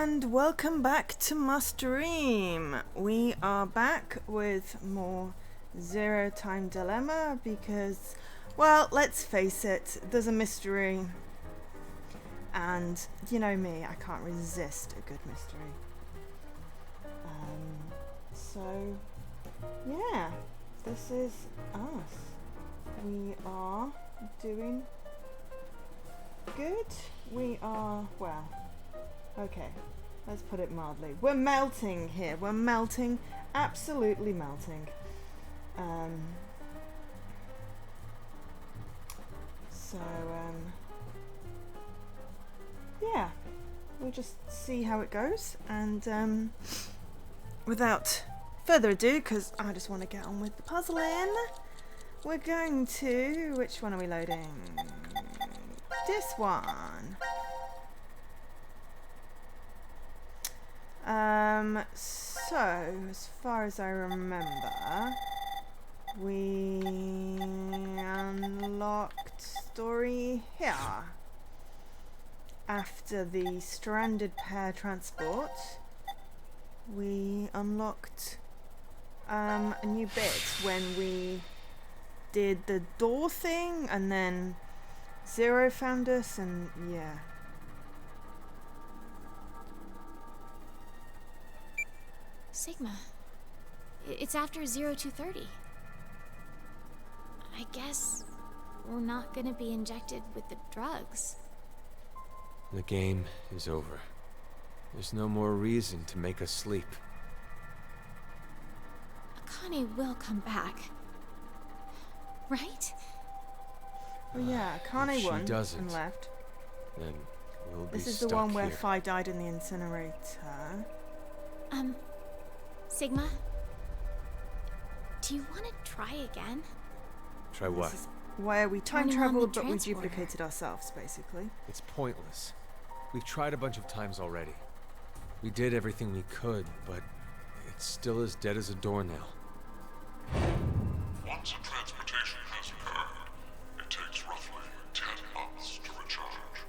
And welcome back to my stream. We are back with more Zero Time Dilemma because, well, let's face it, there's a mystery. And you know me, I can't resist a good mystery. So, yeah, this is us. We are doing good. We are, well, okay, let's put it mildly. We're melting here. We're melting, absolutely melting. Yeah, we'll just see how it goes. And without further ado, because I just want to get on with the puzzling, we're going to, which one are we loading? This one. So, as far as I remember, we unlocked story here. After the stranded pair transport, we unlocked a new bit when we did the door thing, and then Zero found us, and yeah. Sigma, it's after 0230. I guess we're not gonna be injected with the drugs. The game is over. There's no more reason to make us sleep. Akane will come back, right? Well, yeah, Akane won and left. Then we'll be This is stuck the one where here. Phi died in the incinerator. Sigma, do you want to try again? Try what? This is where we time Turning on traveled, the but we transporter. duplicated ourselves, basically. It's pointless. We've tried a bunch of times already. We did everything we could, but it's still as dead as a doornail. Once a transmutation has occurred, it takes roughly 10 months to recharge.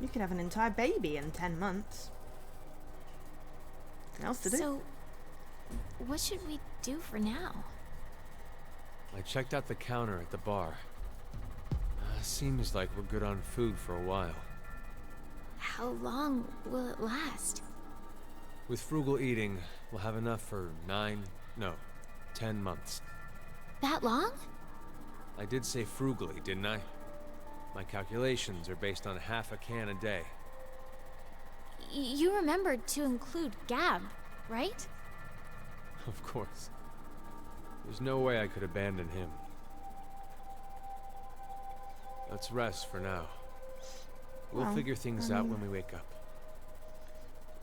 You could have an entire baby in 10 months. Nothing else to do. So, what should we do for now? I checked out the counter at the bar. Seems like we're good on food for a while. How long will it last? With frugal eating, we'll have enough for 10 months. That long? I did say frugally, didn't I? My calculations are based on half a can a day. You remembered to include Gab, right? Of course. There's no way I could abandon him. Let's rest for now. We'll Well, figure things out when we wake up.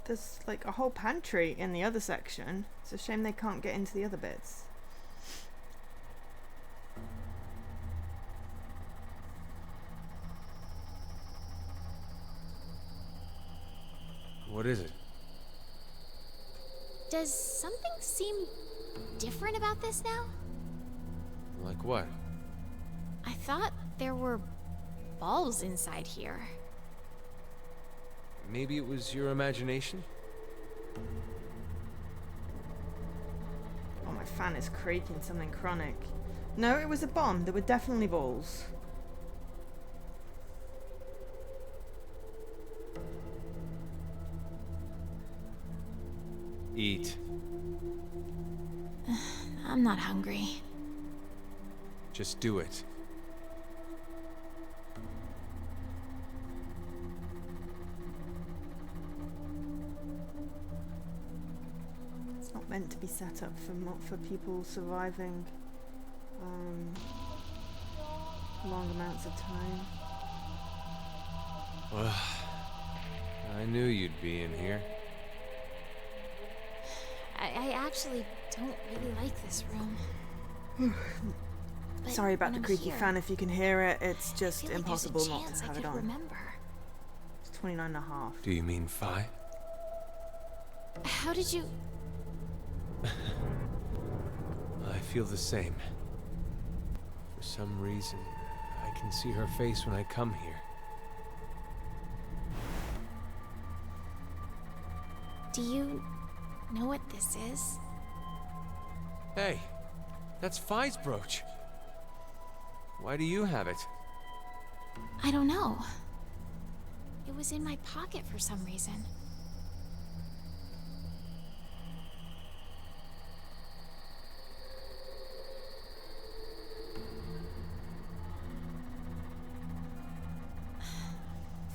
There's like a whole pantry in the other section. It's a shame they can't get into the other bits. What is it? Does something seem different about this now? Like what? I thought there were balls inside here. Maybe it was your imagination? Oh, my fan is creaking something chronic. No, it was a bomb. There were definitely balls. Eat. I'm not hungry. Just do it. It's not meant to be set up for people surviving long amounts of time. Well, I knew you'd be in here. I actually don't really like this room. But Sorry about when the I'm creaky here, fan. If you can hear it, it's I just feel like there's a impossible not chance to I have it could on. remember. It's 29.5. Do you mean Phi? How did you... I feel the same. For some reason, I can see her face when I come here. Do you know what this is? Hey, that's Phi's brooch. Why do you have it? I don't know. It was in my pocket for some reason.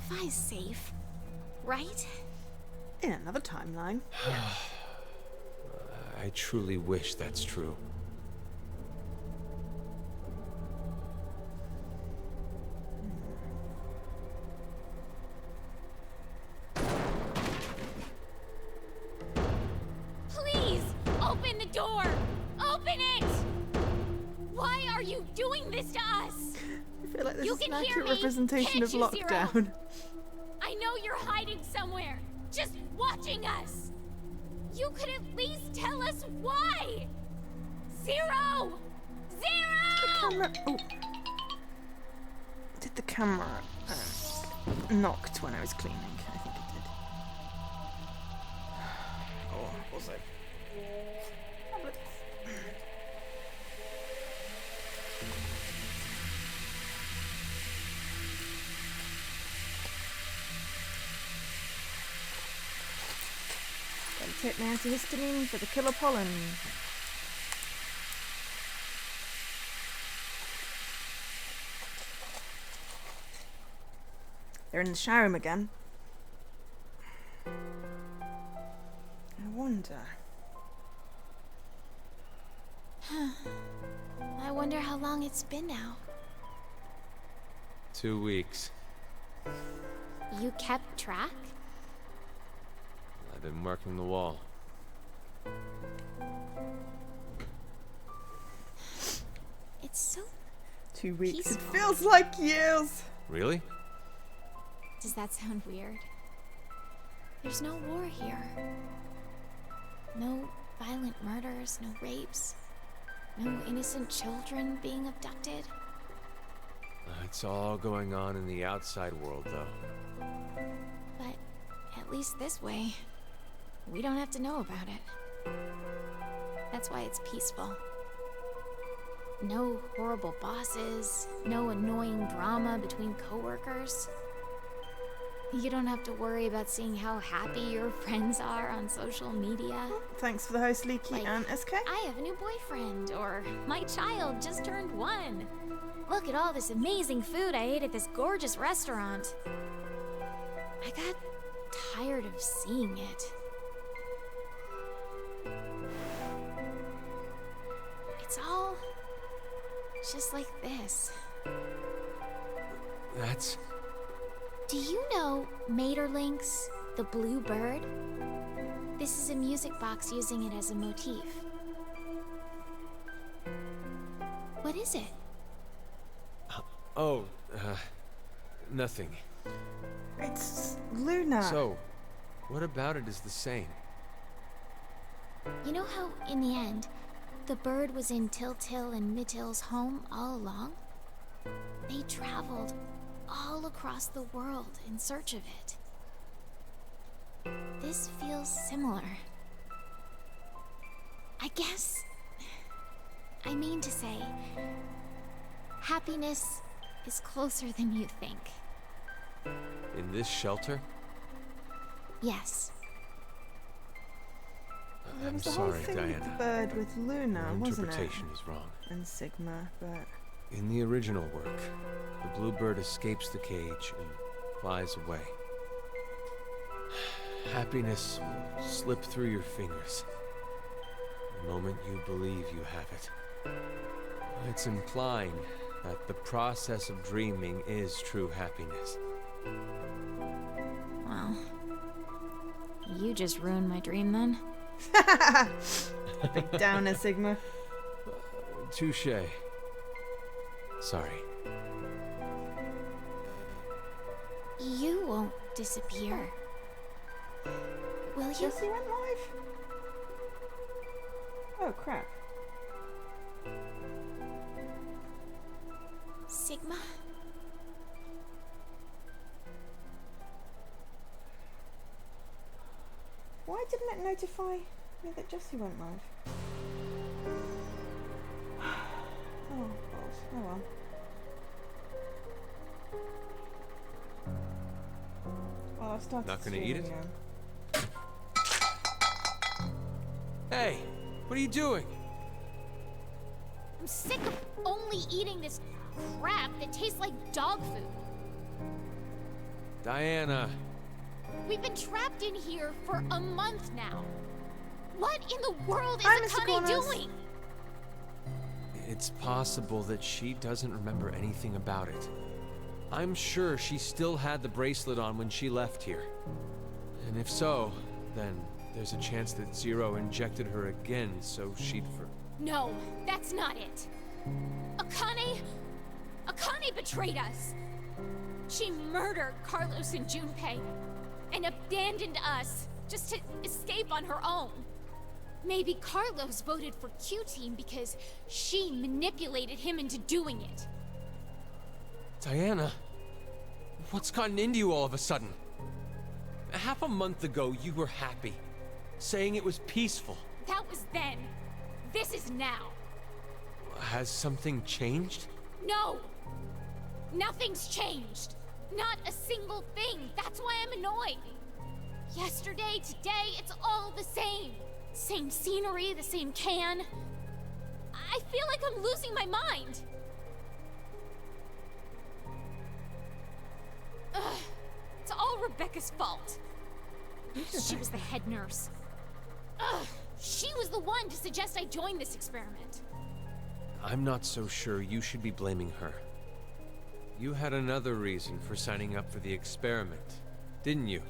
Phi's safe, right? In another timeline. I truly wish that's true. Please, open the door! Open it! Why are you doing this to us? I feel like this You is an can hear accurate me, representation of can't you, Zero? lockdown. I know you're hiding somewhere, just watching us. You could at least tell us why. Zero! Zero! Camera. Oh. Did the camera knocked when I was cleaning? I think it did. Oh, also. Tablets. Gotta take my antihistamine for the killer pollen. They're in the shower room again. I wonder. I wonder how long it's been now. 2 weeks. You kept track? I've been marking the wall. It's so... 2 weeks. It Peaceful. feels like years. Really? Does that sound weird? There's no war here. No violent murders, no rapes. No innocent children being abducted. It's all going on in the outside world, though. But at least this way, we don't have to know about it. That's why it's peaceful. No horrible bosses, no annoying drama between coworkers. You don't have to worry about seeing how happy your friends are on social media. Thanks for the host, Leaky Like, and SK. I have a new boyfriend, or my child just turned 1. Look at all this amazing food I ate at this gorgeous restaurant. I got tired of seeing it. It's all just like this. That's... Do you know Maeterlinck's The Blue Bird? This is a music box using it as a motif. What is it? Oh, nothing. It's Luna. So, what about it is the same? You know how, in the end, the bird was in Tiltil and Mittil's home all along? They traveled all across the world in search of it. This feels similar. I guess... I mean to say, happiness is closer than you think. In this shelter? Yes. There I'm was the sorry, whole thing with Diana. the bird with Luna, Your wasn't it? interpretation is wrong. And Sigma, but In the original work, the blue bird escapes the cage and flies away. Happiness will slip through your fingers the moment you believe you have it. It's implying that the process of dreaming is true happiness. Well, you just ruined my dream then. big downer, Sigma. Touche. Sorry. You won't disappear. Will you? Jesse went live? Oh, crap. Sigma? Why didn't it notify me that Jessie went live? Oh, balls. Oh well. Well, I've started Not gonna eat it? now. Hey, what are you doing? I'm sick of only eating this crap that tastes like dog food. Diana. We've been trapped in here for a month now. What in the world is Hi, Mr. Akane Corners. doing? It's possible that she doesn't remember anything about it. I'm sure she still had the bracelet on when she left here. And if so, then there's a chance that Zero injected her again so she'd No, that's not it. Akane betrayed us. She murdered Carlos and Junpei and abandoned us just to escape on her own. Maybe Carlos voted for Q-Team because she manipulated him into doing it. Diana, what's gotten into you all of a sudden? Half a month ago, you were happy, saying it was peaceful. That was then. This is now. Has something changed? No! Nothing's changed. Not a single thing. That's why I'm annoyed. Yesterday, today, it's all the same. Same scenery, the same can. I feel like I'm losing my mind. Ugh. It's all Rebecca's fault. She was the head nurse. Ugh. She was the one to suggest I join this experiment. I'm not so sure you should be blaming her. You had another reason for signing up for the experiment, didn't you?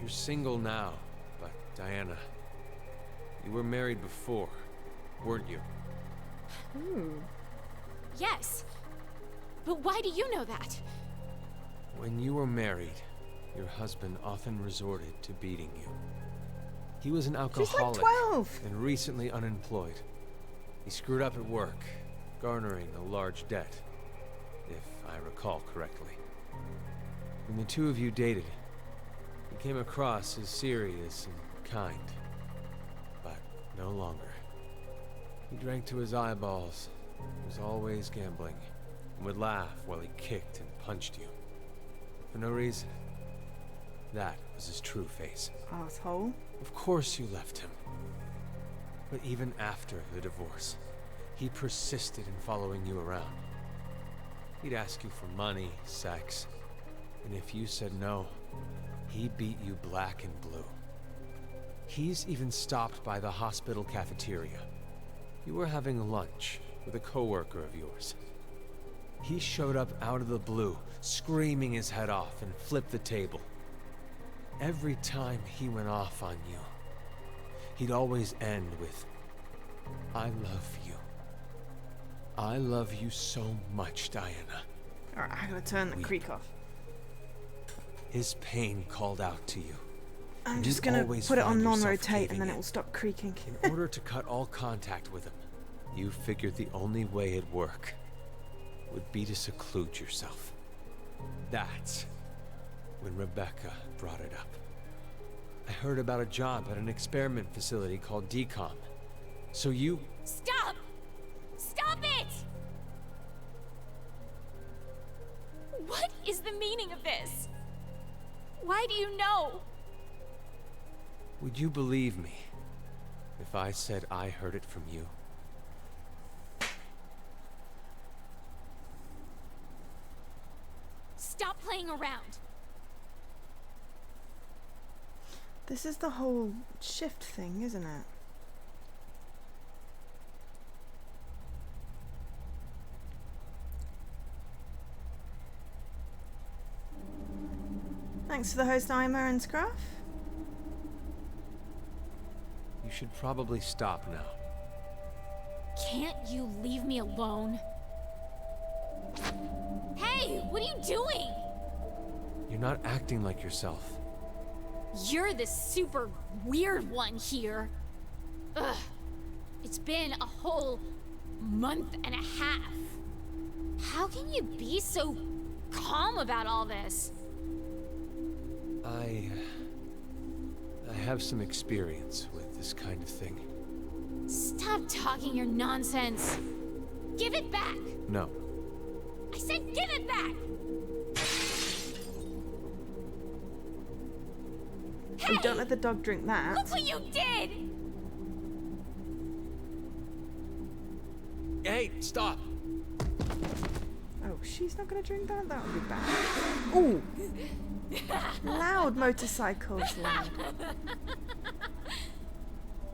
You're single now, but Diana, you were married before, weren't you? Yes. But why do you know that? When you were married, your husband often resorted to beating you. He was an She's like alcoholic 12. and recently unemployed. He screwed up at work, garnering a large debt, if I recall correctly. When the two of you dated, he came across as serious and kind, but no longer. He drank to his eyeballs, was always gambling, and would laugh while he kicked and punched you. For no reason. That was his true face. Asshole. Of course you left him. But even after the divorce, he persisted in following you around. He'd ask you for money, sex, and if you said no, he beat you black and blue. He's even stopped by the hospital cafeteria. You were having lunch with a coworker of yours. He showed up out of the blue, screaming his head off, and flipped the table. Every time he went off on you, he'd always end with, "I love you. I love you so much, Diana." Alright, I gotta turn the creak off. His pain called out to you. I'm You'd just gonna always put it on find yourself non-rotate and then caving it in. will stop creaking. In order to cut all contact with him, you figured the only way it'd work would be to seclude yourself. That's when Rebecca brought it up. I heard about a job at an experiment facility called DCOM. So you... Stop! Stop it! What is the meaning of this? Why do you know? Would you believe me if I said I heard it from you? Stop playing around. This is the whole shift thing, isn't it? Thanks to the host Ima and Scruff. You should probably stop now. Can't you leave me alone? Hey, what are you doing? You're not acting like yourself. You're the super weird one here. Ugh. It's been a whole month and a half. How can you be so calm about all this? I have some experience with this kind of thing. Stop talking your nonsense. Give it back. No. I said give it back. Oh, don't let the dog drink that. Look what you did. Hey, stop! Oh, she's not gonna drink that? That would be bad. Ooh! Loud motorcycles, loud.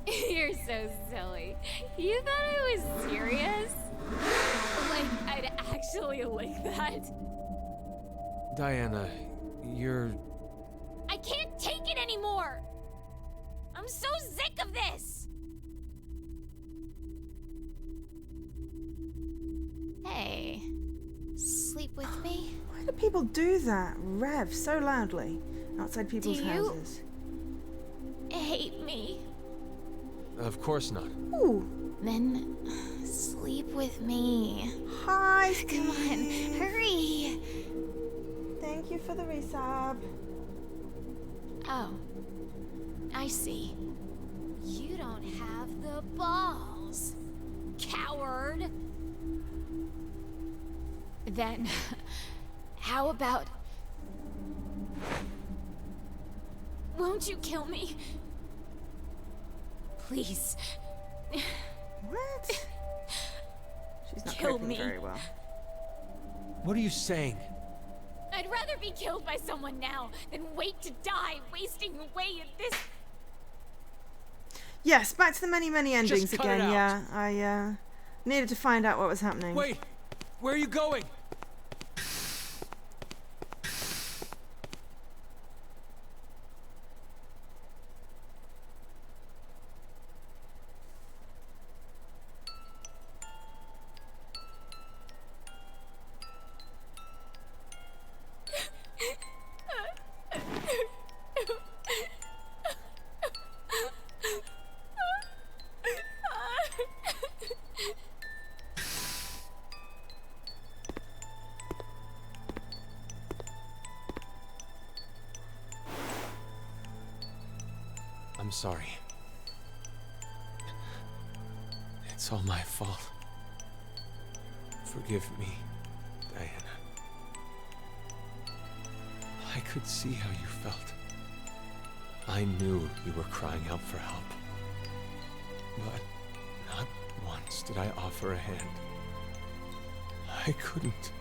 You're so silly. You thought I was serious? Like, I'd actually like that? Diana, you're... I can't take it anymore! I'm so sick of this! Hey, sleep with me? Why do people do that? Rev so loudly outside people's Do you- houses. Hate me? Of course not. Ooh! Then sleep with me. Hi, Come on, Steve. hurry! Thank you for the resub. Oh, I see. You don't have the balls, coward. Then, how about... Won't you kill me? Please. What? She's not Kill coping me. very well. What are you saying? I'd rather be killed by someone now than wait to die, wasting away in this... Yes, back to the many, many endings cut again. it out. Yeah, I needed to find out what was happening. Wait! Where are you going? I'm sorry. It's all my fault. Forgive me, Diana. I could see how you felt. I knew you were crying out for help. But not once did I offer a hand. I couldn't.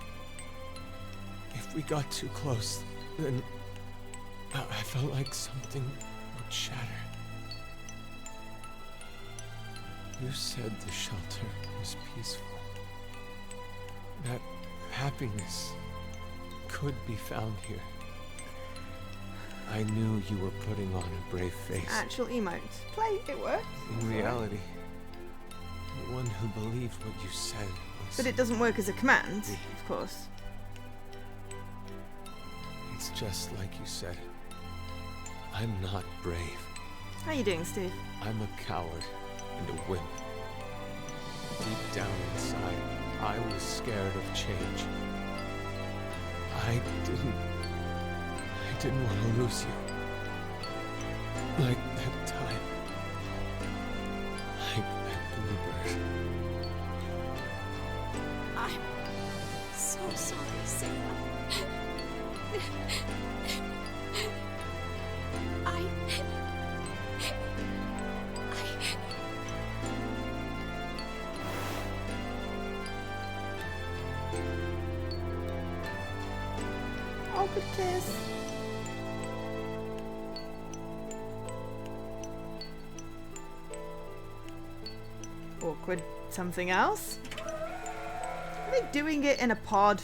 If we got too close, then I felt like something would shatter. You said the shelter was peaceful. That happiness could be found here. I knew you were putting on a brave face. Actual emotes. Play, it worked. In reality, the one who believed what you said was... But it doesn't work as a command, of course. It's just like you said. I'm not brave. How you doing, Steve? I'm a coward and a wimp. Deep down inside, I was scared of change. I didn't want to lose you. Like that time. Like that bluebird. I'm so sorry, Sam. Oh, good kiss. Awkward something else? Are they doing it in a pod?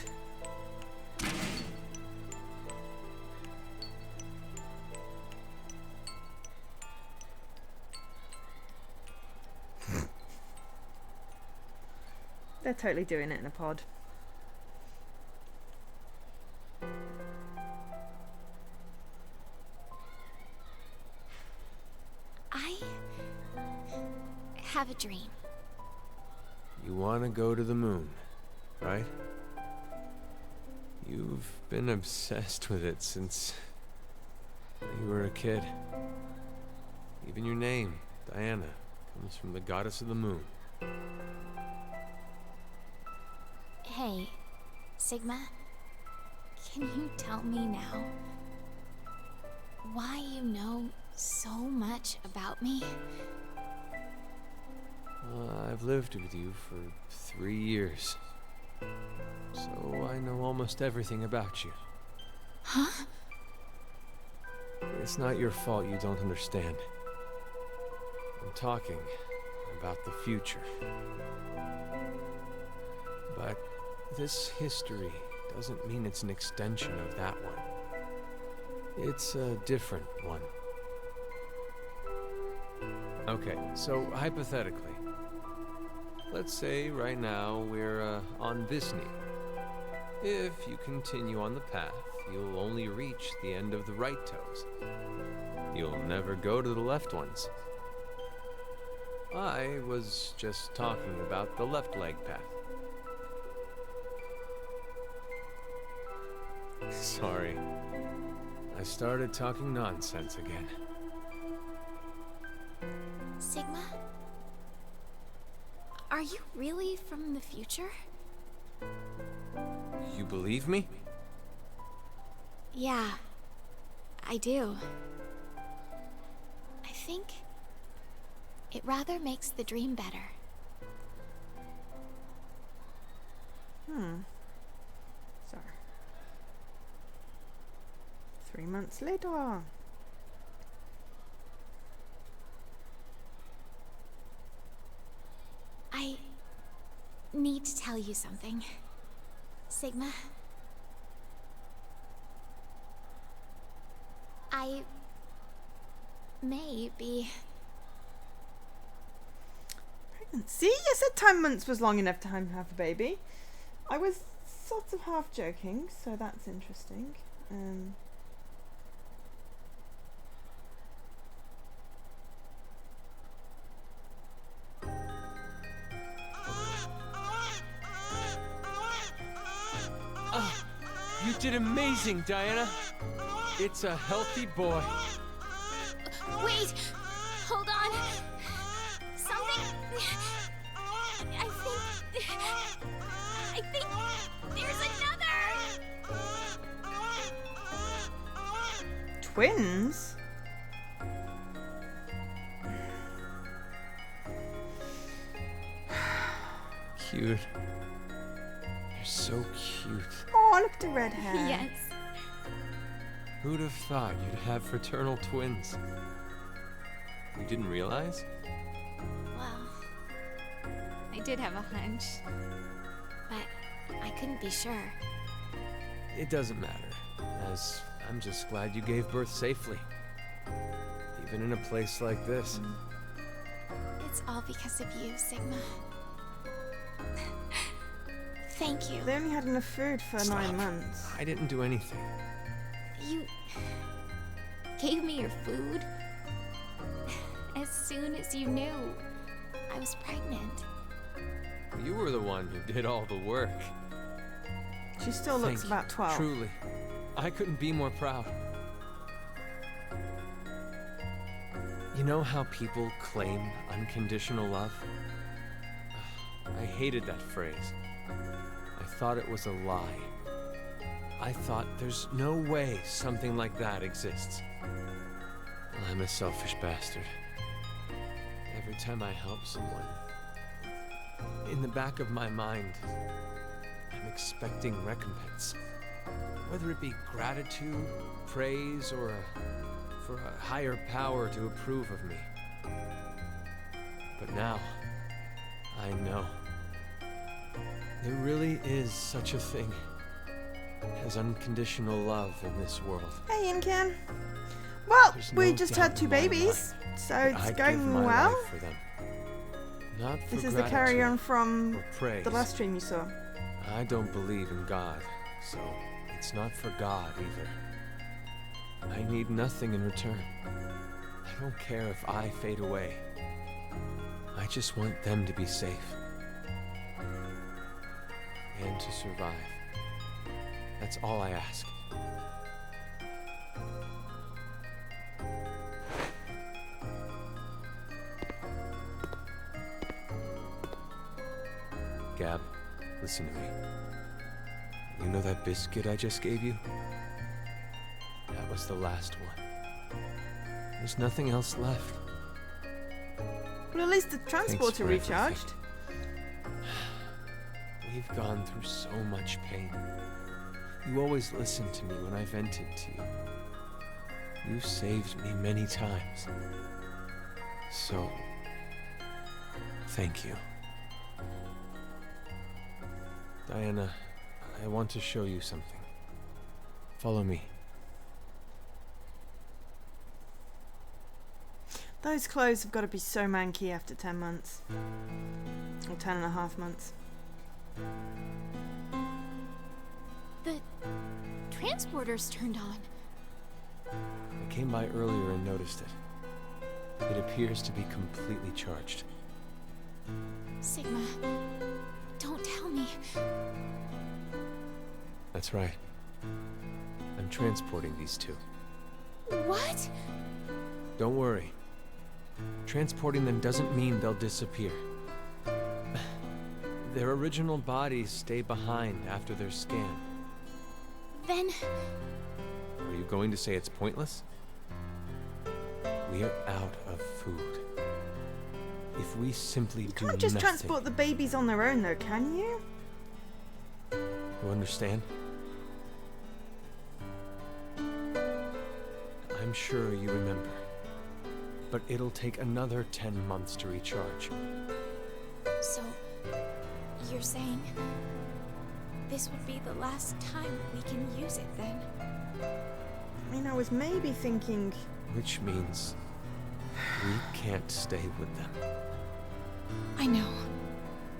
They're totally doing it in a pod. I have a dream. You want to go to the moon, right? You've been obsessed with it since you were a kid. Even your name, Diana, comes from the goddess of the moon. Hey, Sigma, can you tell me now why you know so much about me? I've lived with you for 3 years, so I know almost everything about you. Huh? It's not your fault you don't understand. I'm talking about the future. But this history doesn't mean it's an extension of that one. It's a different one. Okay, so hypothetically, let's say right now we're on this knee. If you continue on the path, you'll only reach the end of the right toes. You'll never go to the left ones. I was just talking about the left leg path. Sorry. I started talking nonsense again. Sigma? Are you really from the future? You believe me? Yeah, I do. I think it rather makes the dream better. Sorry. 3 months later. I need to tell you something, Sigma. I may be... Pregnant. See, I said 10 months was long enough to have a baby. I was sort of half joking, so that's interesting. You did amazing, Diana. It's a healthy boy. Wait! Hold on! Something... I think there's another! Twins? Cute. You're so cute. Oh, look at the red hair. Yes. Who'd have thought you'd have fraternal twins? You didn't realize? Well, I did have a hunch, but I couldn't be sure. It doesn't matter, as I'm just glad you gave birth safely. Even in a place like this. It's all because of you, Sigma. Thank you. They only had enough food for Stop. 9 months. I didn't do anything. You gave me your food as soon as you knew I was pregnant. You were the one who did all the work. She still looks Thank you. about 12. Truly. I couldn't be more proud. You know how people claim unconditional love? I hated that phrase. I thought it was a lie. I thought there's no way something like that exists. I'm a selfish bastard. Every time I help someone, in the back of my mind, I'm expecting recompense. Whether it be gratitude, praise, or for a higher power to approve of me. But now, I know. There really is such a thing as unconditional love in this world. Hey, Incan. Well, There's we no just doubt had 2 in my babies, mind so that it's I'd give going my well. life for them. Not for This is the carry on from or praise. the last stream you saw. I don't believe in God, so it's not for God either. I need nothing in return. I don't care if I fade away. I just want them to be safe. And to survive. That's all I ask. Gab, listen to me. You know that biscuit I just gave you? That was the last one. There's nothing else left. Well, at least the transporter for everything. recharged. We've gone through so much pain. You always listened to me when I vented to you. You saved me many times. So, thank you. Diana, I want to show you something. Follow me. Those clothes have got to be so manky after 10 months. Or 10.5 months. The transporter's turned on. I came by earlier and noticed it. It appears to be completely charged. Sigma, don't tell me. That's right. I'm transporting these two. What? Don't worry. Transporting them doesn't mean they'll disappear. Their original bodies stay behind after they're scanned. Then... Are you going to say it's pointless? We're out of food. If we simply You do can't just nothing... transport the babies on their own though, can you? You understand? I'm sure you remember. But it'll take another 10 months to recharge. So, you're saying this would be the last time we can use it then? I mean, I was maybe thinking... Which means we can't stay with them. I know.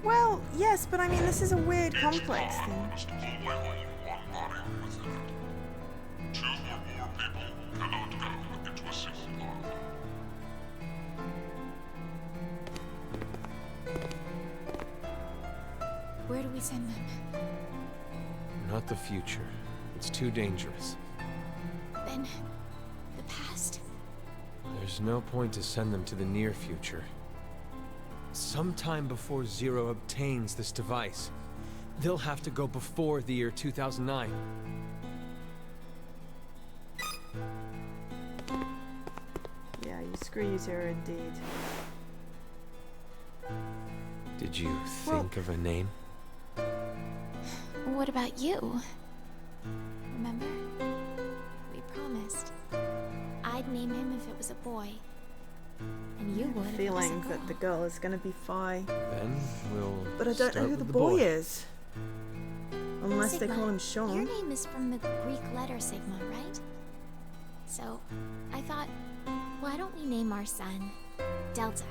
Well, yes, but I mean, this is a weird, complex thing. Must always only one body within it. 2 or more people cannot go into a single body. Where do we send them? Not the future. It's too dangerous. Then, the past? There's no point to send them to the near future. Sometime before Zero obtains this device, they'll have to go before the year 2009. Yeah, you screw you Zero indeed. Did you think of a name? What about you? Remember? We promised. I'd name him if it was a boy. And you would if it was a Feeling girl. that the girl is going to be Phi. Then we'll But I don't know start who with the the boy is. Unless they Sigma, call him Your Sean. name is from the Greek letter Sigma, right? So, I thought, why don't we name our son Delta?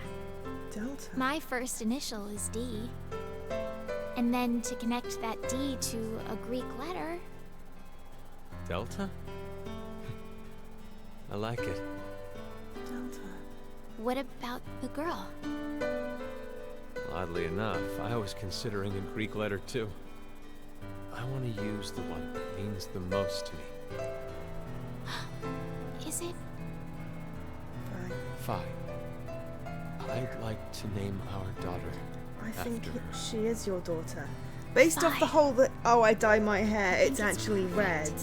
Delta. My first initial is D. And then to connect that D to a Greek letter, Delta? I like it. Delta. what about the girl? Oddly enough, I was considering a Greek letter too. I want to use the one that means the most to me. Is it? Phi. Phi. I'd like to name our daughter I think after her. she is your daughter. Based off the Phi. whole that, oh, I dye my hair, I think it's it's actually red. perfect.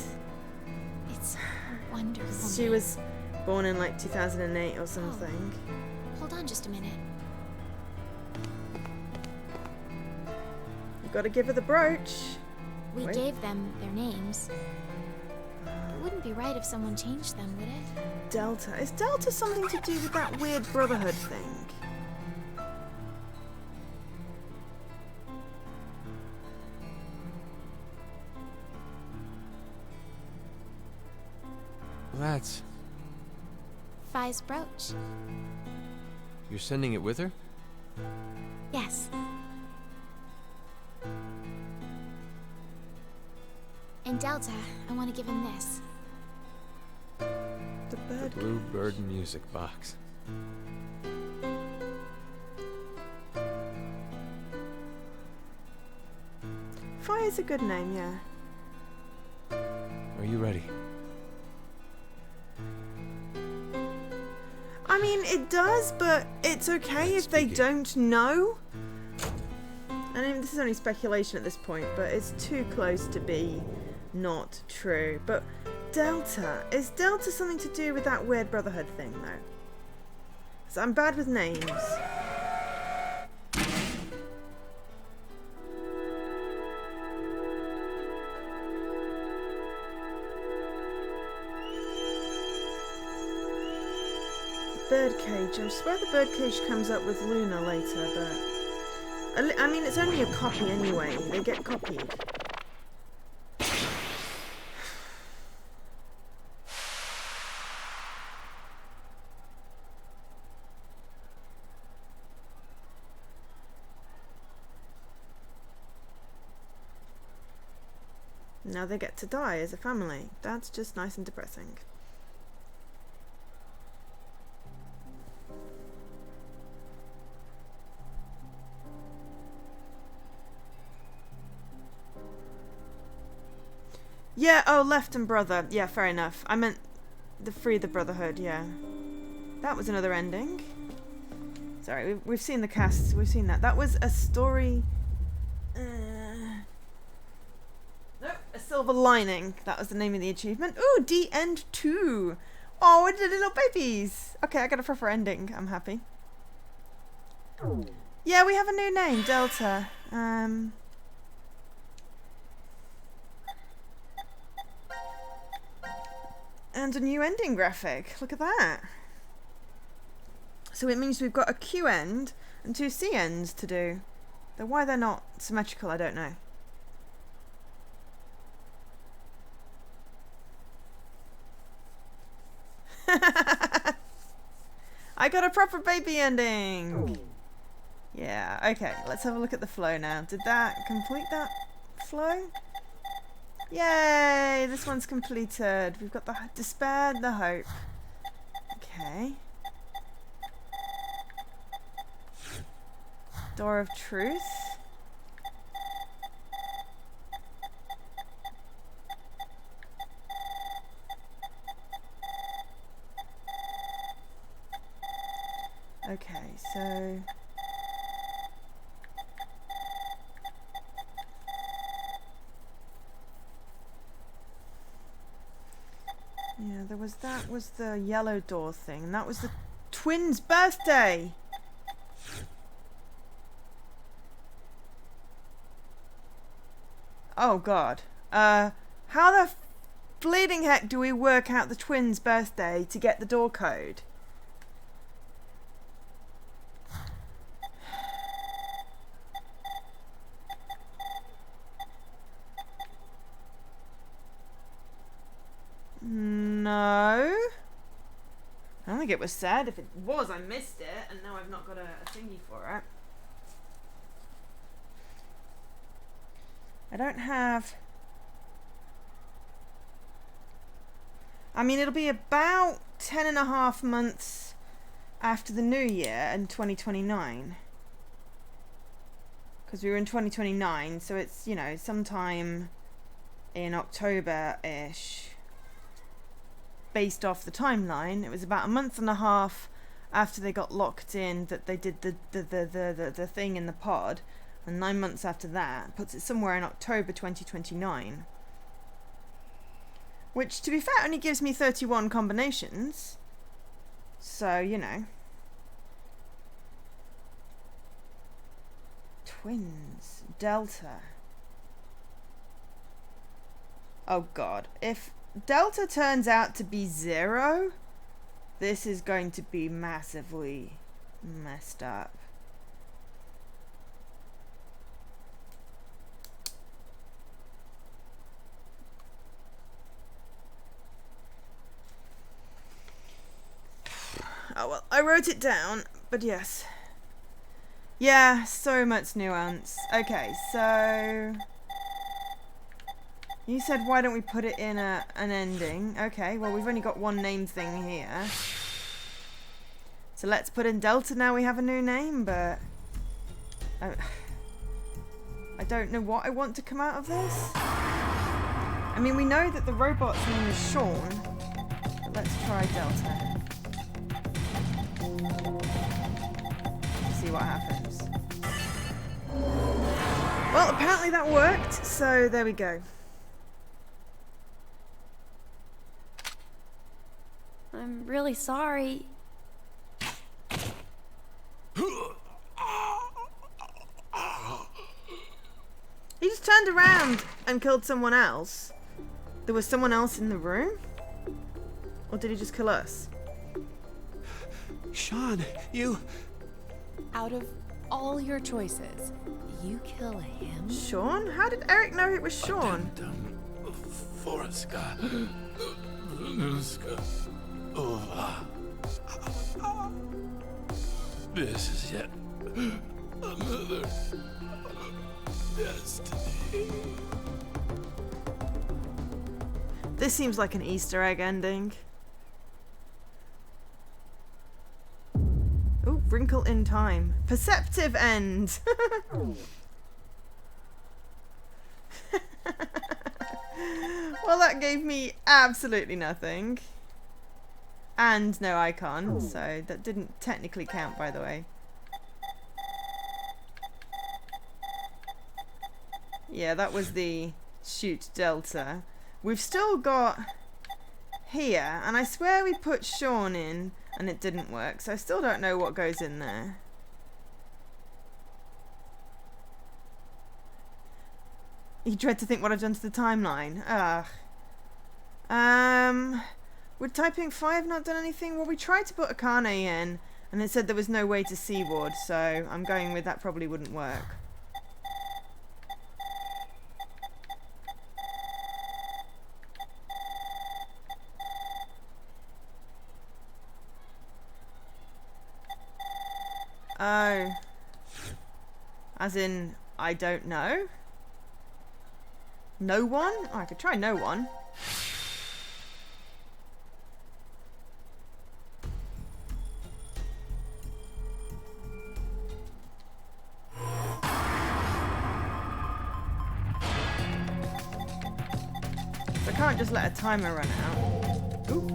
It's a wonderful She name. was born in like 2008 or something. Hold on just a minute. You gotta give her the brooch. We Wait. gave them their names. It wouldn't be right if someone changed them, would it? Delta. Is Delta something to do with that weird brotherhood thing? That's... Phi's brooch. You're sending it with her? Yes. And Delta, I want to give him this. The bird. Blue Bird music box. Phi is a good name, yeah. Are you ready? I mean, it does, but it's okay Let's if they begin. don't know. I mean, this is only speculation at this point, but it's too close to be not true. But Delta, is Delta something to do with that weird Brotherhood thing, though? So I'm bad with names. Birdcage. I swear the birdcage comes up with Luna later, but I mean, it's only a copy anyway. They get copied. Now they get to die as a family. That's just nice and depressing. Yeah, oh, Left and Brother. Yeah, fair enough. I meant the Free the Brotherhood, yeah. That was another ending. Sorry, we've seen the casts. We've seen that. That was a story... Nope, A Silver Lining. That was the name of the achievement. Ooh, D End 2. Oh, the little babies. Okay, I got a proper ending. I'm happy. Yeah, we have a new name, Delta. And a new ending graphic. Look at that. So it means we've got a Q end and 2 C ends to do. Though why they're not symmetrical, I don't know. I got a proper baby ending. Yeah, okay. Let's have a look at the flow now. Did that complete that flow? Yay! This one's completed. We've got the despair and the hope. Okay. Door of Truth. Okay, so... yeah, that was the yellow door thing, and that was the twins' birthday! Oh god. How the bleeding heck do we work out the twins' birthday to get the door code? No. I don't think it was said. If it was, I missed it, and now I've not got a thingy for it. I don't have... I mean, it'll be about 10.5 months after the new year in 2029. Because we were in 2029, so it's, you know, sometime in October-ish. Based off the timeline, it was about 1.5 months after they got locked in that they did the thing in the pod, and 9 months after that puts it somewhere in October 2029. Which, to be fair, only gives me 31 combinations. So, you know. Twins. Delta. Oh god. If Delta turns out to be 0, this is going to be massively messed up. Oh well, I wrote it down, but yes. Yeah, so much nuance. Okay, so... you said why don't we put it in an ending. Okay, well we've only got one name thing here. So let's put in Delta now we have a new name, but... I don't know what I want to come out of this. I mean, we know that the robot's name is Sean, but let's try Delta. See what happens. Well, apparently that worked, so there we go. I'm really sorry. He just turned around and killed someone else. There was someone else in the room? Or did he just kill us? Sean, you... Out of all your choices, you kill him? Sean? How did Eric know it was Sean? This is yet another destiny. This seems like an Easter egg ending. Ooh, wrinkle in time. Perceptive end. Well, that gave me absolutely nothing. And no icon, so that didn't technically count, by the way. Yeah, that was the shoot Delta. We've still got here, and I swear we put Sean in and it didn't work, so I still don't know what goes in there. You dread to think what I've done to the timeline. Ugh. Would typing 5 not done anything? Well, we tried to put Akane in, and it said there was no way to seaward, so I'm going with that probably wouldn't work. Oh. As in, I don't know? No one? Oh, I could try no one. So I can't just let a timer run out. Ooh.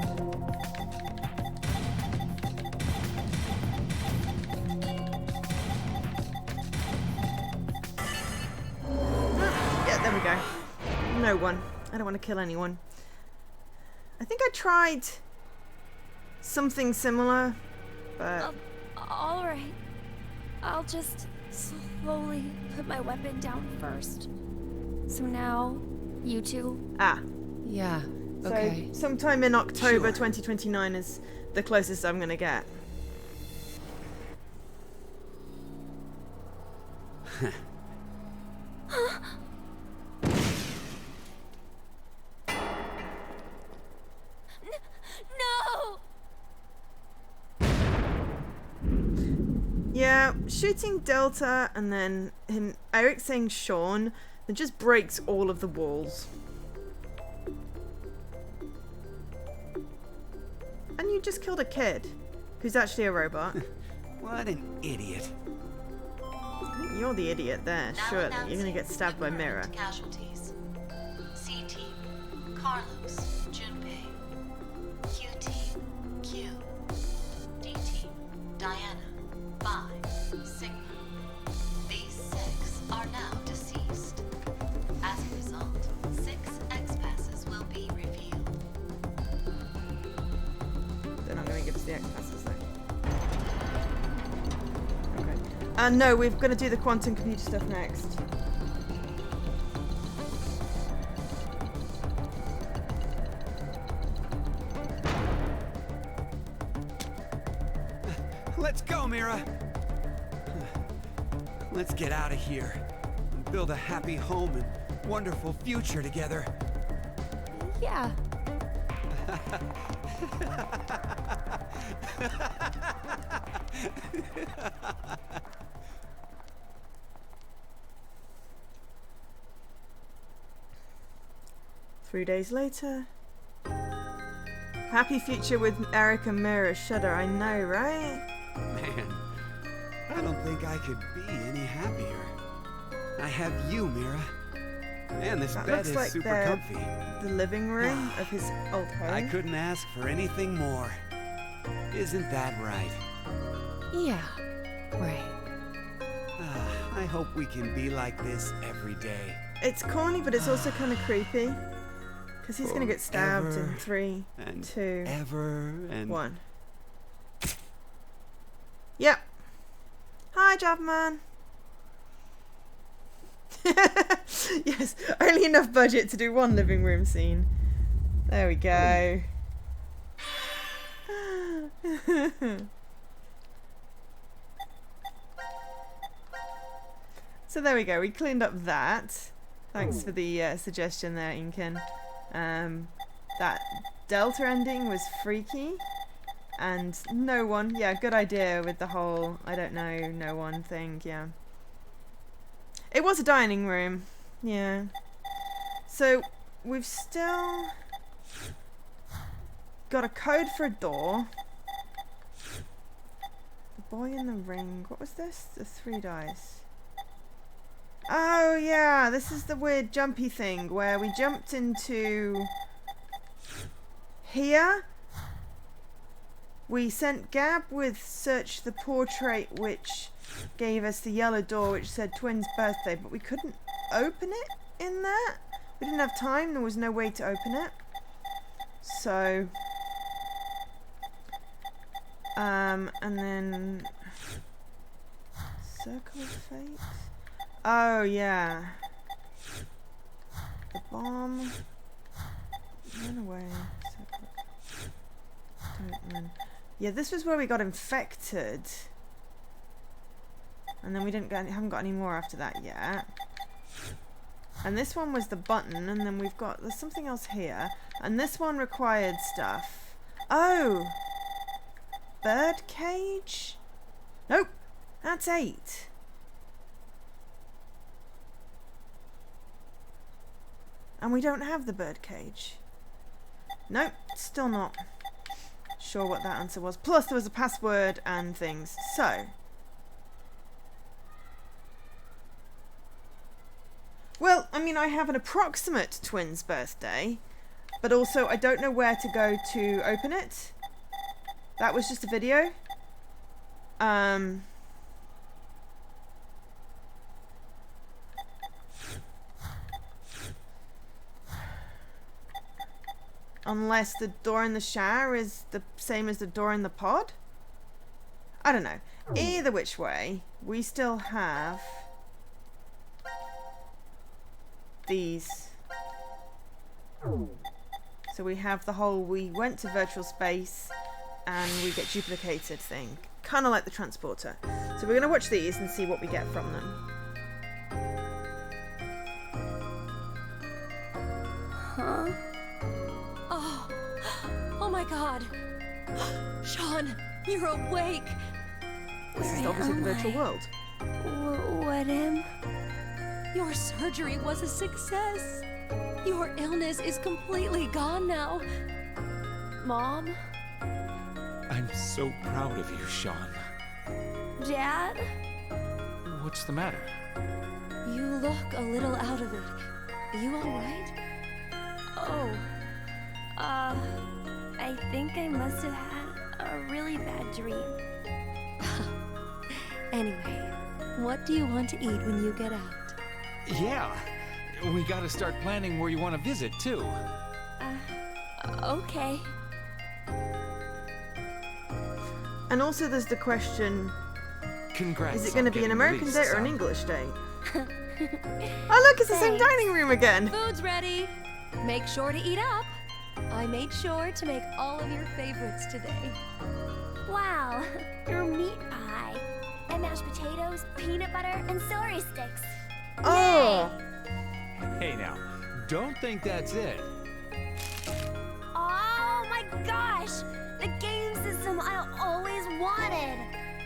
Yeah, there we go. No one. I don't want to kill anyone. I think I tried something similar, but... Alright. I'll just slowly put my weapon down first. So now, you two? Ah. Yeah, So okay. sometime in October Sure. 2029 is the closest I'm going to get. No! Yeah, shooting Delta and then Eric saying Sean, it just breaks all of the walls. And you just killed a kid, who's actually a robot. What an idiot. You're the idiot there, Now surely. You're announcing gonna get stabbed by the Mira. current casualties. C team, Carlos, Junpei. Q team, Q. D team, Diana, Phi, Sigma. These 6 are now deceased. As a result, 6 X-passes will be revealed. They're not gonna give us the X-passes though. Okay. No, we're gonna do the quantum computer stuff next. Let's go, Mira. Let's get out of here and build a happy home and wonderful future together. Yeah. 3 days later. Happy future with Eric and Mira. Shudder, I know, right? Man, I don't think I could be any happier. I have you, Mira. And this That bed looks is like super the- comfy. The living room of his old home. I couldn't ask for anything more. Isn't that right? Yeah, right. I hope we can be like this every day. It's corny, but it's also kind of creepy. Because he's going to get stabbed in Forever 3, and 2, ever and 1. Yep. Hi, Jabman. Yes, only enough budget to do 1 living room scene. There we go. So there we go. We cleaned up that. Thanks for the suggestion there, Inken. That Delta ending was freaky. And no one. Yeah, good idea with the whole, I don't know, no one thing. Yeah. It was a dining room. Yeah. So we've still got a code for a door. The boy in the ring. What was this? The 3 dice. Oh yeah, this is the weird jumpy thing where we jumped into here. We sent Gab with search the portrait, which gave us the yellow door which said Twin's birthday, but we couldn't open it in that. We didn't have time, there was no way to open it. So and then Circle of Fate. Oh yeah. The bomb. Run away. Don't run. Yeah, this was where we got infected. And then we haven't got any more after that yet. And this one was the button, and then there's something else here. And this one required stuff. Oh! Bird cage? Nope! That's 8. And we don't have the bird cage. Nope, still not sure what that answer was. Plus there was a password and things. So well, I mean, I have an approximate twin's birthday, but also I don't know where to go to open it. That was just a video. Unless the door in the shower is the same as the door in the pod? I don't know. Either which way, we still have these. So we have the whole we went to virtual space and we get duplicated thing. Kind of like the transporter. So we're going to watch these and see what we get from them. Huh? Oh my god. Sean, you're awake. This is obviously the virtual world. What am? Your surgery was a success. Your illness is completely gone now. Mom? I'm so proud of you, Sean. Dad? What's the matter? You look a little out of it. Are you alright? Oh. I think I must have had a really bad dream. Anyway, what do you want to eat when you get out? Yeah, we gotta start planning where you want to visit, too. Okay. And also there's the question, Congrats. is it going to be an on American getting date or an released, English date? Oh look, it's the same Thanks. dining room again. Food's ready. Make sure to eat up. I made sure to make all of your favorites today. Wow, your meat pie. And mashed potatoes, peanut butter, and celery sticks. Oh, Hey now, don't think that's it. Oh my gosh! The game system I always wanted!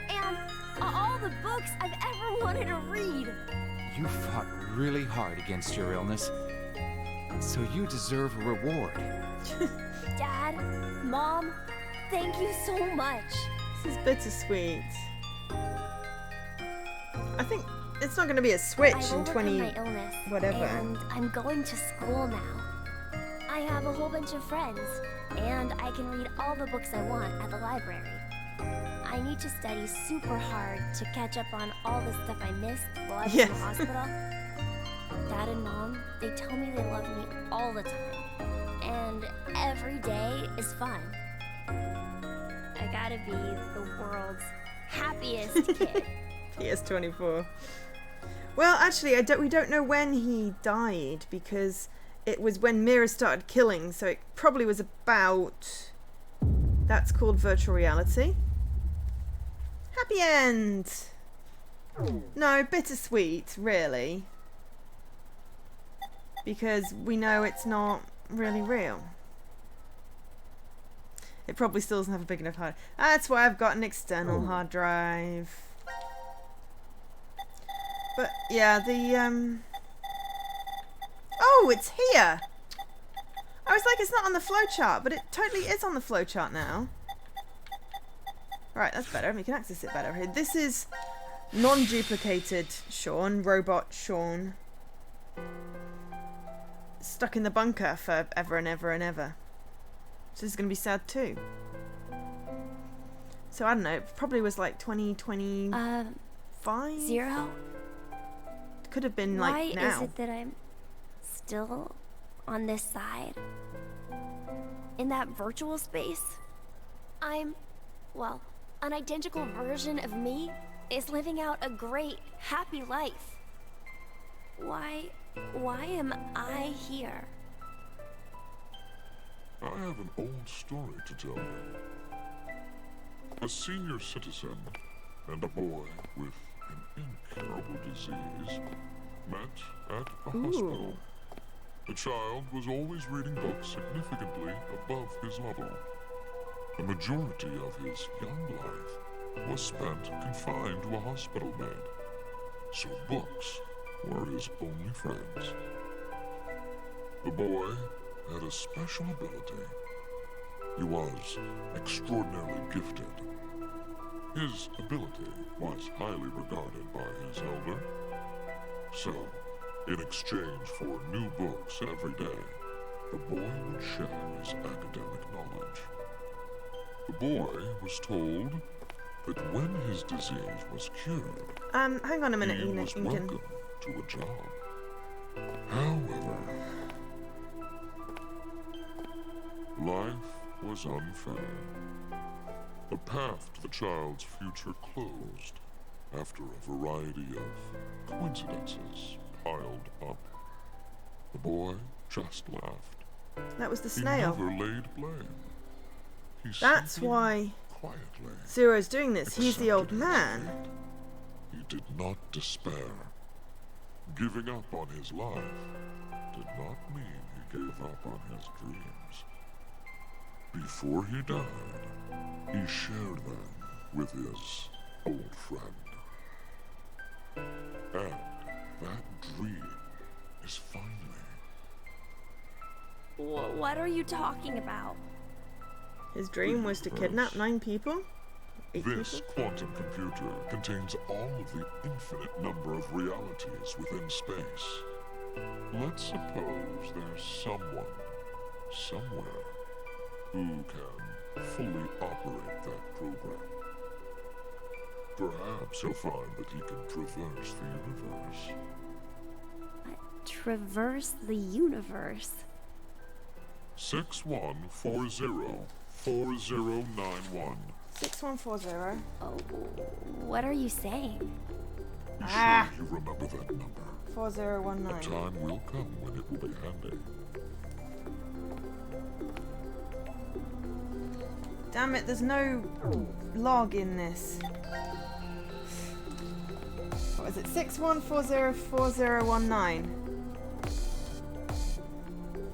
And all the books I've ever wanted to read! You fought really hard against your illness, so you deserve a reward. Dad, Mom, thank you so much. this is bittersweet. I think it's not going to be a switch I've in overcome 20 my illness, whatever. and I'm going to school now. I have a whole bunch of friends, and I can read all the books I want at the library. I need to study super hard to catch up on all the stuff I missed while I was Yes. in the hospital. Dad and Mom, they tell me they love me all the time. And every day is fun. I gotta be the world's happiest kid. PS24. Well, actually, we don't know when he died because it was when Mira started killing, so it probably was about... That's called virtual reality. Happy end! No, bittersweet, really. Because we know it's not really real. It probably still doesn't have a big enough hard. That's why I've got an external hard drive. But yeah, the oh, it's here. I was like, it's not on the flowchart, but it totally is on the flowchart now. Right, that's better. We can access it better. This is non-duplicated Sean, robot Sean, stuck in the bunker for ever and ever and ever. So this is going to be sad too. So I don't know, it probably was like 2025? Zero? Could have been like Why now. is it that I'm still on this side? In that virtual space? Well, an identical version of me is living out a great, happy life. Why am I here? I have an old story to tell you. A senior citizen and a boy with an incurable disease met at a hospital. The child was always reading books significantly above his level. The majority of his young life was spent confined to a hospital bed, so books were his only friends. The boy had a special ability. He was extraordinarily gifted. His ability was highly regarded by his elder. So, in exchange for new books every day, the boy would share his academic knowledge. The boy was told that when his disease was cured, Hang on a minute, he was Ingen. welcome to a job. However, life was unfair. The path to the child's future closed after a variety of coincidences piled up. The boy just laughed. That was the He snail. never laid blame. He That's simply, why quietly Zero's doing this. He's the old accepted man. his fate. He did not despair. Giving up on his life did not mean he gave up on his dreams. Before he died, he shared them with his old friend. And that dream is finally... What are you talking about? His dream was to kidnap 9 people? 8 This people? quantum computer contains all of the infinite number of realities within space. Let's suppose there's someone, somewhere, who can fully operate that program. Perhaps he'll find that he can traverse the universe. Traverse the universe? 61404091. 6140. Oh, what are you saying? Be Ah. sure you remember that number. 4019. A time will come when it will be handy. Damn it, there's no log in this. What is it? 61404019.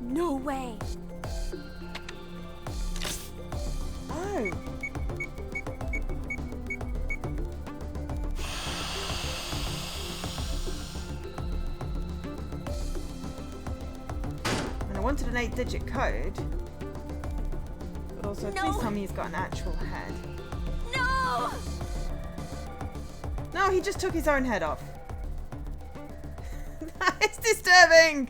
No way! Oh. And I wanted an 8-digit code. But also, please No. tell me he's got an actual head. No! No, he just took his own head off. That is disturbing!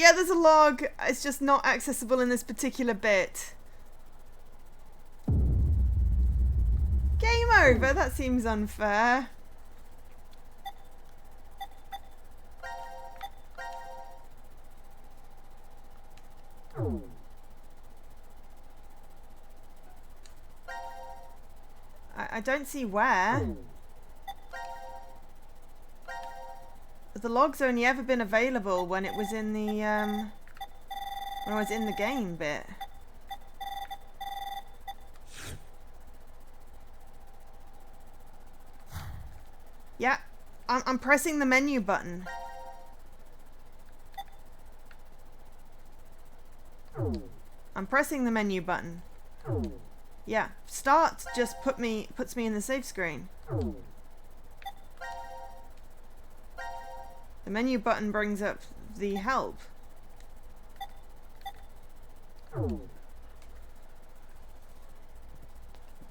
Yeah, there's a log. It's just not accessible in this particular bit. Game over. That seems unfair. I don't see where. The log's only ever been available when it was in the when I was in the game bit. Yeah, I'm pressing the menu button. I'm pressing the menu button. Yeah, start just puts me in the save screen. The menu button brings up the help.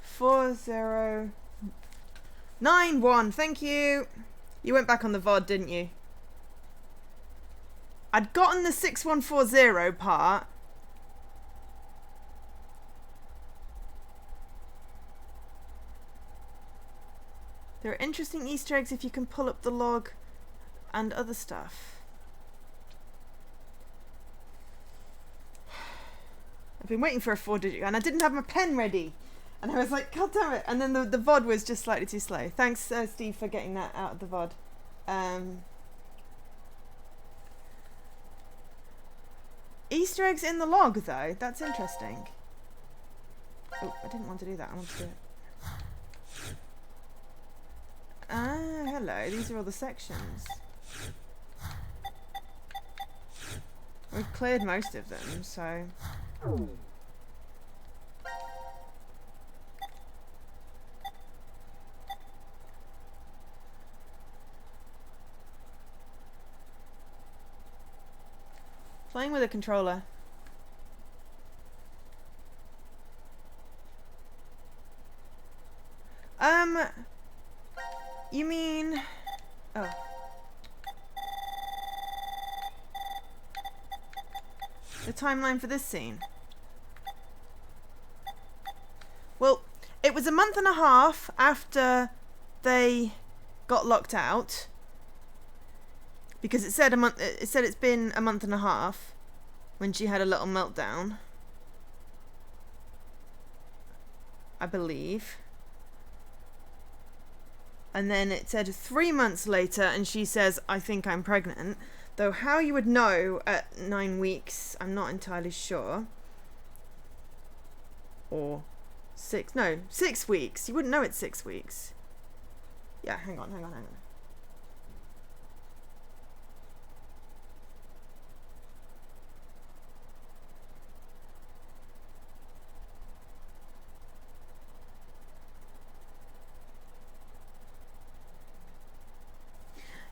4091, thank you. You went back on the VOD, didn't you? I'd gotten the 6140 part. There are interesting Easter eggs if you can pull up the log and other stuff. I've been waiting for a 4-digit and I didn't have my pen ready. And I was like, God damn it. And then the VOD was just slightly too slow. Thanks, Steve, for getting that out of the VOD. Easter eggs in the log, though. That's interesting. Oh, I didn't want to do that. I want to do it. Ah, hello. These are all the sections. We've cleared most of them, so... Playing with a controller. You mean... Oh. The timeline for this scene. Well, it was a month and a half after they got locked out. Because it said it's been a month and a half when she had a little meltdown. I believe. And then it said 3 months later and she says, I think I'm pregnant. Though how you would know at 9 weeks, I'm not entirely sure. Or 6 weeks. You wouldn't know it's 6 weeks. Yeah, hang on.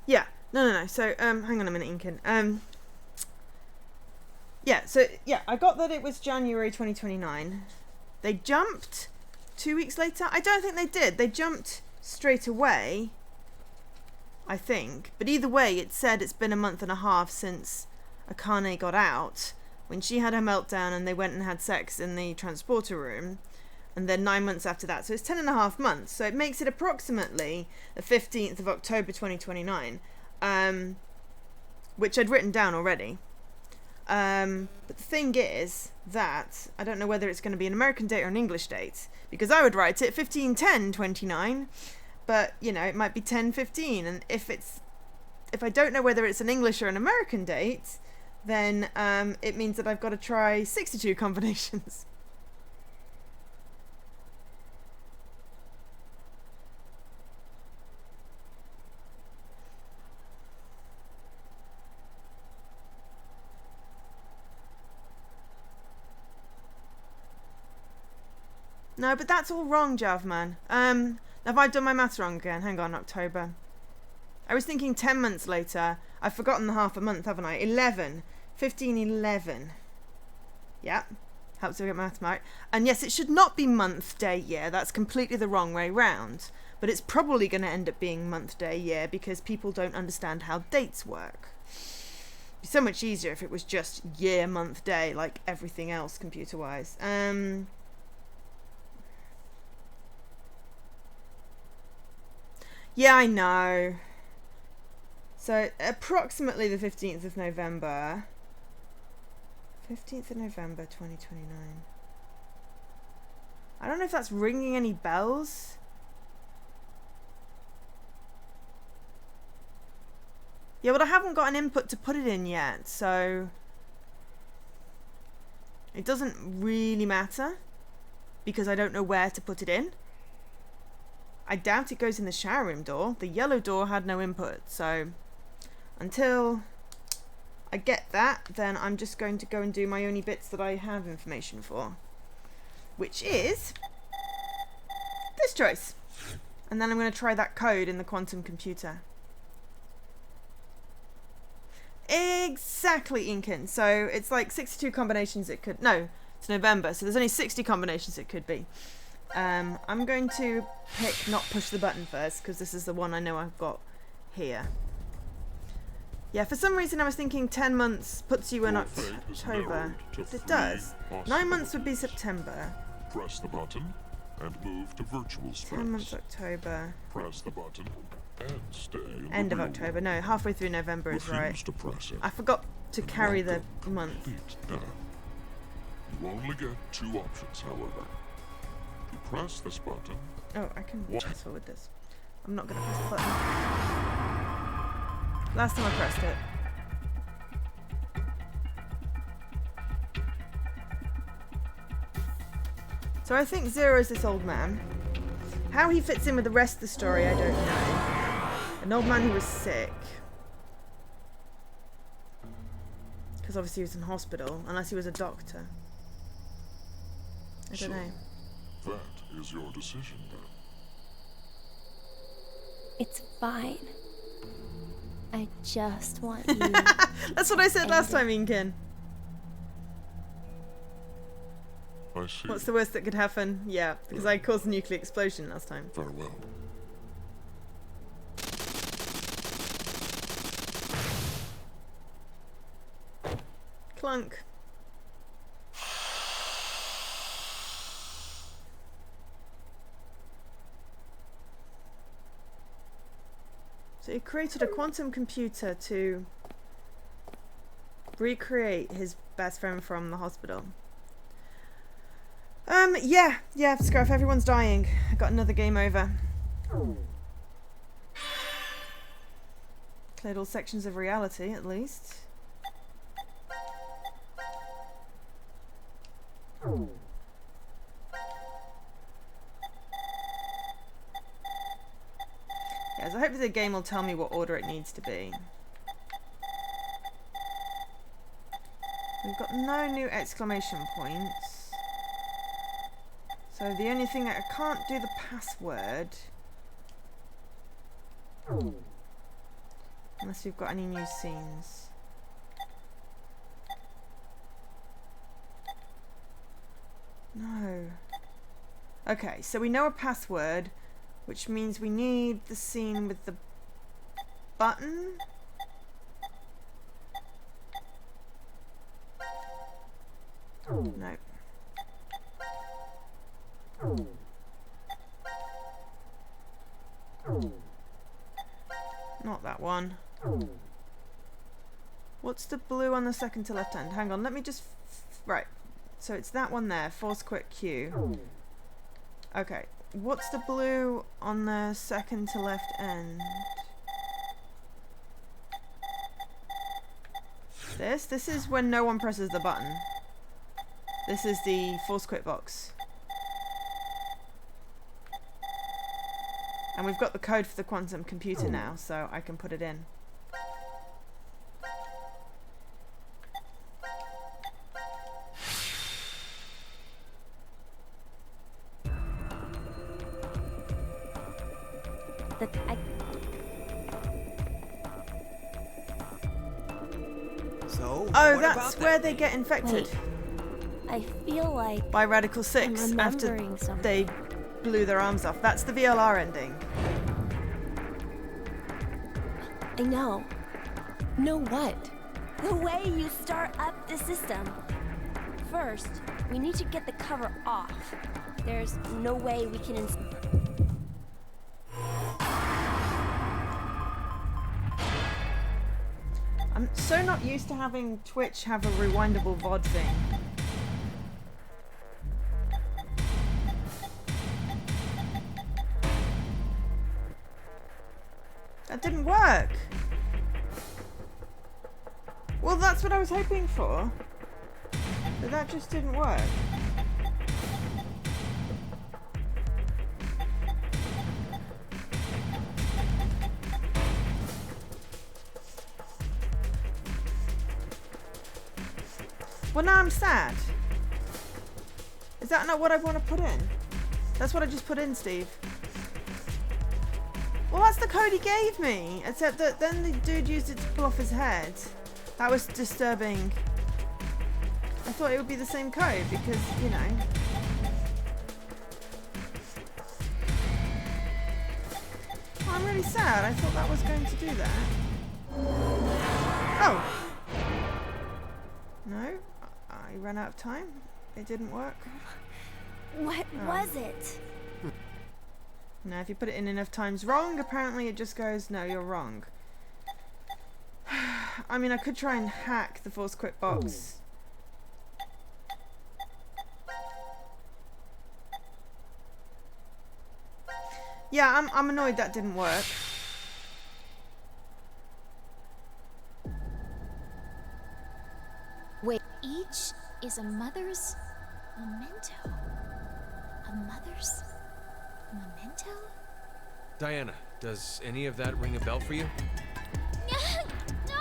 Yeah, no. So, hang on a minute, Incan. Yeah, so, yeah, I got that it was January 2029. They jumped 2 weeks later? I don't think they did. They jumped straight away, I think. But either way, it said it's been a month and a half since Akane got out, when she had her meltdown and they went and had sex in the transporter room. And then 9 months after that. So it's 10.5 months. So it makes it approximately the 15th of October 2029. Which I'd written down already. But the thing is that I don't know whether it's going to be an American date or an English date. Because I would write it 15/10/29. But, you know, it might be 10/15. And if I don't know whether it's an English or an American date, then it means that I've got to try 62 combinations. No, but that's all wrong, Javman. Have I done my maths wrong again? Hang on, October. I was thinking 10 months later. I've forgotten the half a month, haven't I? 11. 15/11. Yeah, helps to get maths right. And yes, it should not be month, day, year. That's completely the wrong way round. But it's probably going to end up being month, day, year because people don't understand how dates work. It'd be so much easier if it was just year, month, day, like everything else computer-wise. Yeah, I know. So, approximately the 15th of November. 15th of November, 2029. I don't know if that's ringing any bells. Yeah, but I haven't got an input to put it in yet, so it doesn't really matter because I don't know where to put it in. I doubt it goes in the shower room door. The yellow door had no input, so until I get that, then I'm just going to go and do my only bits that I have information for, which is this choice. And then I'm going to try that code in the quantum computer. Exactly, Incan. So it's like 62 combinations it could... No, it's November, so there's only 60 combinations it could be. I'm going to pick not push the button first, because this is the one I know I've got here. Yeah, for some reason I was thinking 10 months puts you in October. It does. 9 months would be September. Press the button and move to virtual space. 10 months October. Press the button and stay in End the of real October. world. No, halfway through November is right. Refuse to press it. I forgot to carry the Welcome month. complete death. You only get 2 options, however. To press this button, Oh, I can What? transfer with this. I'm not going to press the button. Last time I pressed it. So I think Zero is this old man. How he fits in with the rest of the story, I don't know. An old man who was sick. Because obviously he was in hospital, unless he was a doctor. I don't know. that is your decision then. It's fine. I just want you. That's what I said last time, Inkin. I see. What's the worst that could happen? Yeah, because I caused a nuclear explosion last time. Farewell. Clunk. So he created a quantum computer to recreate his best friend from the hospital. Yeah, Scruff, everyone's dying. I got another game over. Cleared all sections of reality, at least. Yeah, so I hope the game will tell me what order it needs to be. We've got no new exclamation points. So the only thing I can't do the password. Unless we've got any new scenes. No. Okay, so we know a password, which means we need the scene with the button. No. Not that one. What's the blue on the second to left hand? Hang on, let me just... Right. So it's that one there. Force quick Q. Okay. What's the blue on the second to left end? This is when no one presses the button. This is the force quit box. And we've got the code for the quantum computer now, so I can put it in. So, Oh, what that's about where that they thing? get infected. I feel like By Radical 6 I'm after remembering something. they blew their arms off. That's the VLR ending. I know. Know what? The way you start up the system. First, we need to get the cover off. There's no way we can I'm so not used to having Twitch have a rewindable VOD thing. That didn't work. Well, that's what I was hoping for. But that just didn't work. Well, now I'm sad. Is that not what I want to put in? That's what I just put in, Steve. Well, that's the code he gave me. Except that then the dude used it to pull off his head. That was disturbing. I thought it would be the same code because, you know. Oh, I'm really sad. I thought that was going to do that. Oh. No. I ran out of time. It didn't work. What was it? Now, if you put it in enough times wrong, apparently it just goes, no, you're wrong. I mean, I could try and hack the force quit box. Yeah, I'm annoyed that didn't work. Wait, each is a mother's memento. A mother's memento? Diana, does any of that ring a bell for you? No!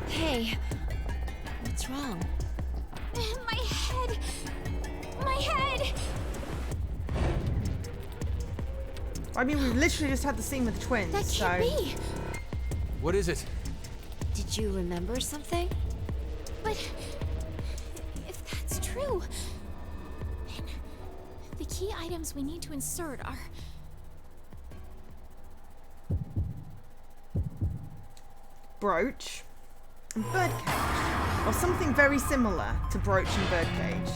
Hey, what's wrong? My head! My head! I mean, we literally just had the scene with the twins, That can't be! What is it? Did you remember something? But if that's true, then the key items we need to insert are... Brooch and birdcage. Or something very similar to brooch and birdcage.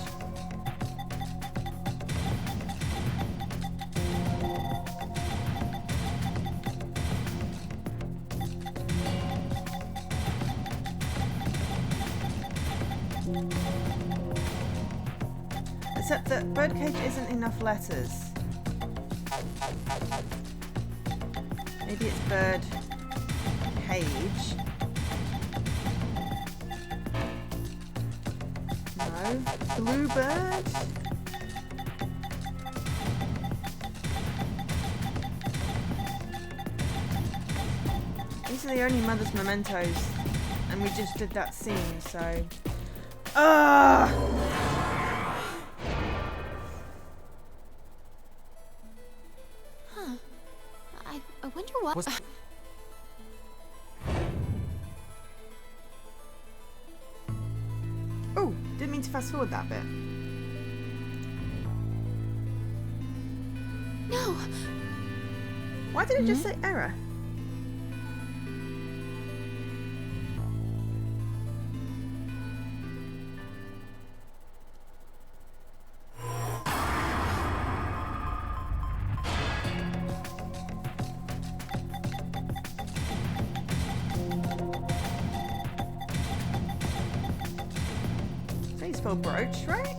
Except that birdcage isn't enough letters. Maybe it's bird cage. No. Bluebird? These are the only mother's mementos. And we just did that scene, so... Ugh! Huh. I wonder what... Oh, didn't mean to fast forward that bit. No! Why did it just say error? Spell brooch, right?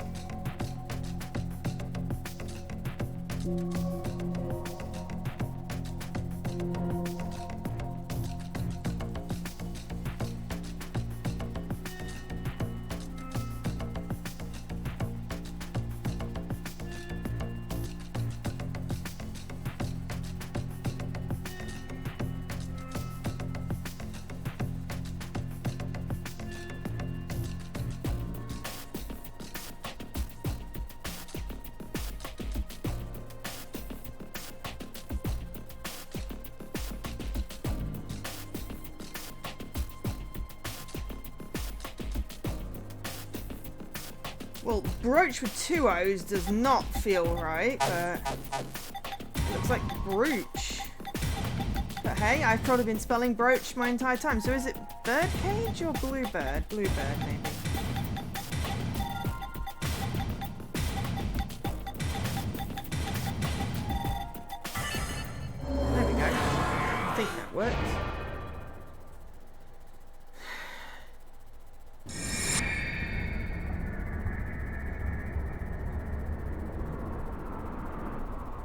Well, brooch with two O's does not feel right, but it looks like brooch. But Okay, I've probably been spelling brooch my entire time. So is it birdcage or bluebird? Bluebird, maybe. There we go. I think that worked.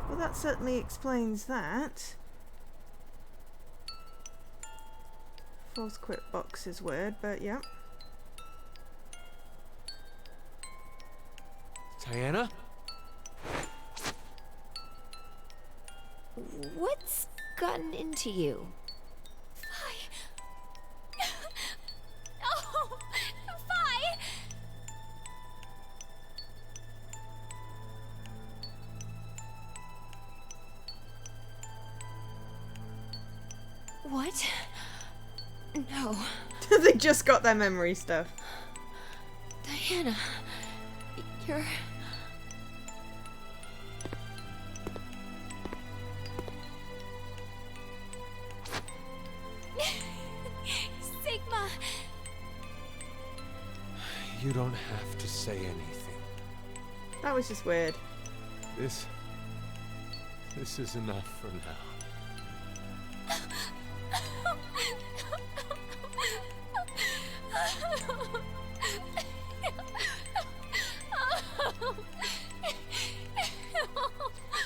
Well, that certainly explains that. False quit box is weird, but yeah. Diana? What's gotten into you? Fi. Oh, Fi. What? No. They just got their memory stuff. Diana, you're... Sigma. You don't have to say anything. That was just weird. This is enough for now.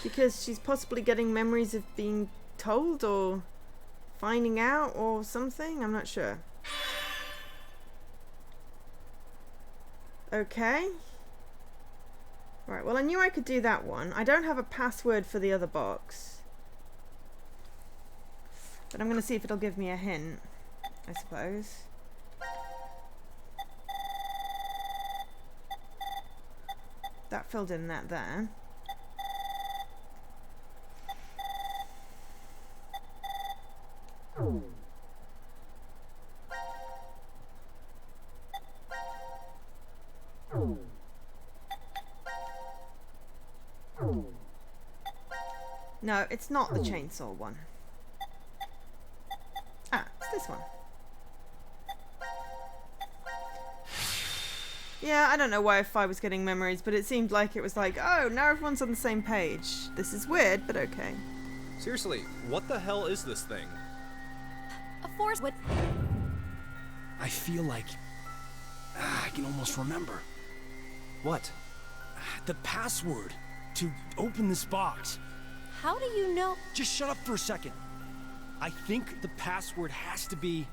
Because she's possibly getting memories of being told or finding out or something. I'm not sure. Okay. Right, well I knew I could do that one. I don't have a password for the other box. But I'm going to see if it'll give me a hint, I suppose. That filled in that there. No, it's not the chainsaw one. Ah, it's this one. Yeah, I don't know why if I was getting memories, but it seemed like it was like, oh, now everyone's on the same page. This is weird, but okay. Seriously, what the hell is this thing? A force. What? I feel like I can almost remember. What? The password to open this box. How do you know? Just shut up for a second. I think the password has to be...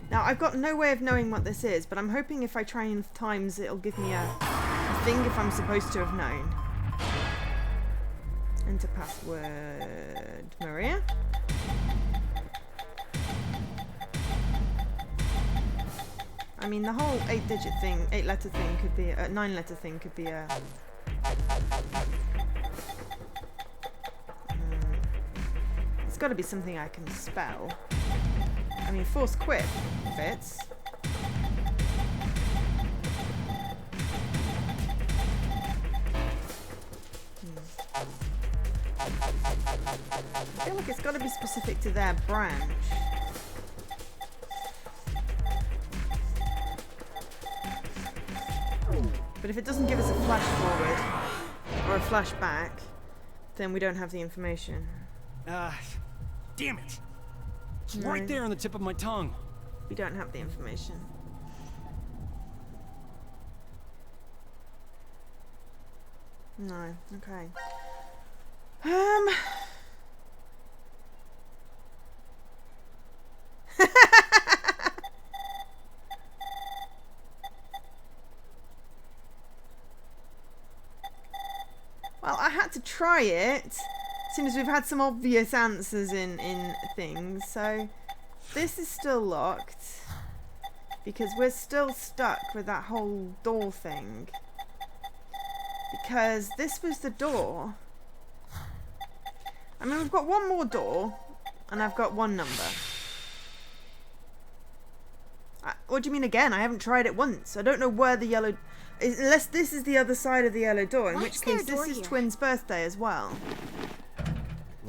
Now, I've got no way of knowing what this is, but I'm hoping if I try enough times, it'll give me a thing if I'm supposed to have known. Enter password, Maria. I mean, the whole 8-digit thing, 8-letter thing could be, 9-letter thing could be a... It's got to be something I can spell. I mean, force quit fits. I feel like it's got to be specific to their branch. But if it doesn't give us a flash forward or a flash back, then we don't have the information. Damn it! It's right there on the tip of my tongue. We don't have the information. No, okay. Well, I had to try it. Seeing as we've had some obvious answers in things, so this is still locked because we're still stuck with that whole door thing. Because this was the door. I mean, we've got one more door, and I've got one number. What do you mean again? I haven't tried it once. I don't know where the yellow... Unless this is the other side of the yellow door, in which case this is Twin's birthday as well.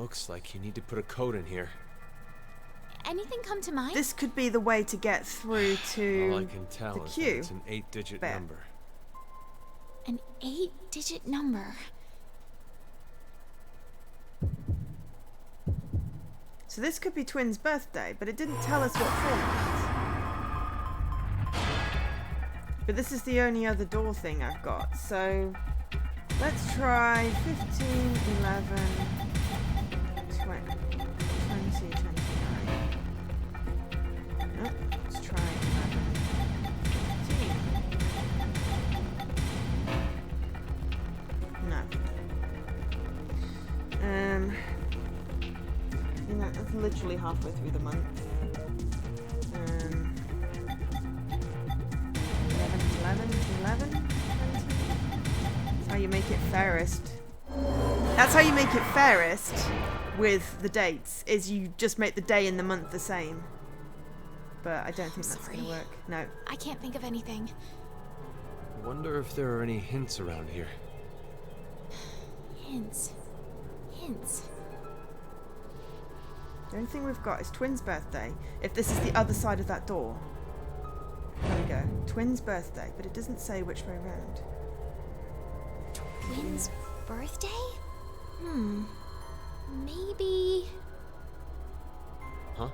Looks like you need to put a code in here. Anything come to mind? This could be the way to get through to All I can tell the is queue. that it's an 8-digit There. number. An 8-digit number. So this could be Twin's birthday, but it didn't tell us what format. But this is the only other door thing I've got, so let's try 15, 11, 20, 29. Nope, let's try 11, 15. No. You know, that's literally halfway through the month. 11, 20. That's how you make it fairest. That's how you make it fairest with the dates, is you just make the day and the month the same. But I don't think that's going to work. No. I can't think of anything. I wonder if there are any hints around here. Hints. The only thing we've got is Twin's birthday. If this is the other side of that door. There we go. Twin's birthday, but it doesn't say which way around. Twin's birthday? Maybe... Huh?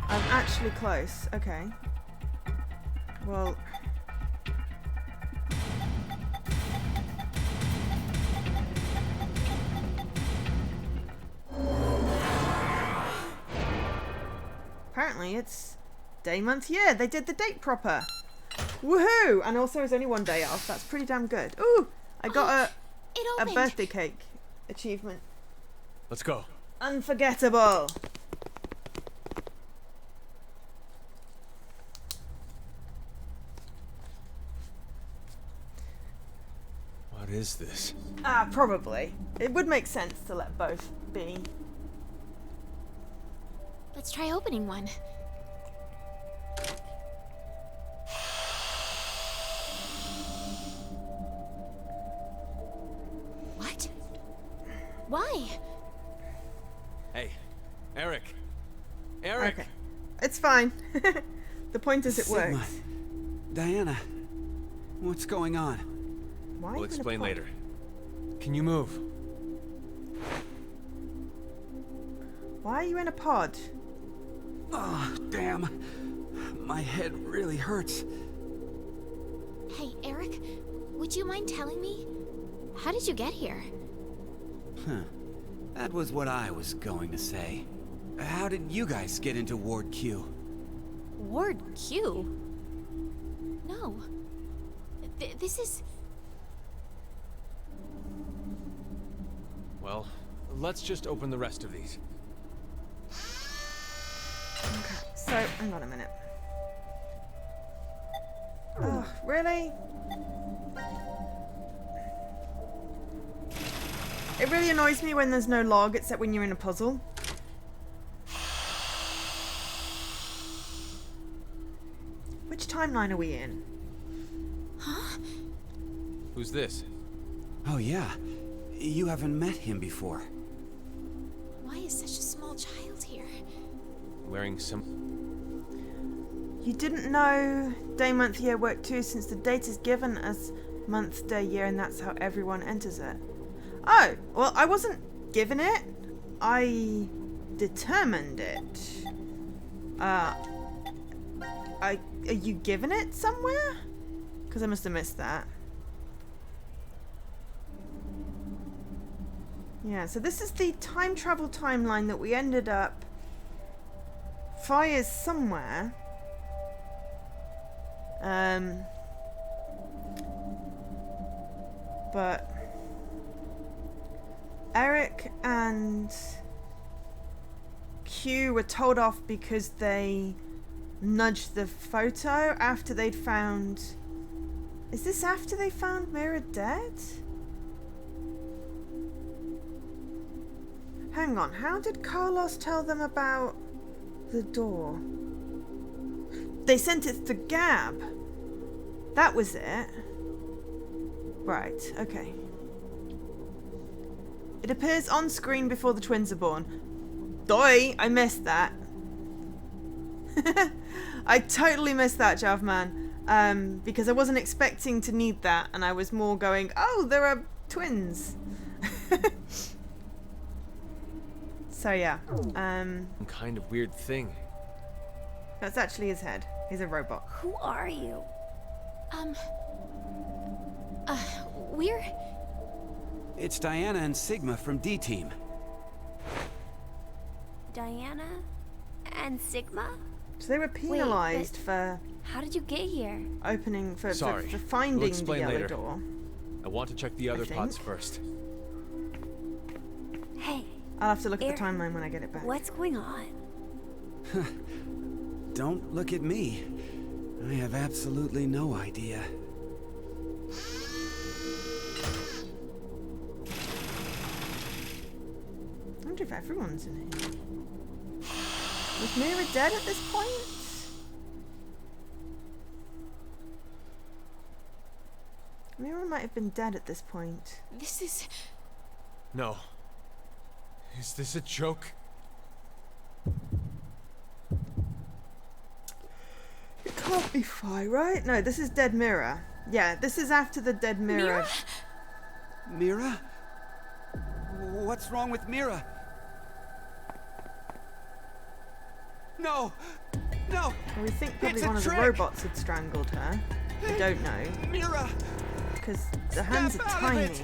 I'm actually close. Okay. Well... Apparently it's day, month, year. They did the date proper. Woohoo! And also it's only one day off. That's pretty damn good. Ooh! I got a birthday cake achievement. Let's go. Unforgettable. What is this? Probably. It would make sense to let both be. Let's try opening one. What? Why? Hey, Eric. Eric! Okay. It's fine. The point is it Sigma. works. Diana, what's going on? Why are We'll you in a explain pod? later. Can you move? Why are you in a pod? Oh, damn. My head really hurts. Hey, Eric, would you mind telling me? How did you get here? Huh. That was what I was going to say. How did you guys get into Ward Q? Ward Q? No. This is... Well, let's just open the rest of these. Okay, so, hang on a minute. Oh, really? It really annoys me when there's no log, except when you're in a puzzle. Which timeline are we in? Huh? Who's this? Oh, yeah. You haven't met him before. Why is such a small child here? Wearing some... You didn't know day, month, year work too, since the date is given as month, day, year, and that's how everyone enters it. Oh, well, I wasn't given it. I determined it. Are you given it somewhere? Because I must have missed that. Yeah, so this is the time travel timeline that we ended up fires somewhere. But Eric and Q were told off because they nudged the photo after they'd found... Is this after they found Mira dead? Hang on, how did Carlos tell them about the door? They sent it to Gab. That was it. Right, okay. It appears on screen before the twins are born. Doi! I missed that. I totally missed that, Javman. Because I wasn't expecting to need that, and I was more going, oh, there are twins. So yeah. Some kind of weird thing. That's actually his head. He's a robot. Who are you? We're... It's Diana and Sigma from D-Team. Diana and Sigma? So they were penalized for How did you get here? opening, for Sorry. finding We'll the explain yellow later. door. I want to check the other pods think. first. Hey, I'll have to look at the Aaron, timeline when I get it back. what's going on? Don't look at me. I have absolutely no idea. I wonder if everyone's in here. Was Mira dead at this point? Mira might have been dead at this point. This is... No. Is this a joke? It can't be Phi, right? No, this is dead Mira. Yeah, this is after the dead Mira. Mira? What's wrong with Mira? No! No! Well, we think probably It's a one of the trick! robots had strangled her. We don't know, Mira! because the hands are Snap out of tiny. it!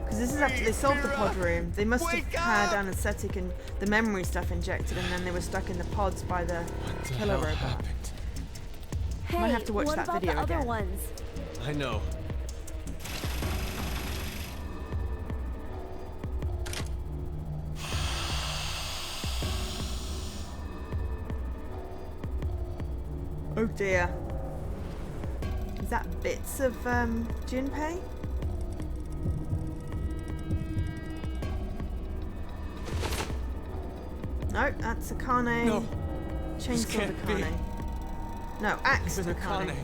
Because this is after they solved the pod room. They must have Wake had up! anesthetic and the memory stuff injected, and then they were stuck in the pods by the What the killer hell robot. happened? Hey, Might have to watch what that about video the other again. ones? I know. Oh dear. Is that bits of Junpei? No, that's Akane. No. This Chainsaw can't be. Akane. No, Axe Even Akane. Akane.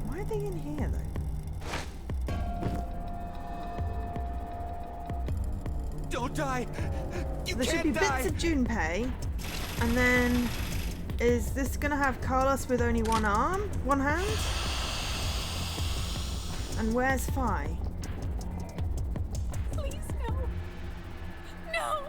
Why are they in here though? Don't die! You There should can't be die! bits of Junpei, and then is this gonna have Carlos with only one arm, one hand? And where's Phi? Please, no. No!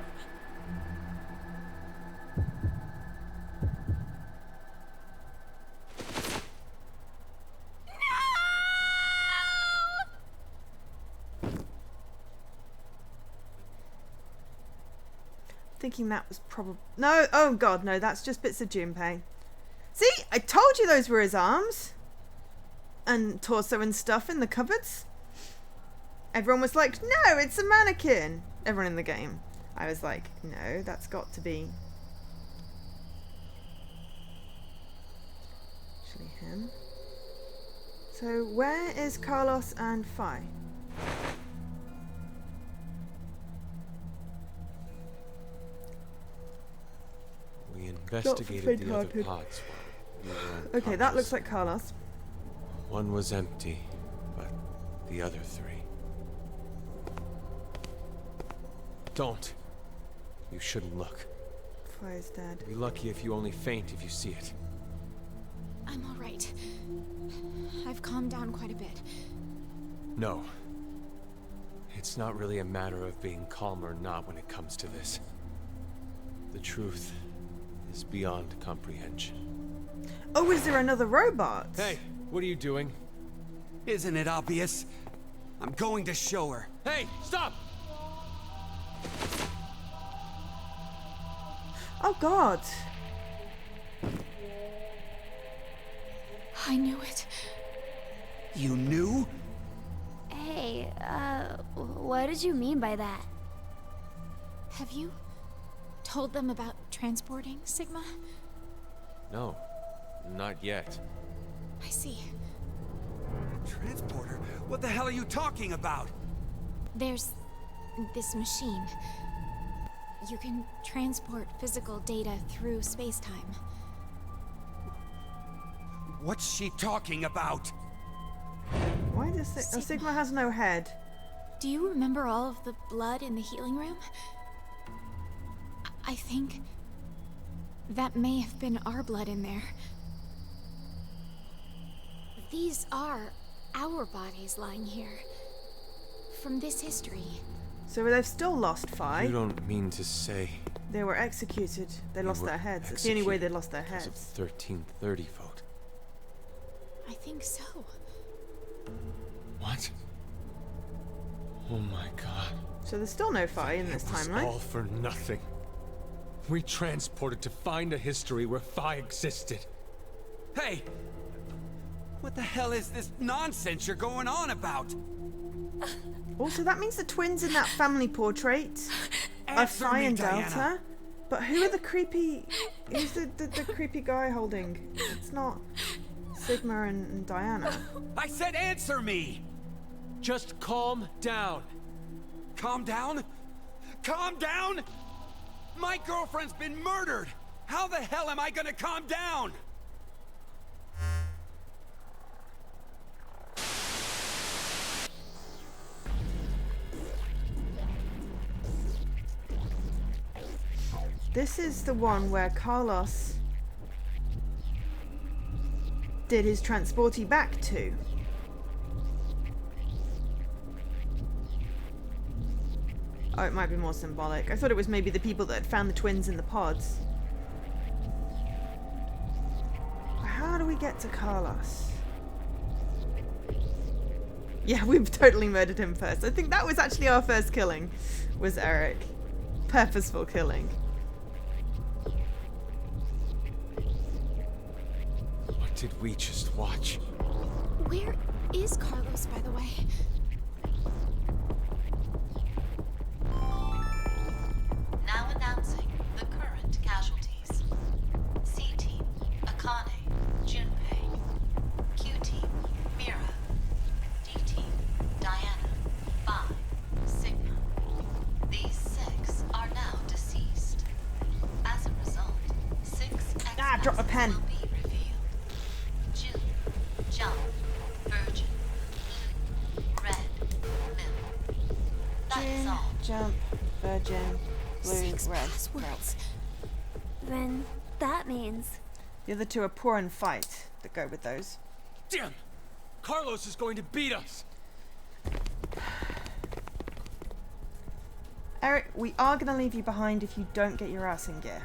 Thinking that was probably no. Oh god, no! That's just bits of Junpei. See, I told you those were his arms and torso and stuff in the cupboards. Everyone was like, "No, it's a mannequin." Everyone in the game. I was like, "No, that's got to be actually him." So where is Carlos and Phi? We investigated the other faint-hearted. pods while we were Okay, that looks unconscious. like Carlos. One was empty, but the other three... Don't. You shouldn't look. Phi is dead. Be lucky if you only faint if you see it. I'm all right. I've calmed down quite a bit. No. It's not really a matter of being calm or not when it comes to this. The truth is beyond comprehension. Oh, is there another robot? Hey, what are you doing? Isn't it obvious? I'm going to show her. Hey, stop! Oh god. I knew it. You knew? Hey, what did you mean by that? Have you told them about transporting Sigma? No, not yet. I see. Transporter? What the hell are you talking about? There's this machine. You can transport physical data through space-time. What's she talking about? Why does Sigma has no head? Do you remember all of the blood in the healing room? I think that may have been our blood in there. These are our bodies lying here. From this history. So they've still lost 5. You don't mean to say They were executed. They lost their heads. It's the only way they lost their heads. because of 1330 vote? I think so. What? Oh my god. So there's still no Phi in this It was timeline. all for nothing. We transported to find a history where Phi existed. Hey! What the hell is this nonsense you're going on about? Also, that means the twins in that family portrait are Answer Phi me, and Diana. Delta. But who are the creepy... Who's the creepy guy holding? It's not Sigma and Diana. I said answer me! Just calm down. Calm down? Calm down? My girlfriend's been murdered! How the hell am I gonna calm down? This is the one where Carlos did his transporty back to. Oh, it might be more symbolic. I thought it was maybe the people that had found the twins in the pods. How do we get to Carlos? Yeah, we've totally murdered him first. I think that was actually our first killing, was Eric. Purposeful killing. What did we just watch? Where is Carlos, by the way? Now announcing the current casualties. C-Team, Akane, Junpei. Q-Team, Mira. D-Team, Diana, Phi, Sigma. These 6 are now deceased. As a result, 6 Ah, drop a pen. will be revealed. June, Jump, Virgin, Blue, Red, Mill. That is June, all. Jump, Virgin, Blue, 6 Red. passwords. Then that means The other 2 are Poor and Fight that go with those. Damn! Carlos is going to beat us! Eric, we are going to leave you behind if you don't get your ass in gear.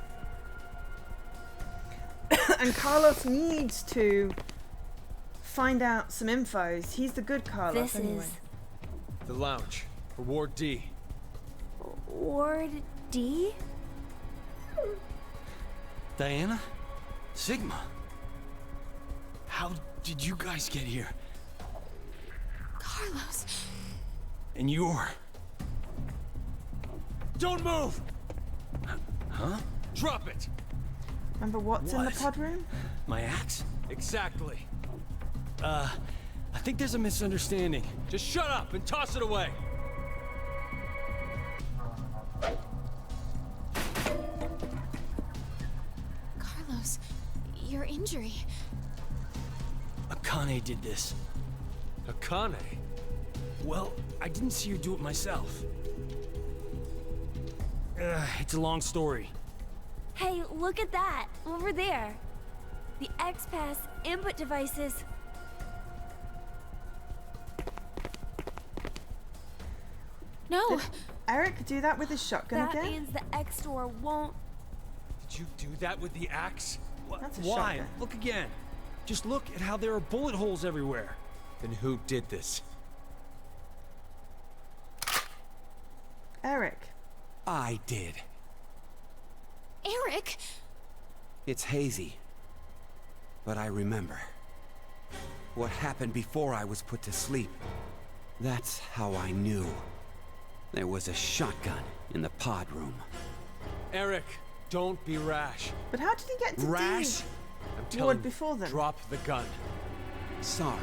And Carlos needs to find out some infos. He's the good Carlos this anyway. is The lounge, for Ward D. Ward D? Diana? Sigma? How did you guys get here? Carlos. And you're... Don't move! Huh? Drop it! Remember what's in the What? pod room? My axe? Exactly. I think there's a misunderstanding. Just shut up and toss it away! Carlos, your injury. Akane did this. Akane? Well, I didn't see her do it myself. It's a long story. Hey, look at that! Over there! The X-Pass input devices. No. Did Eric do that with his shotgun That again? means the X-Door won't... Did you do that with the axe? That's a Why? shotgun. Look again. Just look at how there are bullet holes everywhere. Then who did this? Eric. I did. Eric! It's hazy. But I remember. What happened before I was put to sleep. That's how I knew. There was a shotgun in the pod room. Eric, don't be rash. But how did he get to Rash? I'm Ward telling you, before them? drop the gun. Sorry.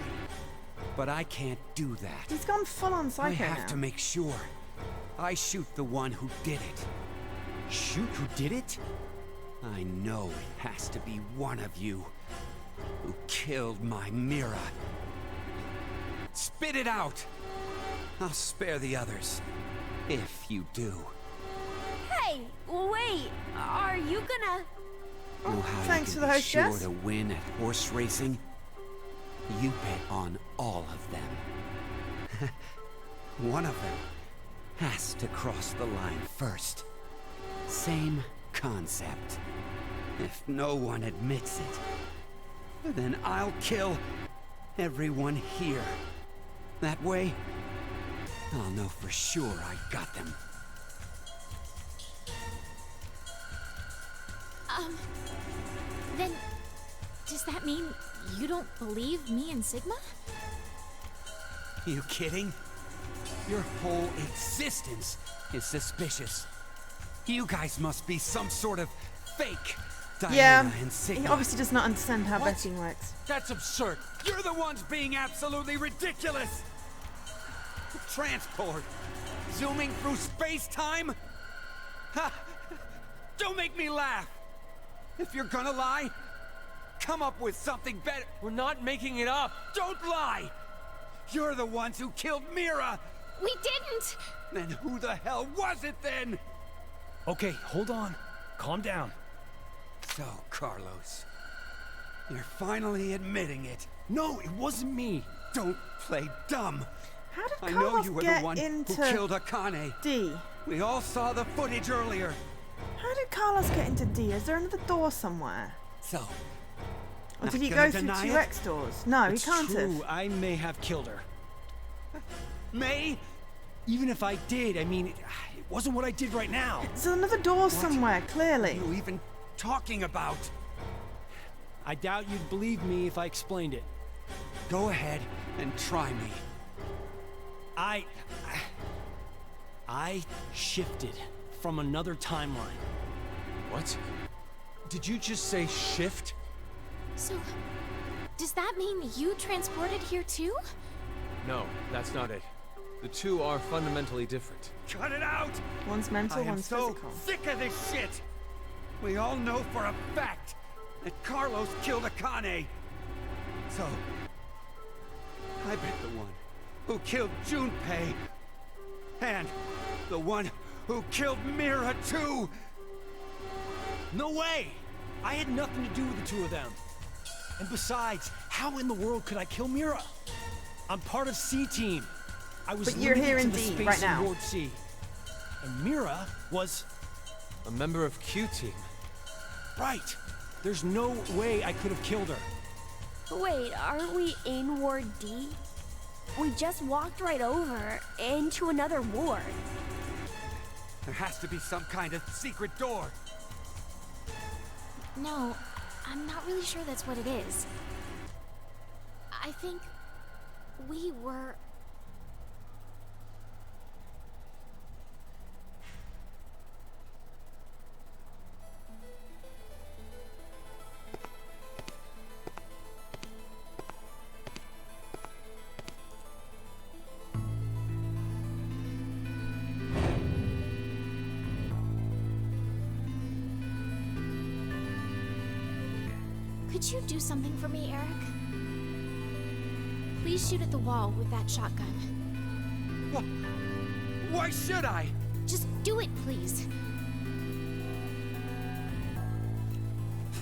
But I can't do that. He's gone full on psycho I have now. to make sure. I shoot the one who did it. Shoot who did it? I know it has to be one of you. who killed my Mira. Spit it out! I'll spare the others, if you do. Hey, wait! Are you gonna... Know how Thanks you for can the be sure hostess. to win at horse racing? You bet on all of them. One of them has to cross the line first. Same concept. If no one admits it, then I'll kill everyone here. That way, I'll know for sure I got them. Then, does that mean you don't believe me and Sigma? You kidding? Your whole existence is suspicious. You guys must be some sort of fake Diana Yeah, and Sigma. he obviously does not understand how What? betting works. That's absurd. You're the ones being absolutely ridiculous. Transport. Zooming through space-time? Ha! Don't make me laugh. If you're gonna lie, come up with something better. We're not making it up! Don't lie! You're the ones who killed Mira! We didn't! Then who the hell was it then? Okay, hold on. Calm down. So, Carlos, you're finally admitting it. No, it wasn't me. Don't play dumb. How did I know Carlos you were get the one into who killed Akane. D? We all saw the footage earlier. How did Carlos get into D? Is there another door somewhere? So, Or not did he gonna go through deny two it? X doors? No, It's he can't true, have. I may have killed her. May? Even if I did, I mean, it wasn't what I did right now. There's another door somewhere, clearly. What are you even talking about? I doubt you'd believe me if I explained it. Go ahead and try me. I shifted from another timeline. What? Did you just say shift? So, does that mean you transported here too? No, that's not it. The two are fundamentally different. Cut it out! One's mental, I am one's so physical. sick of this shit! We all know for a fact that Carlos killed Akane. So, I bet the one who killed Junpei and the one who killed Mira too. No way! I had nothing to do with the two of them. And besides, how in the world could I kill Mira? I'm part of C-Team. I was But you're limited here to in the D space right now. in Ward C. And Mira was... A member of Q-Team. right. There's no way I could have killed her. Wait, aren't we in Ward D? We just walked right over into another ward. There has to be some kind of secret door. No, I'm not really sure that's what it is. I think we were... Could you do something for me, Eric? Please shoot at the wall with that shotgun. Why should I? Just do it, please.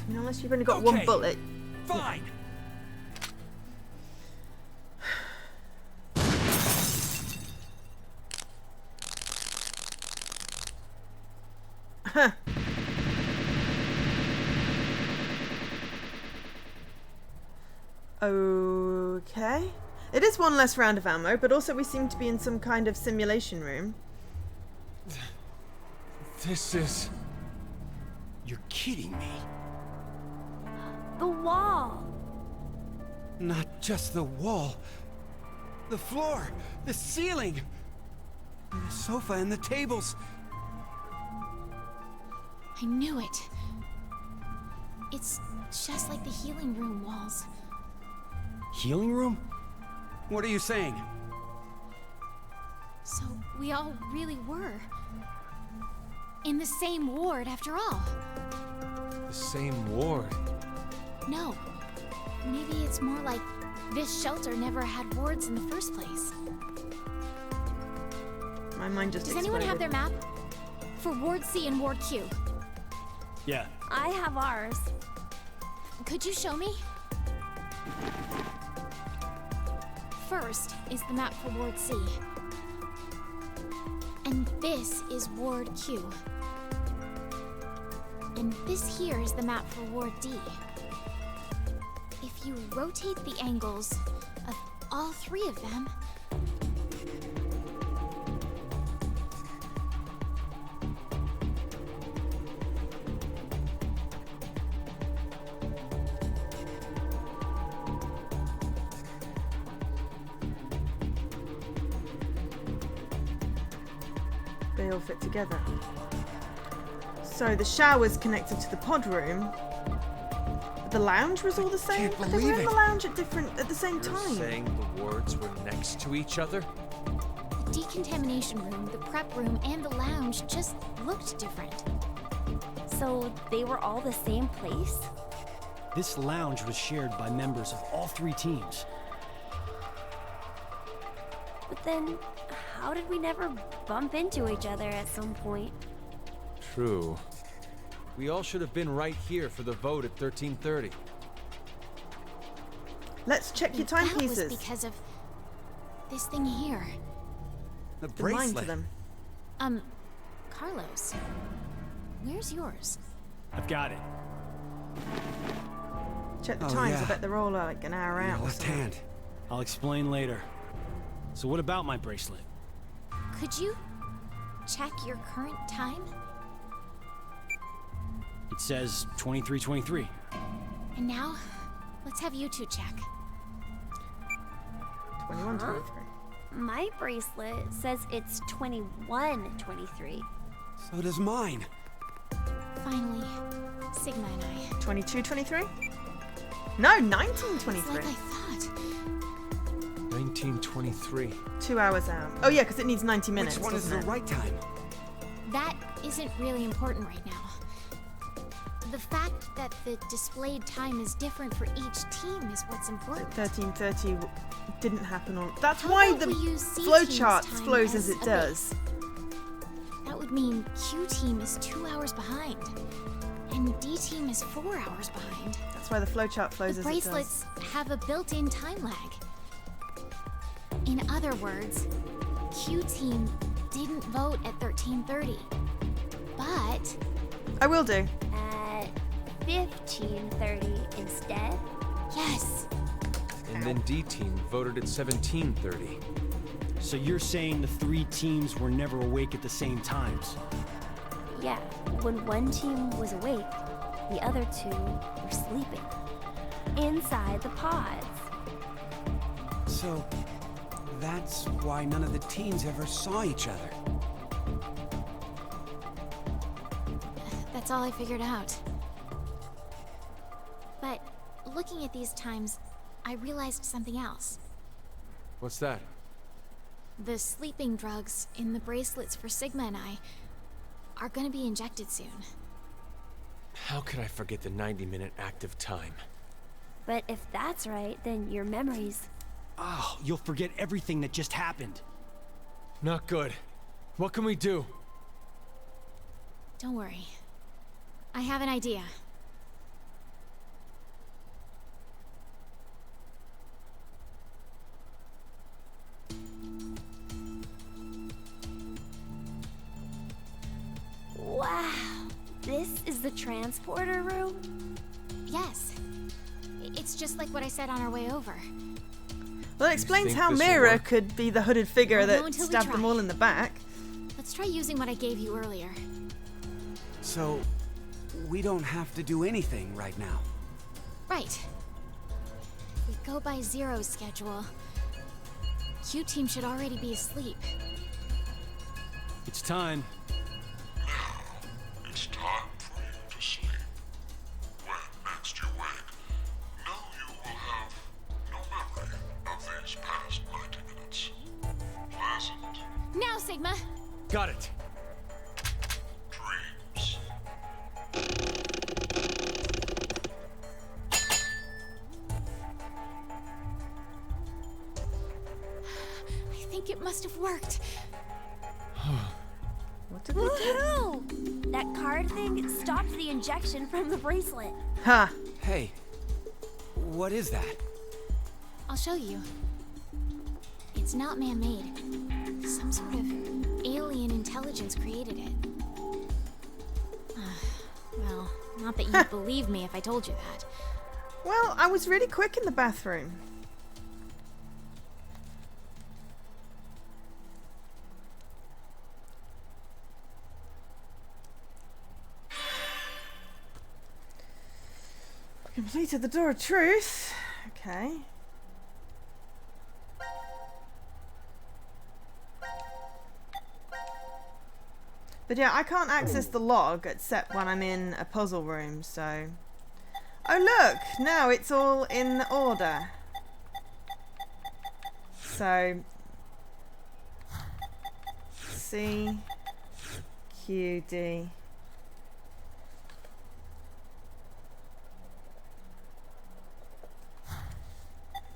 Unless you've only got one Okay. bullet. Fine. Okay. It is one less round of ammo, but also we seem to be in some kind of simulation room. This is... You're kidding me. The wall! Not just the wall. The floor, the ceiling, the sofa and the tables. I knew it. It's just like the healing room walls. Healing room? What are you saying? So we all really were in the same ward after all. the same ward. No, maybe it's more like this shelter never had wards in the first place. My mind just Does anyone have their map? For Ward C and Ward Q. Yeah. I have ours. Could you show me? First is the map for Ward C. And this is Ward Q. And this here is the map for Ward D. If you rotate the angles of all three of them, they all fit together. So the shower's connected to the pod room. The lounge was all the same? Can't But they were believe in the it. lounge at the same You're time. saying the wards were next to each other? the decontamination room, the prep room, and the lounge just looked different. So they were all the same place? This lounge was shared by members of all three teams. But then, how did we never bump into each other at some point? True. We all should have been right here for the vote at 13:30. Let's check your That was timepieces. because of this thing here. The Been lying to bracelet. them. Carlos, where's yours? I've got it. Check the Oh, times. I yeah. bet they're all like an hour Your out. or left something. hand. I'll explain later. So what about my bracelet? Could you check your current time? It says 23:23. And now, let's have you two check. 21, Huh? 23. My bracelet says it's 21:23. So does mine. Finally, Sigma and I. 22, 23? No, 19, It's 23. like I thought. 1923. 2 hours out. Oh yeah, because it needs 90 minutes. Which one is doesn't the it? right time? That isn't really important right now. The fact that the displayed time is different for each team is what's important. 13:30 didn't happen on. That's How why about the we use C flowchart team's time flows as as it a does. base? That would mean Q team is 2 hours behind, and D team is 4 hours behind. That's why the flowchart flows The as it does. bracelets have a built-in time lag. In other words, Q team didn't vote at 13:30, but I will do. At 15:30 instead? yes, And then D team voted at 17:30. So you're saying the three teams were never awake at the same times? Yeah, when one team was awake, the other two were sleeping. Inside the pods. So that's why none of the teams ever saw each other. that's all I figured out. But looking at these times, I realized something else. What's that? The sleeping drugs in the bracelets for Sigma and I are gonna be injected soon. How could I forget the 90-minute active time? But if that's right, then your memories... Oh, you'll forget everything that just happened. Not good. What can we do? Don't worry. I have an idea. Wow! This is the transporter room? Yes. It's just like what I said on our way over. Well, it explains think how this'll Mira work? could be the hooded figure We'll know that until we stabbed them try. all in the back. Let's try using what I gave you earlier. So we don't have to do anything right now. Right. If we go by Zero's schedule, Q team should already be asleep. It's time. Now, it's time for you to sleep. When next you wake, know you will have no memory of these past 90 minutes. Pleasant Now, Sigma! Got it. dreams. must have worked. What did we do? Woohoo! That card thing stopped the injection from the bracelet. Ha! Hey, what is that? I'll show you. It's not man-made. Some sort of alien intelligence created it. Well, not that you'd believe me if I told you that. Well, I was really quick in the bathroom. Completed the Door of Truth. Okay. But yeah, I can't access the log except when I'm in a puzzle room, so... Oh look! Now it's all in order. So... C... Q, D...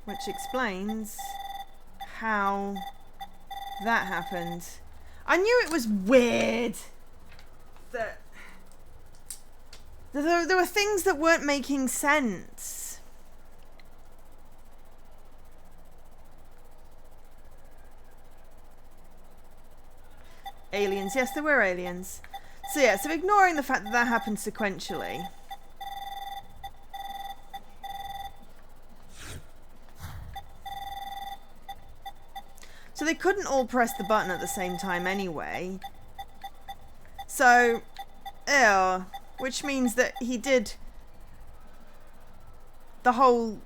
Which explains how that happened. I knew it was weird that there were things that weren't making sense. Aliens, yes, there were aliens. So yeah, so ignoring the fact that that happened sequentially. So they couldn't all press the button at the same time anyway. So, ew, which means that he did the whole...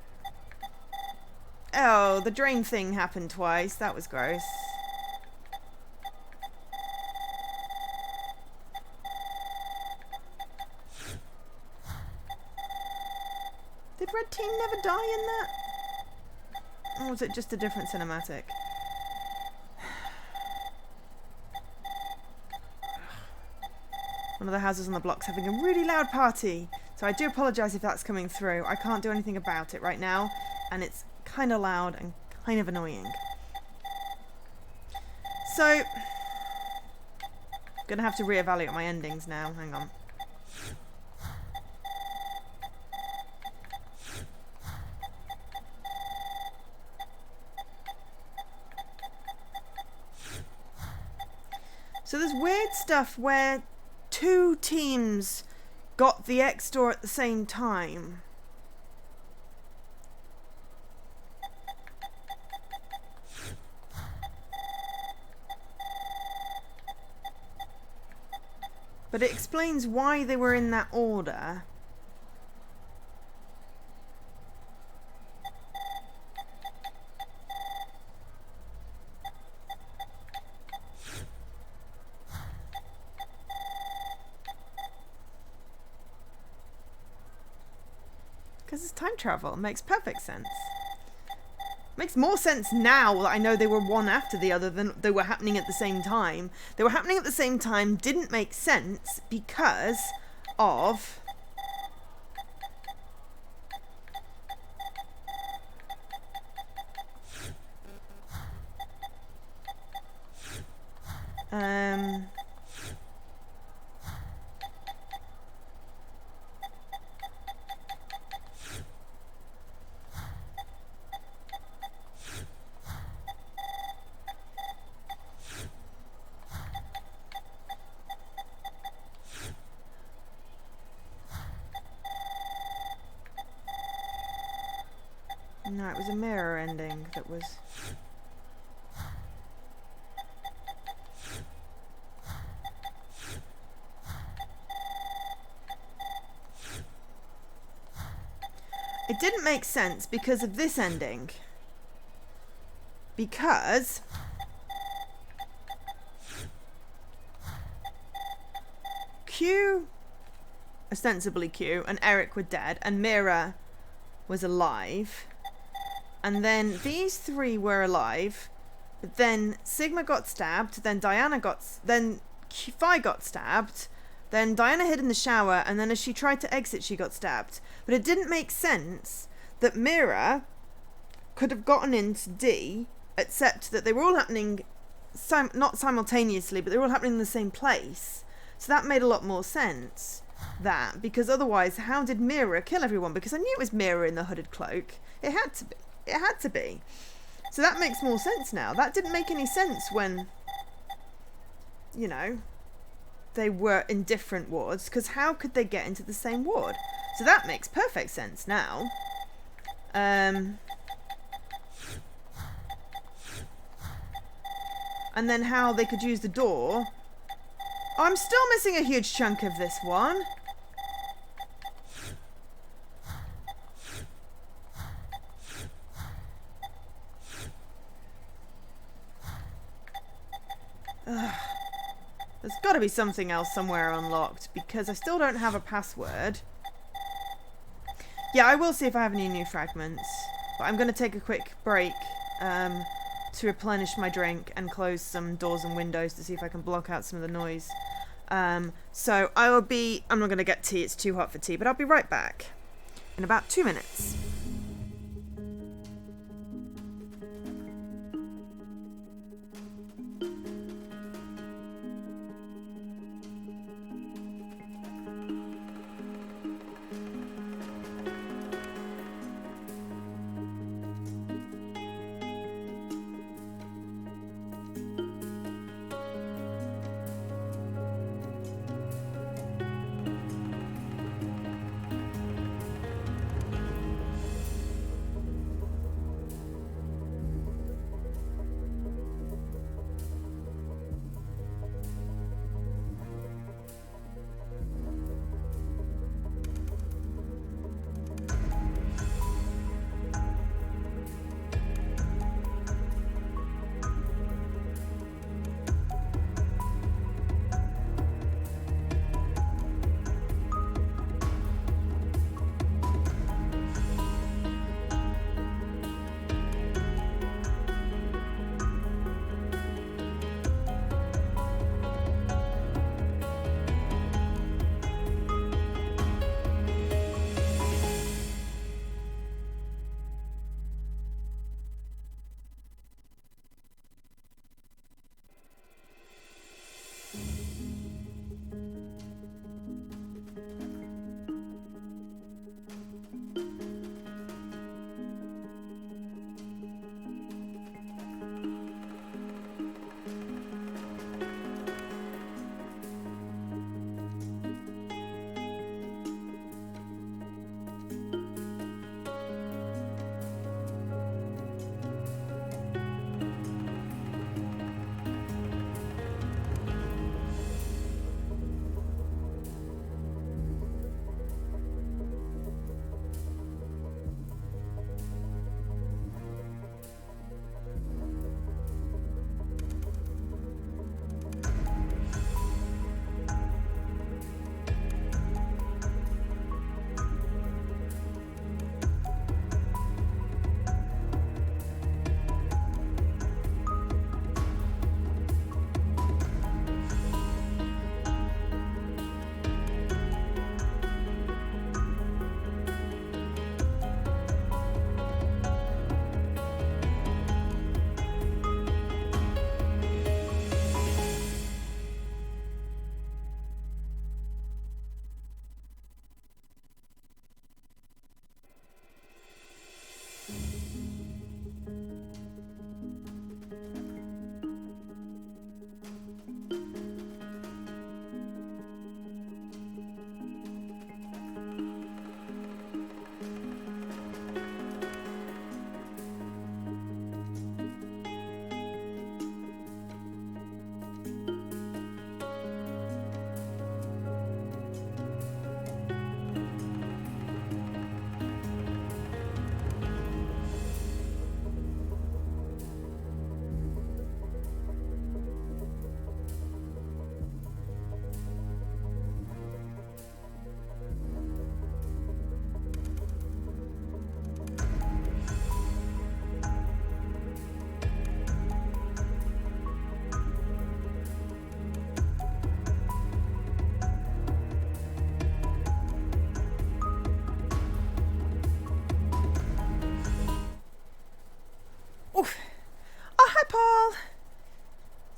Oh, the drain thing happened twice. That was gross. Did Red Team never die in that? Or was it just a different cinematic? One of the houses on the block's having a really loud party, so I do apologise if that's coming through. I can't do anything about it right now, and it's kind of loud and kind of annoying. So, I'm gonna have to reevaluate my endings now. Hang on. So there's weird stuff where two teams got the X door at the same time. But it explains why they were in that order. Because it's time travel. It makes perfect sense. Makes more sense now that I know they were one after the other than they were happening at the same time. They were happening at the same time didn't make sense because of... No, it was a mirror ending that was... It didn't make sense because of this ending. Because... Q, ostensibly Q, and Eric were dead, and Mira was alive. And then these three were alive. But then Sigma got stabbed. Then Diana got... Then Phi got stabbed. Then Diana hid in the shower. And then as she tried to exit, she got stabbed. But it didn't make sense that Mira could have gotten into D, except that they were all happening not simultaneously, but they were all happening in the same place. So that made a lot more sense. That, because otherwise, how did Mira kill everyone? Because I knew it was Mira in the hooded cloak. It had to be. It had to be. So that makes more sense now. That didn't make any sense when, you know, they were in different wards, because how could they get into the same ward? So that makes perfect sense now. And then how they could use the door. Oh, I'm still missing a huge chunk of this one. Ugh. There's got to be something else somewhere unlocked, because I still don't have a password. Yeah, I will see if I have any new fragments, but I'm going to take a quick break to replenish my drink and close some doors and windows to see if I can block out some of the noise. So I'm not going to get tea, it's too hot for tea, but I'll be right back in about 2 minutes.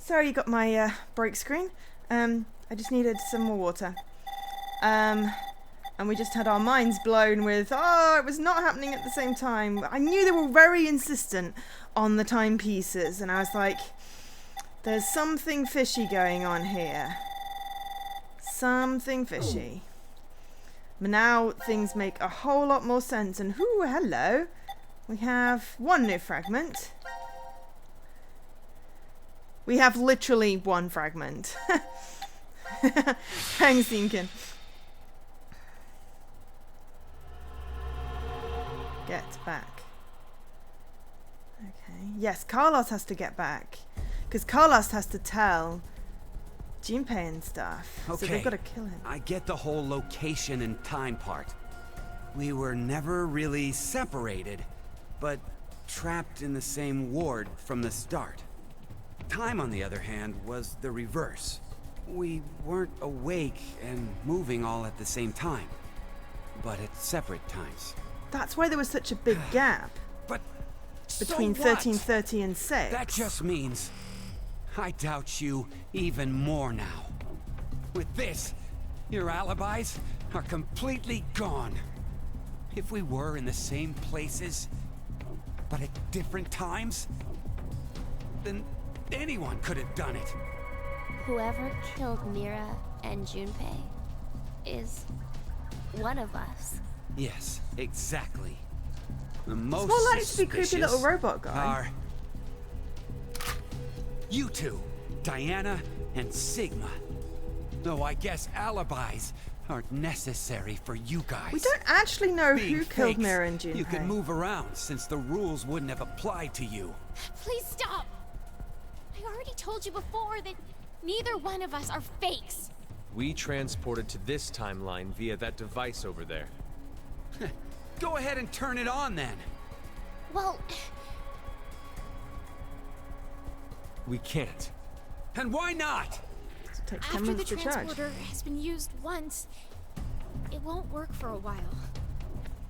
Sorry you got my break screen. I just needed some more water. And we just had our minds blown with, oh, it was not happening at the same time. I knew they were very insistent on the timepieces, and I was like, there's something fishy going on here. Something fishy. But now things make a whole lot more sense, and whoo, hello. We have one new fragment. We have literally one fragment. Thanks, Inkin. Get back. Okay. Yes, Carlos has to get back. Because Carlos has to tell Junpei and stuff. Okay. So they've got to kill him. I get the whole location and time part. We were never really separated, but trapped in the same ward from the start. Time, on the other hand, was the reverse. We weren't awake and moving all at the same time, but at separate times. That's why there was such a big gap But between so what? 1330 and 6. That just means I doubt you even more now. With this, your alibis are completely gone. If we were in the same places, but at different times, then anyone could have done it. Whoever killed Mira and Junpei is one of us. Yes, exactly. The most It's more likely to be creepy suspicious little robot guy. are you two, Diana and Sigma. Though I guess alibis aren't necessary for you guys. We don't actually know Being who killed fakes, Mira and Junpei. You could move around since the rules wouldn't have applied to you. Please stop! I already told you before that neither one of us are fakes. We transported to this timeline via that device over there. Go ahead and turn it on then. Well, We can't. And why not? It takes 10 after the minutes to charge. transporter has been used once, it won't work for a while.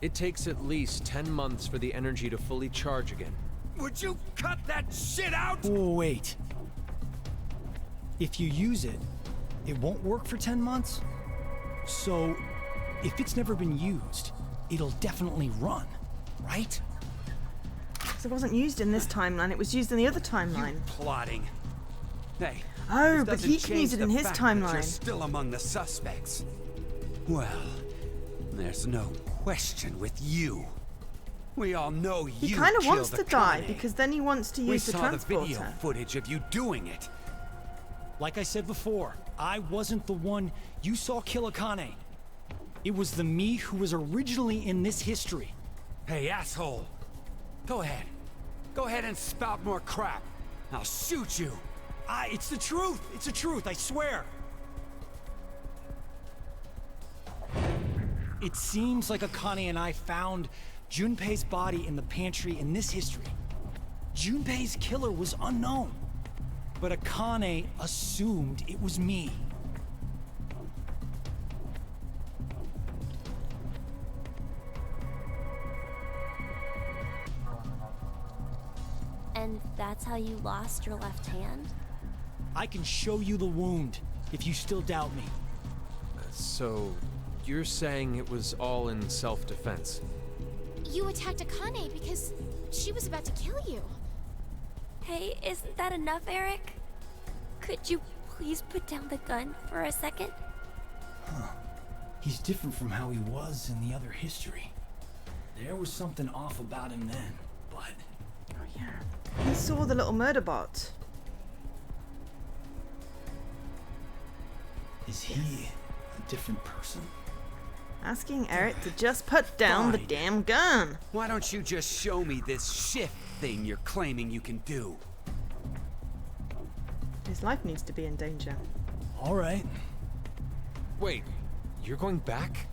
It takes at least 10 months for the energy to fully charge again. Would you cut that shit out? Oh, wait. If you use it, it won't work for 10 months? So, if it's never been used, it'll definitely run, right? So it wasn't used in this timeline, it was used in the other timeline. Plotting. Hey. Oh, this but doesn't he can use change it in the his fact that You're timeline. still among the suspects. Well, there's no question with you. We all know He you kind of killed wants to die Akane. because then he wants to We use the saw the video transporter. footage of you doing it. Like I said before, I wasn't the one you saw kill Akane. It was the me who was originally in this history. Hey, asshole. Go ahead. Go ahead and spout more crap. I'll shoot you. It's the truth. It's the truth, I swear. It seems like Akane and I found Junpei's body in the pantry in this history. Junpei's killer was unknown, but Akane assumed it was me. And that's how you lost your left hand? I can show you the wound if you still doubt me. So, you're saying it was all in self-defense? You attacked Akane because she was about to kill you. Hey, isn't that enough, Eric? Could you please put down the gun for a second? He's different from how he was in the other history. There was something off about him then, but... Oh yeah. He saw the little murder bot. Is he a different person? Asking Eric to just put down the Fine. damn gun. Why don't you just show me this shift thing you're claiming you can do? His life needs to be in danger. All right. Wait, you're going back?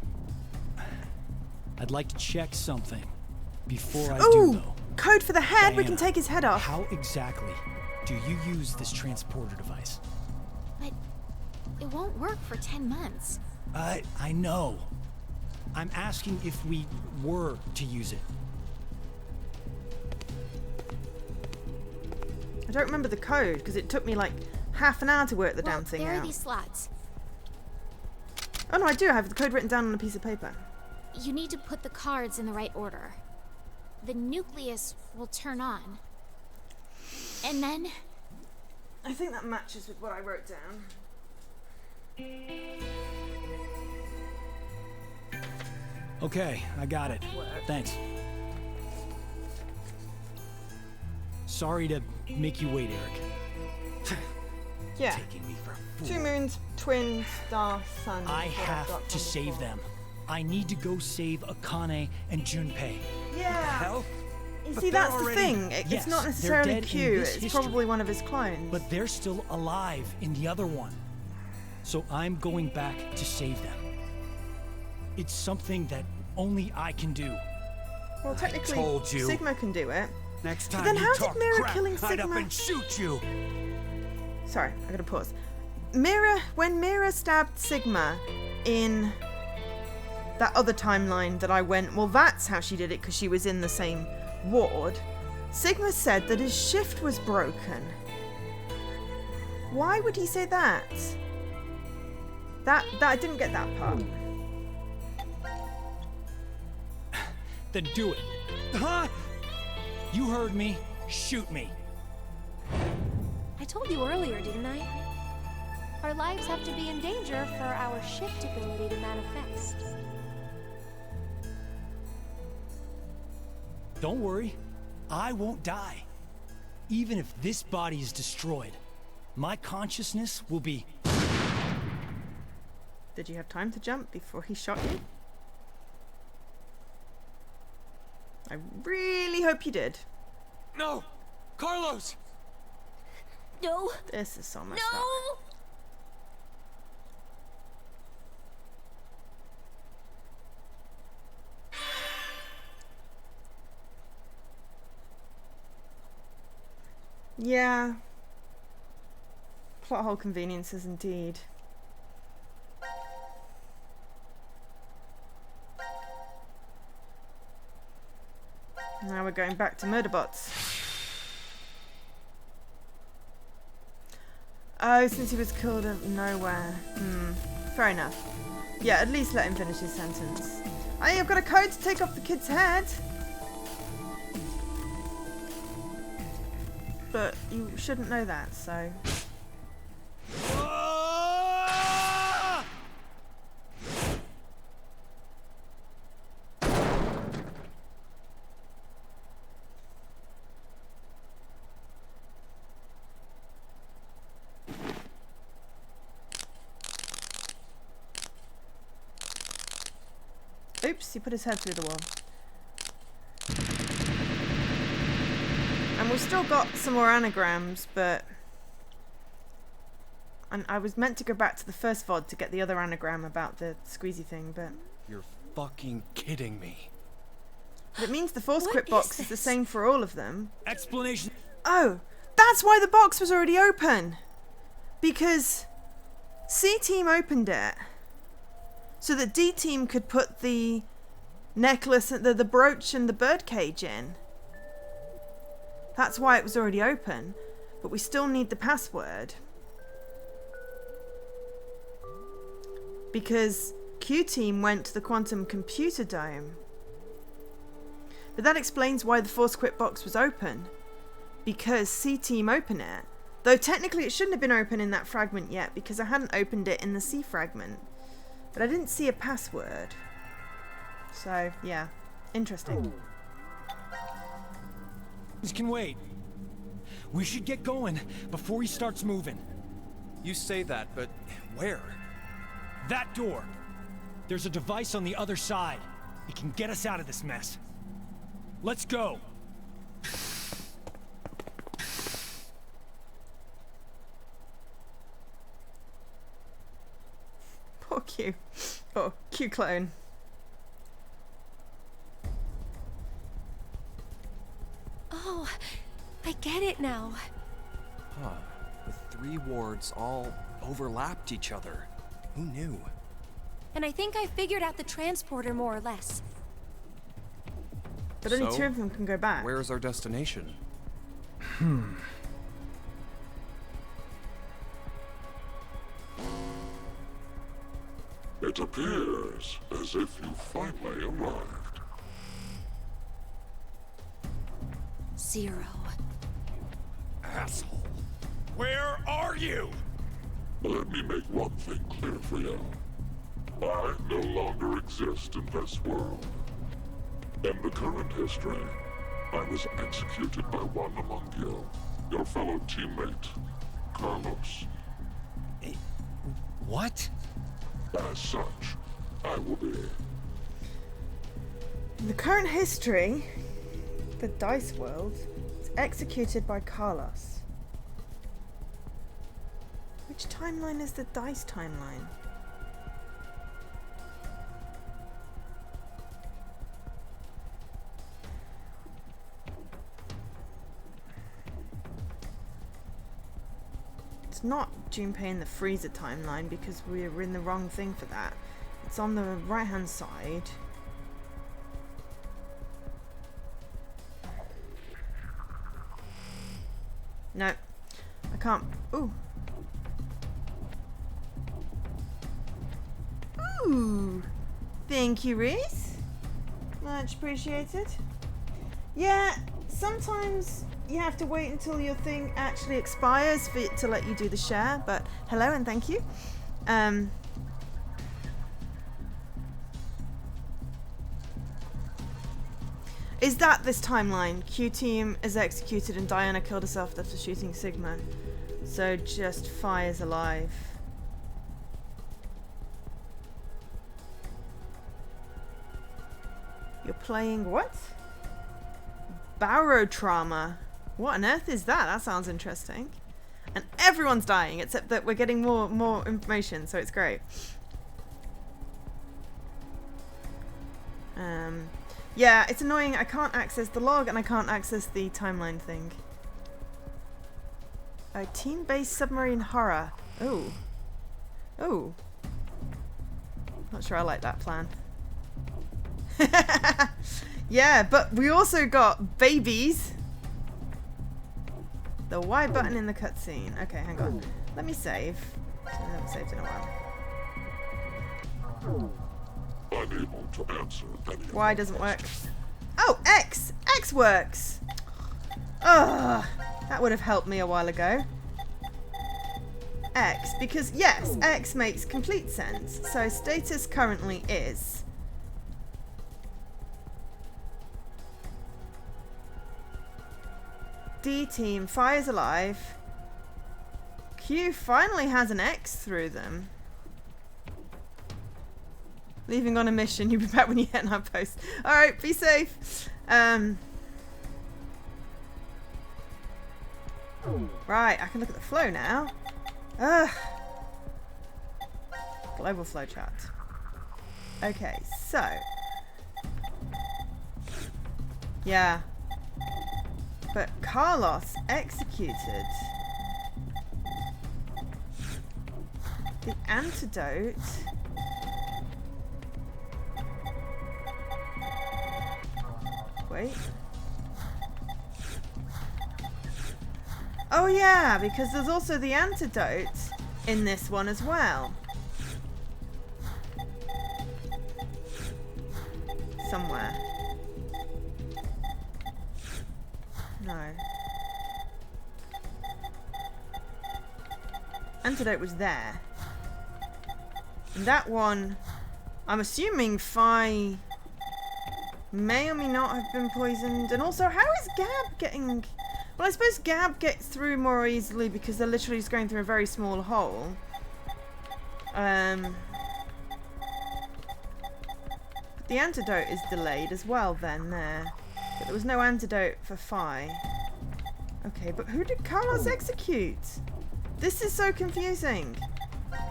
I'd like to check something before I Ooh! do, though. Code for the head! We can Diana, take his head off. How exactly do you use this transporter device? But it won't work for 10 months. I know. I'm asking if we were to use it. I don't remember the code because it took me like half an hour to work the damn thing there out. are these slots. Oh no, I do have the code written down on a piece of paper. You need to put the cards in the right order. The nucleus will turn on. And then... I think that matches with what I wrote down. Okay, I got it. Thanks. Sorry to make you wait, Eric. Yeah. Taking me for a fool. 2 moons, twin, star, sun. I is what I've have got to from save before. them. I need to go save Akane and Junpei. Yeah. Hell? You But see, they're that's already- the thing. It's Yes, not they're necessarily dead in Q. this It's history. probably one of his clones. But they're still alive in the other one. So I'm going back to save them. It's something that only I can do. well, technically, told you. Sigma can do it. Next But time then you how did talk Mira crap, killing I'd up Sigma- and shoot you. Sorry, I gotta pause. When Mira stabbed Sigma in that other timeline that I went, well, that's how she did it because she was in the same ward. Sigma said that his shift was broken. Why would he say that? That I didn't get that part. Then do it. Huh? You heard me. Shoot me. I told you earlier, didn't I? Our lives have to be in danger for our shift ability to manifest. Don't worry. I won't die. Even if this body is destroyed, my consciousness will be... Did you have time to jump before he shot you? I really hope you did. No! Carlos! No! This is so messed up. No! Yeah. Plot hole conveniences indeed. Now we're going back to Murderbots. Oh, since he was killed out of nowhere. Fair enough. Yeah, at least let him finish his sentence. Hey, I've got a code to take off the kid's head. But you shouldn't know that, so... Oops, he put his head through the wall. And we've still got some more anagrams, but... And I was meant to go back to the first VOD to get the other anagram about the squeezy thing, but... You're fucking kidding me. But it means the force What quit is box is the this? same for all of them. Explanation. Oh, that's why the box was already open. Because C-Team opened it so that D-Team could put the necklace, the brooch and the birdcage in. That's why it was already open, but we still need the password. Because Q-Team went to the Quantum Computer Dome. But that explains why the Force Quit box was open. Because C-Team opened it. Though technically it shouldn't have been open in that fragment yet, because I hadn't opened it in the C fragment. But I didn't see a password. So, yeah. Interesting. This can wait. We should get going before he starts moving. You say that, but where? That door. There's a device on the other side. It can get us out of this mess. Let's go. Poor Q. Oh, Q clone. Oh, I get it now. Huh. The 3 wards all overlapped each other. Who knew? And I think I figured out the transporter more or less. But only So, 2 of them can go back. Where's our destination? It appears as if you finally arrived. 0. Asshole. Where are you? Let me make one thing clear for you. I no longer exist in this world. In the current history, I was executed by one among you, your fellow teammate, Carlos. What? As such, I will be. In the current history, the dice world is executed by Carlos. Which timeline is the dice timeline? It's not Junpei in the freezer timeline because we're in the wrong thing for that. It's on the right hand side. No, I can't. Ooh. Ooh. Thank you, Reese. Much appreciated. Yeah, sometimes you have to wait until your thing actually expires for it to let you do the share, but hello and thank you. Is that this timeline? Q team is executed and Diana killed herself after shooting Sigma. So just Phi is alive. You're playing what? Barotrauma. What on earth is that? That sounds interesting. And everyone's dying, except that we're getting more information, so it's great. Yeah, it's annoying. I can't access the log and I can't access the timeline thing. Team-based submarine horror. Oh. Oh. Not sure I like that plan. Yeah, but we also got babies. The Y button in the cutscene. Okay, hang on. Let me save. I haven't saved in a while. Unable to answer any. Y doesn't work. Oh, X! X works! Ugh, that would have helped me a while ago. X, because yes, X makes complete sense. So status currently is... D team, Phi is alive. Q finally has an X through them. Leaving on a mission, you'll be back when you hit an outpost. Alright, be safe. Right, I can look at the flow now. Ugh. Global flowchart. Okay, so. Yeah. But Carlos executed the antidote. Wait. Oh yeah, because there's also the antidote in this one as well. Somewhere. No. Antidote was there. And that one, I'm assuming Phi may or may not have been poisoned. And also, how is Gab getting... Well, I suppose Gab gets through more easily because they're literally just going through a very small hole. The antidote is delayed as well then there. But there was no antidote for Phi. Okay, but who did Carlos execute? This is so confusing.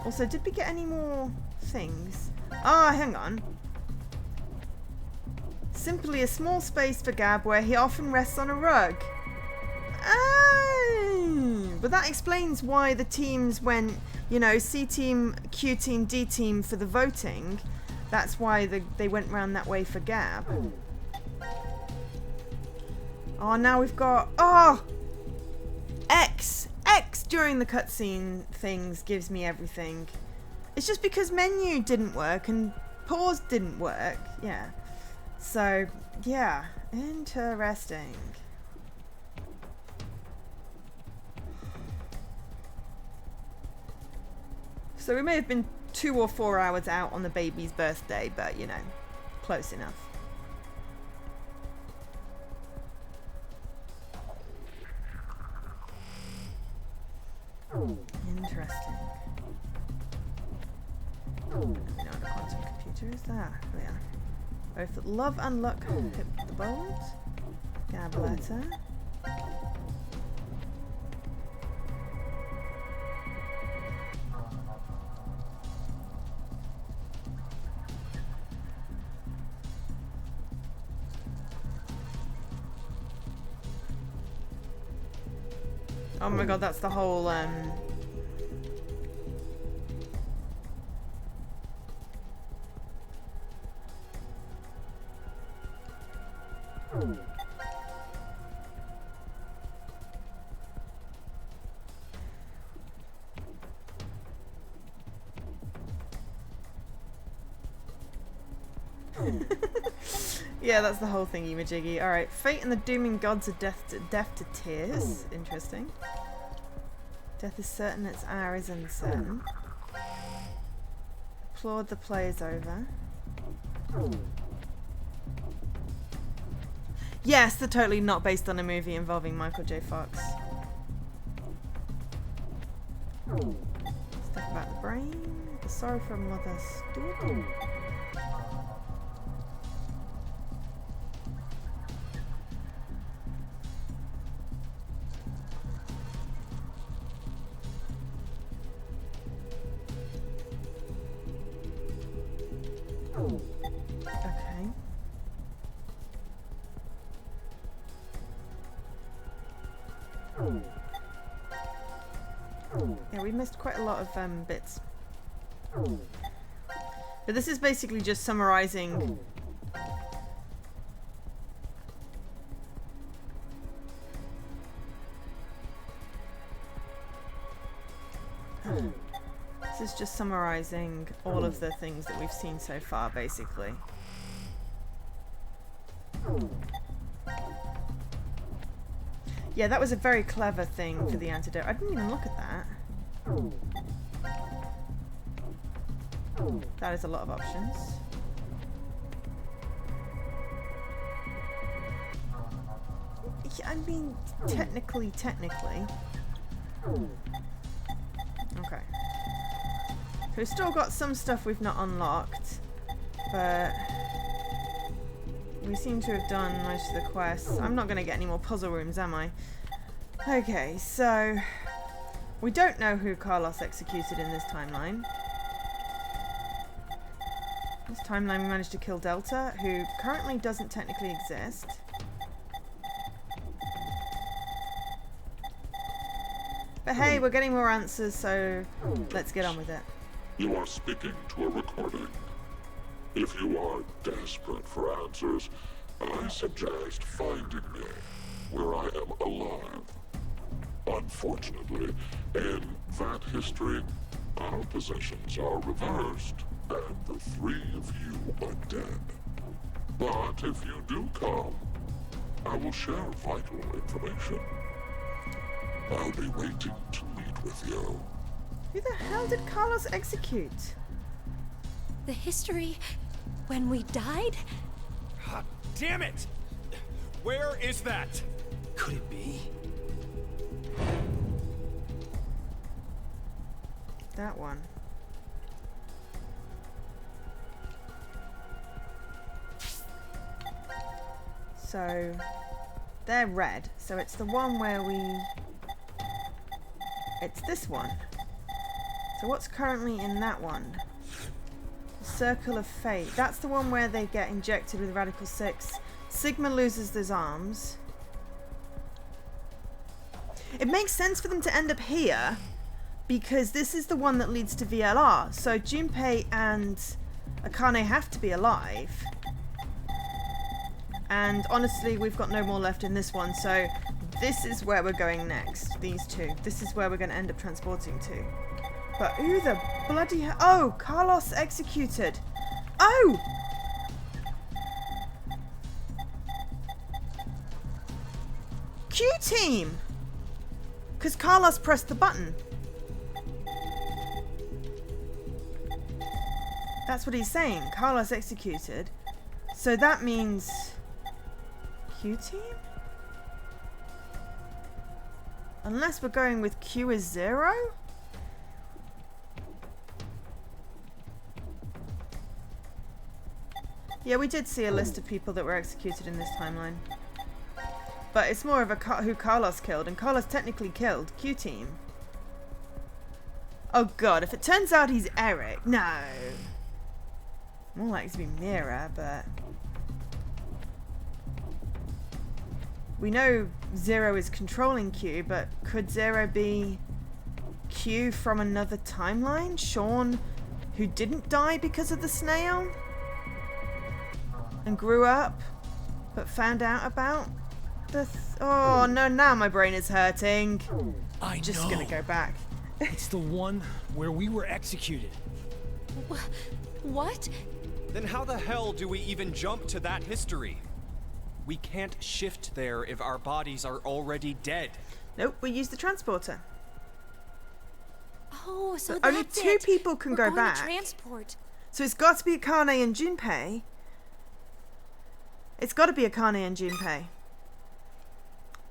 Also, did we get any more things? Ah, hang on. Simply a small space for Gab where he often rests on a rug. Oh, but that explains why the teams went, you know, C team, Q team, D team for the voting. That's why they went round that way for Gab. Oh, now we've got... Oh! X! X during the cutscene things gives me everything. It's just because menu didn't work and pause didn't work. Yeah. So, yeah. Interesting. So we may have been 2 or 4 hours out on the baby's birthday, but, you know, close enough. Interesting. I don't know what a quantum computer is that. There we are. Both love and luck hit the bold. Gabletta. Oh my god, that's the whole, yeah, that's the whole thingy majiggy. Alright, fate and the dooming gods are death to tears. Interesting. Death is certain, its hour is uncertain. Applaud the players over. Yes, they're totally not based on a movie involving Michael J. Fox. Stuff about the brain. The sorrow for a mother stood. Okay. Yeah, we missed quite a lot of bits. But this is basically just summarizing this is just summarizing all of the things that we've seen so far, basically. Yeah, that was a very clever thing for the antidote. I didn't even look at that. That is a lot of options. Yeah, I mean, technically. Okay. So we've still got some stuff we've not unlocked, but we seem to have done most of the quests. I'm not going to get any more puzzle rooms, am I? Okay, so we don't know who Carlos executed in this timeline. This timeline we managed to kill Delta, who currently doesn't technically exist. But hey, we're getting more answers, so let's get on with it. You are speaking to a recording. If you are desperate for answers, I suggest finding me where I am alive. Unfortunately, in that history, our positions are reversed, and the 3 of you are dead. But if you do come, I will share vital information. I'll be waiting to meet with you. Who the hell did Carlos execute? The history when we died? God damn it! Where is that? Could it be? That one. So they're red, so it's the one where it's this one. So what's currently in that one? The Circle of Fate. That's the one where they get injected with Radical 6. Sigma loses his arms. It makes sense for them to end up here, because this is the one that leads to VLR. So Junpei and Akane have to be alive. And honestly, we've got no more left in this one, so this is where we're going next. These two. This is where we're going to end up transporting to. But who the bloody oh, Carlos executed. Oh! Q-team! Because Carlos pressed the button. That's what he's saying. Carlos executed. So that means Q-team? Unless we're going with Q as 0? Yeah, we did see a list of people that were executed in this timeline. But it's more of a who Carlos killed, and Carlos technically killed Q-team. Oh god, if it turns out he's Eric, no. More likely to be Mira, but... We know Zero is controlling Q, but could Zero be Q from another timeline? Sean, who didn't die because of the snail? And grew up, but found out about the... oh, no, now my brain is hurting. I'm just gonna go back. It's the one where we were executed. What? Then how the hell do we even jump to that history? We can't shift there if our bodies are already dead. Nope, we used the transporter. Oh, so but only two people can go back. Transport. So it's got to be Akane and Junpei. It's got to be Akane and Junpei.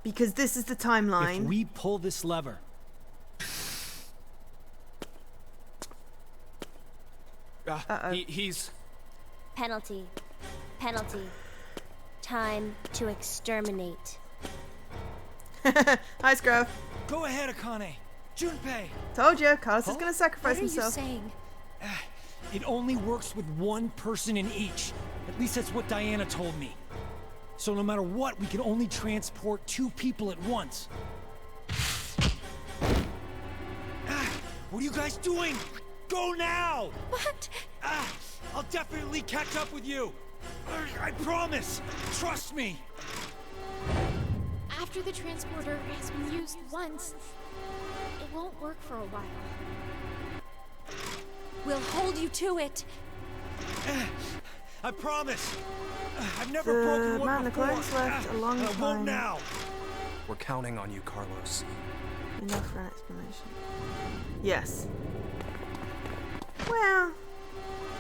Because this is the timeline. If we pull this lever... he's... Penalty. Penalty. Time to exterminate. Hi, Scruff. Go ahead, Akane. Junpei. Told you, Carlos is going to sacrifice himself. What are you saying? It only works with one person in each. At least that's what Diana told me. So no matter what, we can only transport 2 people at once. What are you guys doing? Go now! What? I'll definitely catch up with you. I promise. Trust me. After the transporter has been used once, it won't work for a while. We'll hold you to it. I promise. I've never broken one before. The clones left a long time. I won't now. We're counting on you, Carlos. Enough for an explanation. Yes. Well,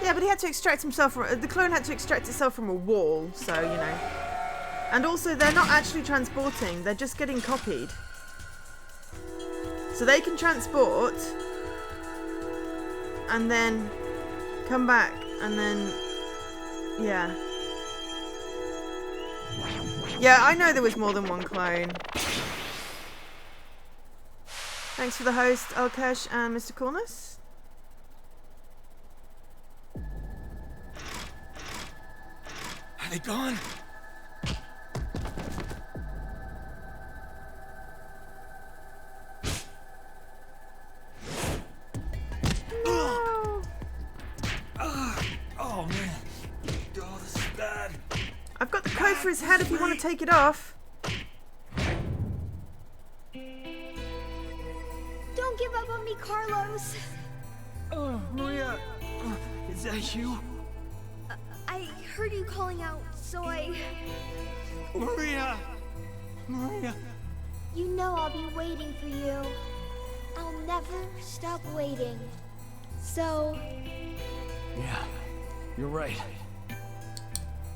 yeah, but he had to extract himself from... the clone had to extract itself from a wall, so, you know. And also, they're not actually transporting. They're just getting copied. So they can transport... and then come back, and then... yeah. Yeah, I know there was more than one clone. Thanks for the host, Alkesh and Mr. Coolness. Are they gone? No. Oh man. Oh, this is bad. I've got the code for his head if you want to take it off. Don't give up on me, Carlos. Maria. Is that you? I heard you calling out, so I... Maria! Maria! You know I'll be waiting for you. I'll never stop waiting. So... yeah, you're right.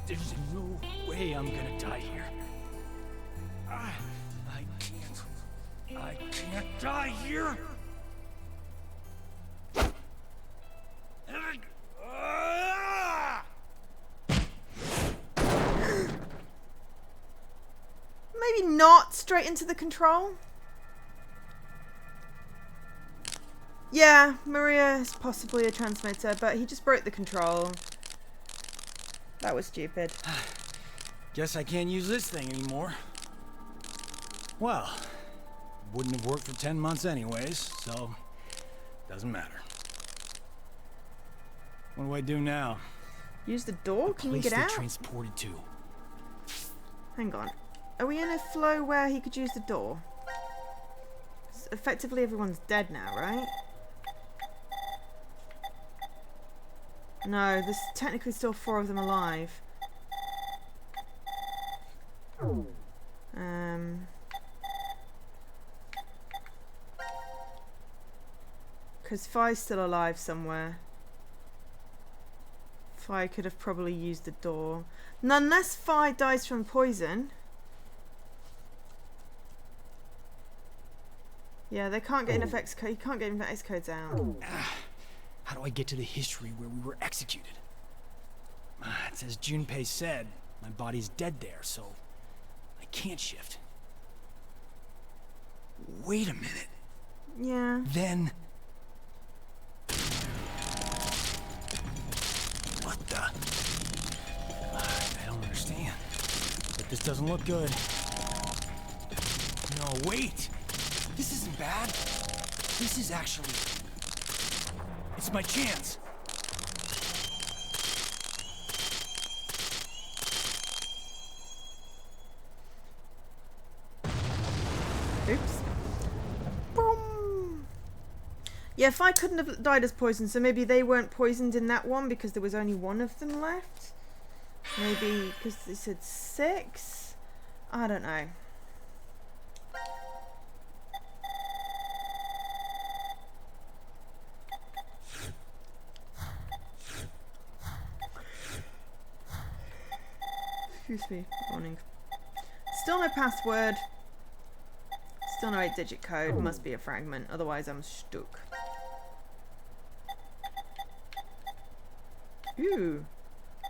There's no way I'm gonna die here. I can't die here! Maybe not straight into the control. Yeah, Maria is possibly a transmitter, but he just broke the control. That was stupid. Guess I can't use this thing anymore. Well, wouldn't have worked for 10 months anyways, so doesn't matter. What do I do now? Use the door? Can you get out? Transported to. Hang on. Are we in a flow where he could use the door? Effectively everyone's dead now, right? No, there's technically still 4 of them alive. Because Fi's still alive somewhere. Fi could have probably used the door. No, unless Fi dies from poison. Yeah, they can't get enough you can't get enough X codes out. How do I get to the history where we were executed? It says Junpei said my body's dead there, so I can't shift. Wait a minute. Yeah. Then... What the... I don't understand. But this doesn't look good. No, wait! This isn't bad. This is actually... It's my chance. Oops. Boom. Yeah, Fi couldn't have died as poisoned, so maybe they weren't poisoned in that one because there was only 1 of them left. Maybe because they said 6. I don't know. Excuse me, morning. Still no password. Still no 8-digit code. Must be a fragment, otherwise I'm stuck. Ooh,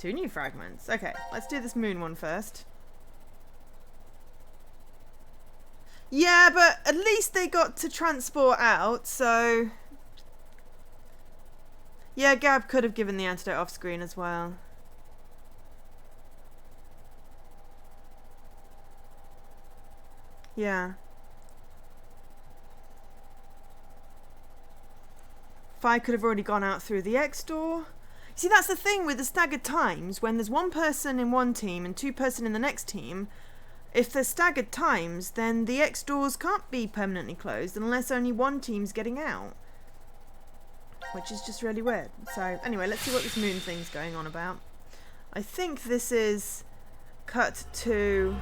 2 new fragments. Okay, let's do this moon one first. Yeah, but at least they got to transport out, so... Yeah, Gab could have given the antidote off screen as well. Yeah. Fi could have already gone out through the X door. See, that's the thing with the staggered times. When there's 1 person in one team and 2 person in the next team, if there's staggered times, then the X doors can't be permanently closed unless only 1 team's getting out. Which is just really weird. So, anyway, let's see what this moon thing's going on about. I think this is cut to...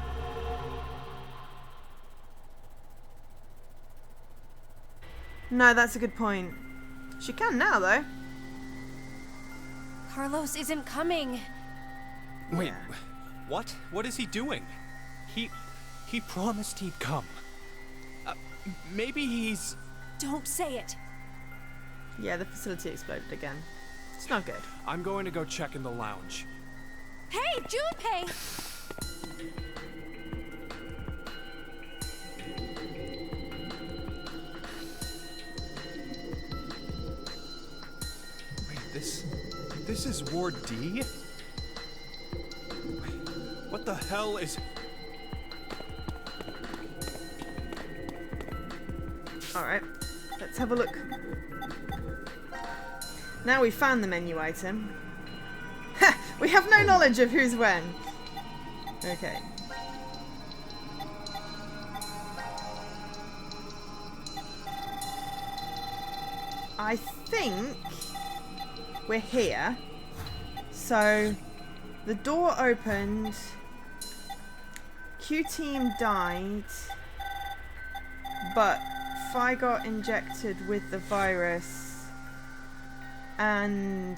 No, that's a good point. She can now, though. Carlos isn't coming. Wait, what? What is he doing? He promised he'd come. Maybe he's... Don't say it. Yeah, the facility exploded again. It's not good. I'm going to go check in the lounge. Hey, Junpei! This is Ward D? Wait, what the hell is... Alright, let's have a look. Now we've found the menu item. Ha! We have no knowledge of who's when. Okay. I think we're here. So the door opened. Q team died, but Fi got injected with the virus, and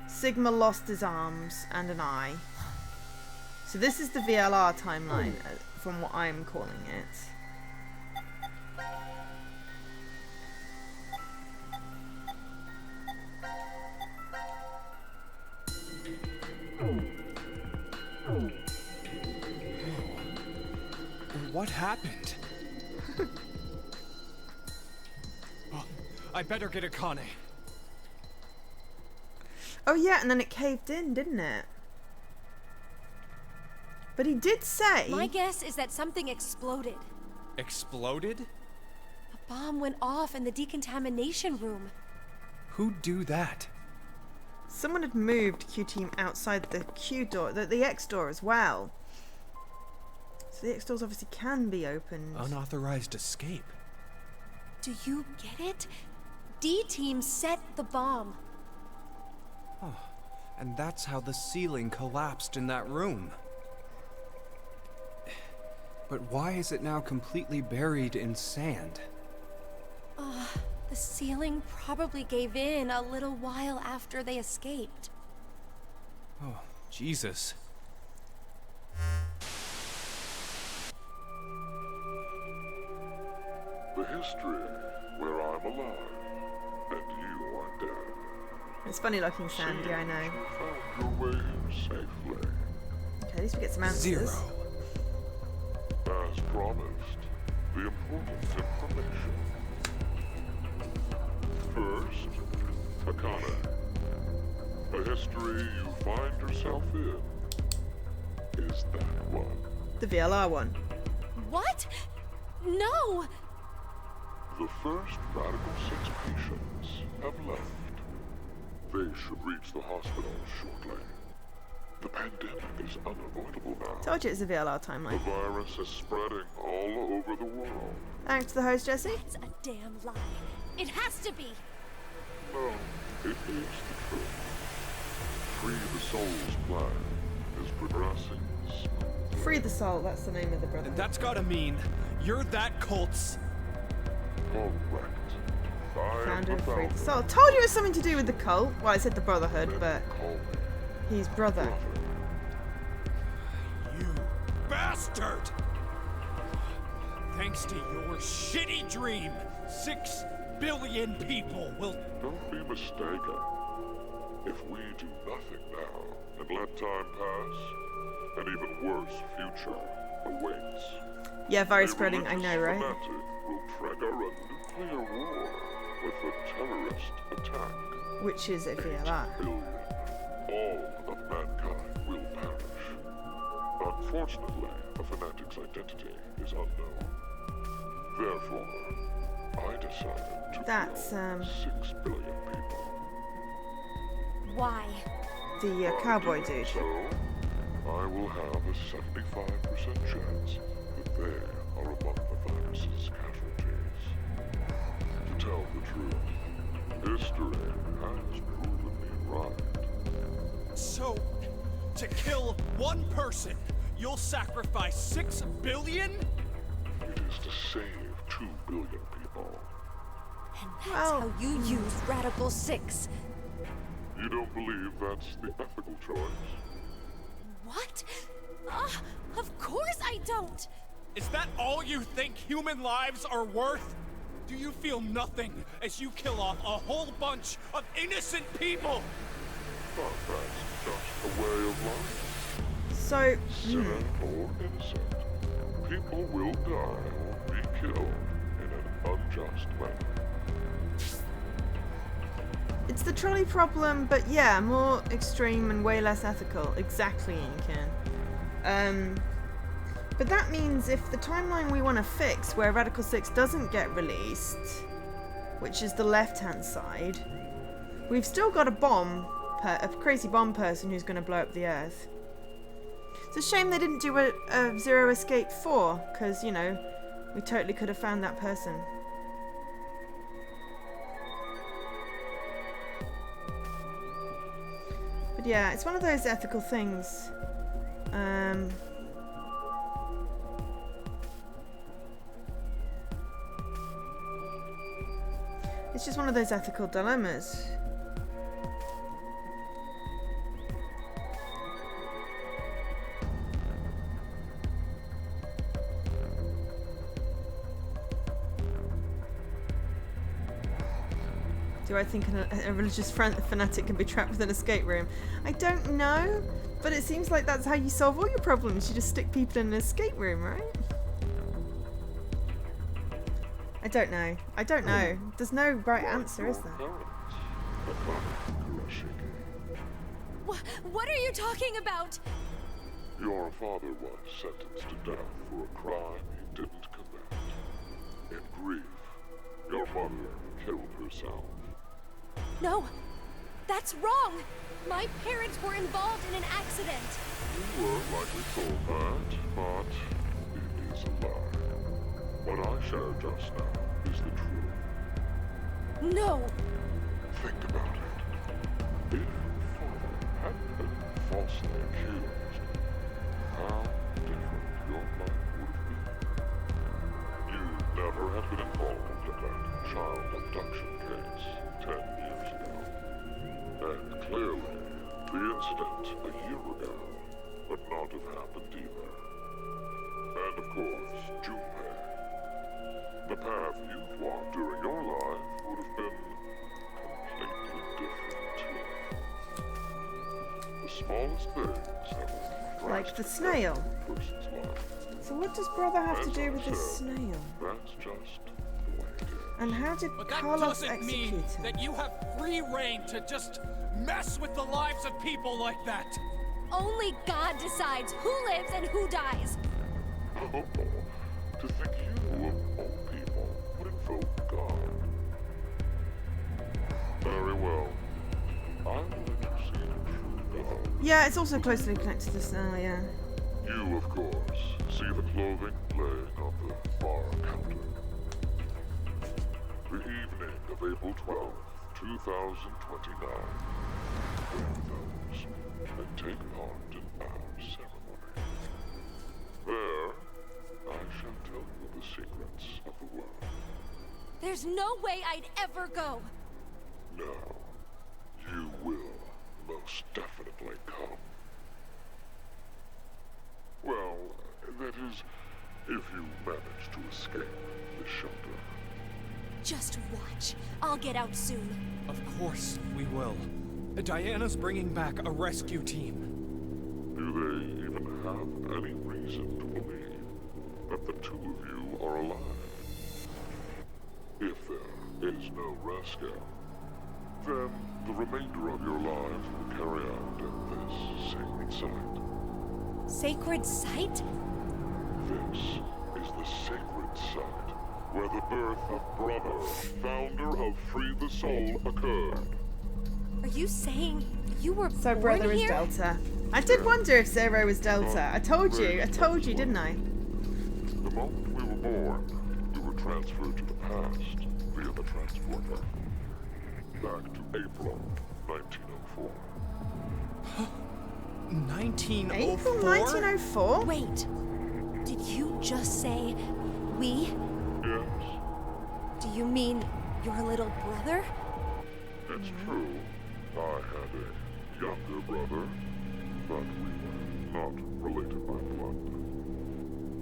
Sigma lost his arms and an eye. So this is the VLR timeline, from what I'm calling it. What happened? Oh, I better get Akane. Oh yeah, and then it caved in, didn't it? But he did say... My guess is that something exploded. Exploded? A bomb went off in the decontamination room. Who'd do that? Someone had moved Q-Team outside the Q door, the X door as well. So the X doors obviously can be opened. Unauthorized escape. Do you get it? D-Team set the bomb. Oh, and that's how the ceiling collapsed in that room. But why is it now completely buried in sand? The ceiling probably gave in a little while after they escaped. Oh, Jesus. The history where I'm alive and you are dead. It's funny looking sand, yeah, I know. You found your way here safely. Okay, at least we get some answers. 0. As promised, the important information. First, Akane. A history you find yourself in. Is that one? The VLR one. What? No! The first Radical 6 patients have left. They should reach the hospital shortly. The pandemic is unavoidable now. Told you it's a VLR The timeline. virus is spreading all over the world. Thanks to the host, Jesse. It's a damn lie. It has to be. No, it is the truth. Free the Soul's plan is progressing smoothly. Free the Soul, that's the name of the brotherhood. That's gotta mean you're that cult's... Correct. I am Founder the of Free the founder. Soul. Told you it was something to do with the cult. Well, I said the brotherhood, but Call me he's brother. brother. You bastard! Thanks to your shitty dream, 6 billion people will... Don't be mistaken. If we do nothing now and let time pass, an even worse future awaits. Yeah, virus A spreading, I know, right? religious fanatic will trigger a nuclear war with a terrorist attack. Which is a VLR. 8 billion. All of mankind will perish. Unfortunately, the fanatic's identity is unknown. Therefore, I decided to That's, kill 6 billion people. Why? The cowboy dude. So, I will have a 75% chance that they are among the virus's casualties. To tell the truth, history has proven me right. So, to kill one person, you'll sacrifice 6 billion? It is to save 2 billion people. And that's Well, how you use Radical 6. You don't believe that's the ethical choice? What? Of course I don't! Is that all you think human lives are worth? Do you feel nothing as you kill off a whole bunch of innocent people? But that's just a way of life. So, Sinner or innocent, people will die or be killed in an unjust manner. it's the trolley problem, but yeah, more extreme and way less ethical. Exactly, Incan. But that means if the timeline we want to fix, where Radical 6 doesn't get released, which is the left-hand side, we've still got a crazy bomb person who's going to blow up the Earth. It's a shame they didn't do a Zero Escape 4, because, you know, we totally could have found that person. But yeah, it's one of those ethical things. It's just one of those ethical dilemmas. Do I think a religious fanatic can be trapped within an escape room? I don't know, but it seems like that's how you solve all your problems. You just stick people in an escape room, right? I don't know. I don't know. There's no right answer, is there? What are you talking about? Your father was sentenced to death for a crime he didn't commit. In grief, your mother killed herself. No, that's wrong. My parents were involved in an accident. You were likely told that, but it is a lie. What I shared just now is the truth. No. Think about it. If hadn't been falsely accused, how different your life would have been. You never had been involved in that child abduction case 10 years ago. And clearly, the incident a year ago would not have happened either. And of course, Junpei. The path you've walked during your life would have been completely different too. The smallest things have Like the snail. a person's life. So what does brother have to do with this snail? That's just the way it is. And how did But that Carlos doesn't execute mean him? that you have free reign to just mess with the lives of people like that. Only God decides who lives and who dies. Oh, to think you, of all people, would invoke God. Very well. I will let you see the true God. Yeah, it's also closely connected to the snail, yeah. You, of course, see the clothing laying on the bar counter. The evening of April 12th, 2029. Wear those and take part in our ceremony. There, I shall tell you the secrets of the world. There's no way I'd ever go. No, you will most definitely come. Well, that is, if you manage to escape the shelter. Just watch. I'll get out soon. Of course we will. Diana's bringing back a rescue team. Do they even have any reason to believe that the two of you are alive? If there is no rescue, then the remainder of your lives will carry out at this sacred site. Sacred site? This is the sacred site where the birth of Brother, founder of Free the Soul, occurred. Are you saying you were So born brother is here? Delta. I did wonder if Zero was Delta. I told you, didn't I? The moment we were born, we were transferred to the past via the transporter. Back to April 1904. 1904? April 1904? Wait. Did you just say we? Yes, Do you mean your little brother? it's true. I had a younger brother, but we were not related by blood.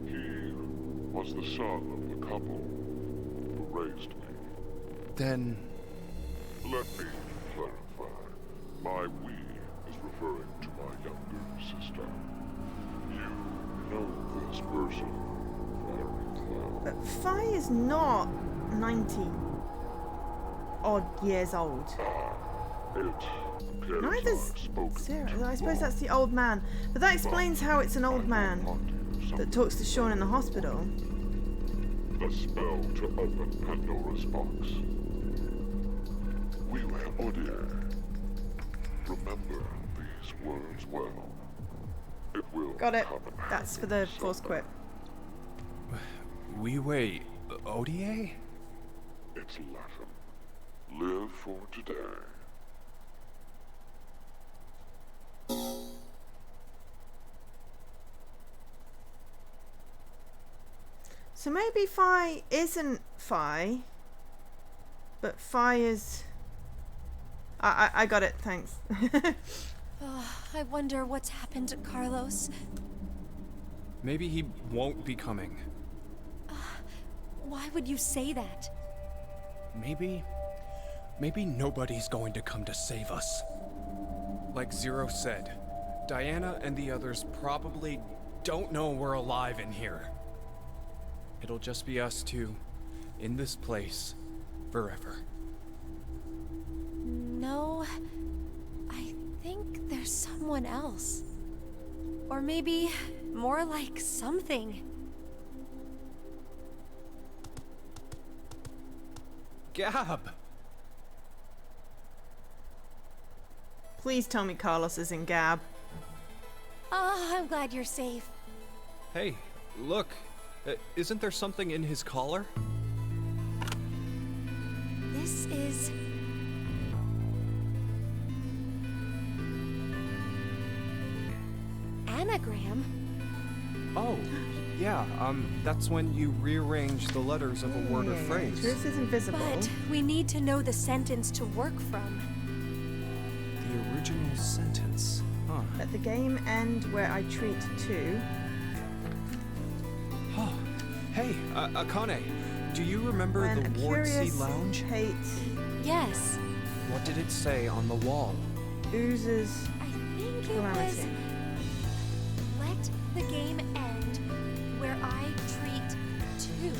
He was the son of the couple who raised me. Then Let me clarify. My we is referring to my younger sister. You know this person very well. But Fi is not 90 odd years old. It appears Neither's I've spoken Zero. to I suppose you that's the old man. But that explains how it's an old man that talks to Sean in the hospital. The spell to open Pandora's box. We were Odier. Remember these words well. It will Got it. come in That's for handy the force someday. quip. we wait. ODA? It's Latin. Live for today. So maybe Fi isn't Fi, but Fi is... I got it, thanks. I wonder what's happened to Carlos. Maybe he won't be coming. Why would you say that? Maybe nobody's going to come to save us. Like Zero said, Diana and the others probably don't know we're alive in here. It'll just be us two, in this place, forever. No, I think there's someone else. Or maybe more like something. Gab! Please tell me Carlos is in Gab. Oh, I'm glad you're safe. Hey, look. Isn't there something in his collar? This is... anagram. Oh, yeah, that's when you rearrange the letters of a word or phrase. Truth is invisible. But we need to know the sentence to work from. The original sentence. Huh. Let the game end where I treat two. Oh, hey, Akane, do you remember When the a Ward C curious Lounge? hate Yes. What did it say on the wall? oozes I think it calamity. was let the game end where I treat two.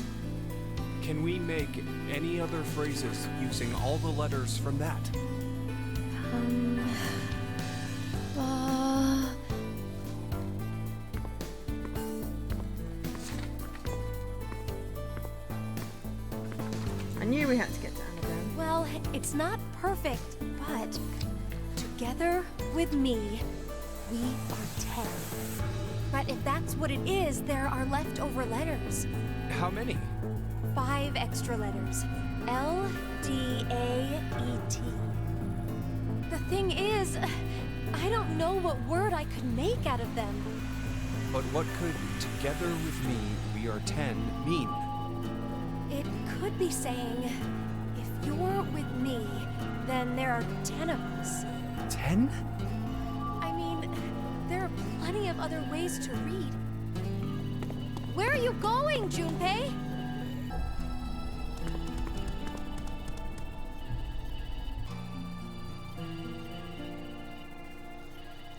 Can we make any other phrases using all the letters from that? I knew we had to get down again. Well, it's not perfect, but together with me, we are 10. But if that's what it is, there are leftover letters. How many? 5 extra letters. L, D, A, E, T. The thing is, I don't know what word I could make out of them. But what could together with me, we are 10 mean? It could be saying, if you're with me, then there are 10 of us. 10? I mean, there are plenty of other ways to read. Where are you going, Junpei?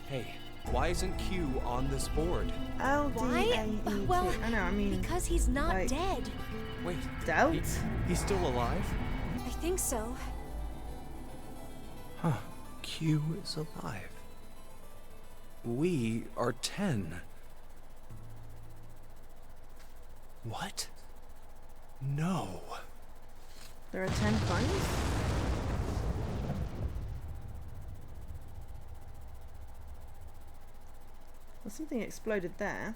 Hey, why isn't Q on this board? L-D-A-E-T. Well, I know, I mean... because he's not like- dead. Wait, Doubt? he's still alive? I think so. Huh, Q is alive. We are 10. What? No. There are 10 coins? Well, something exploded there.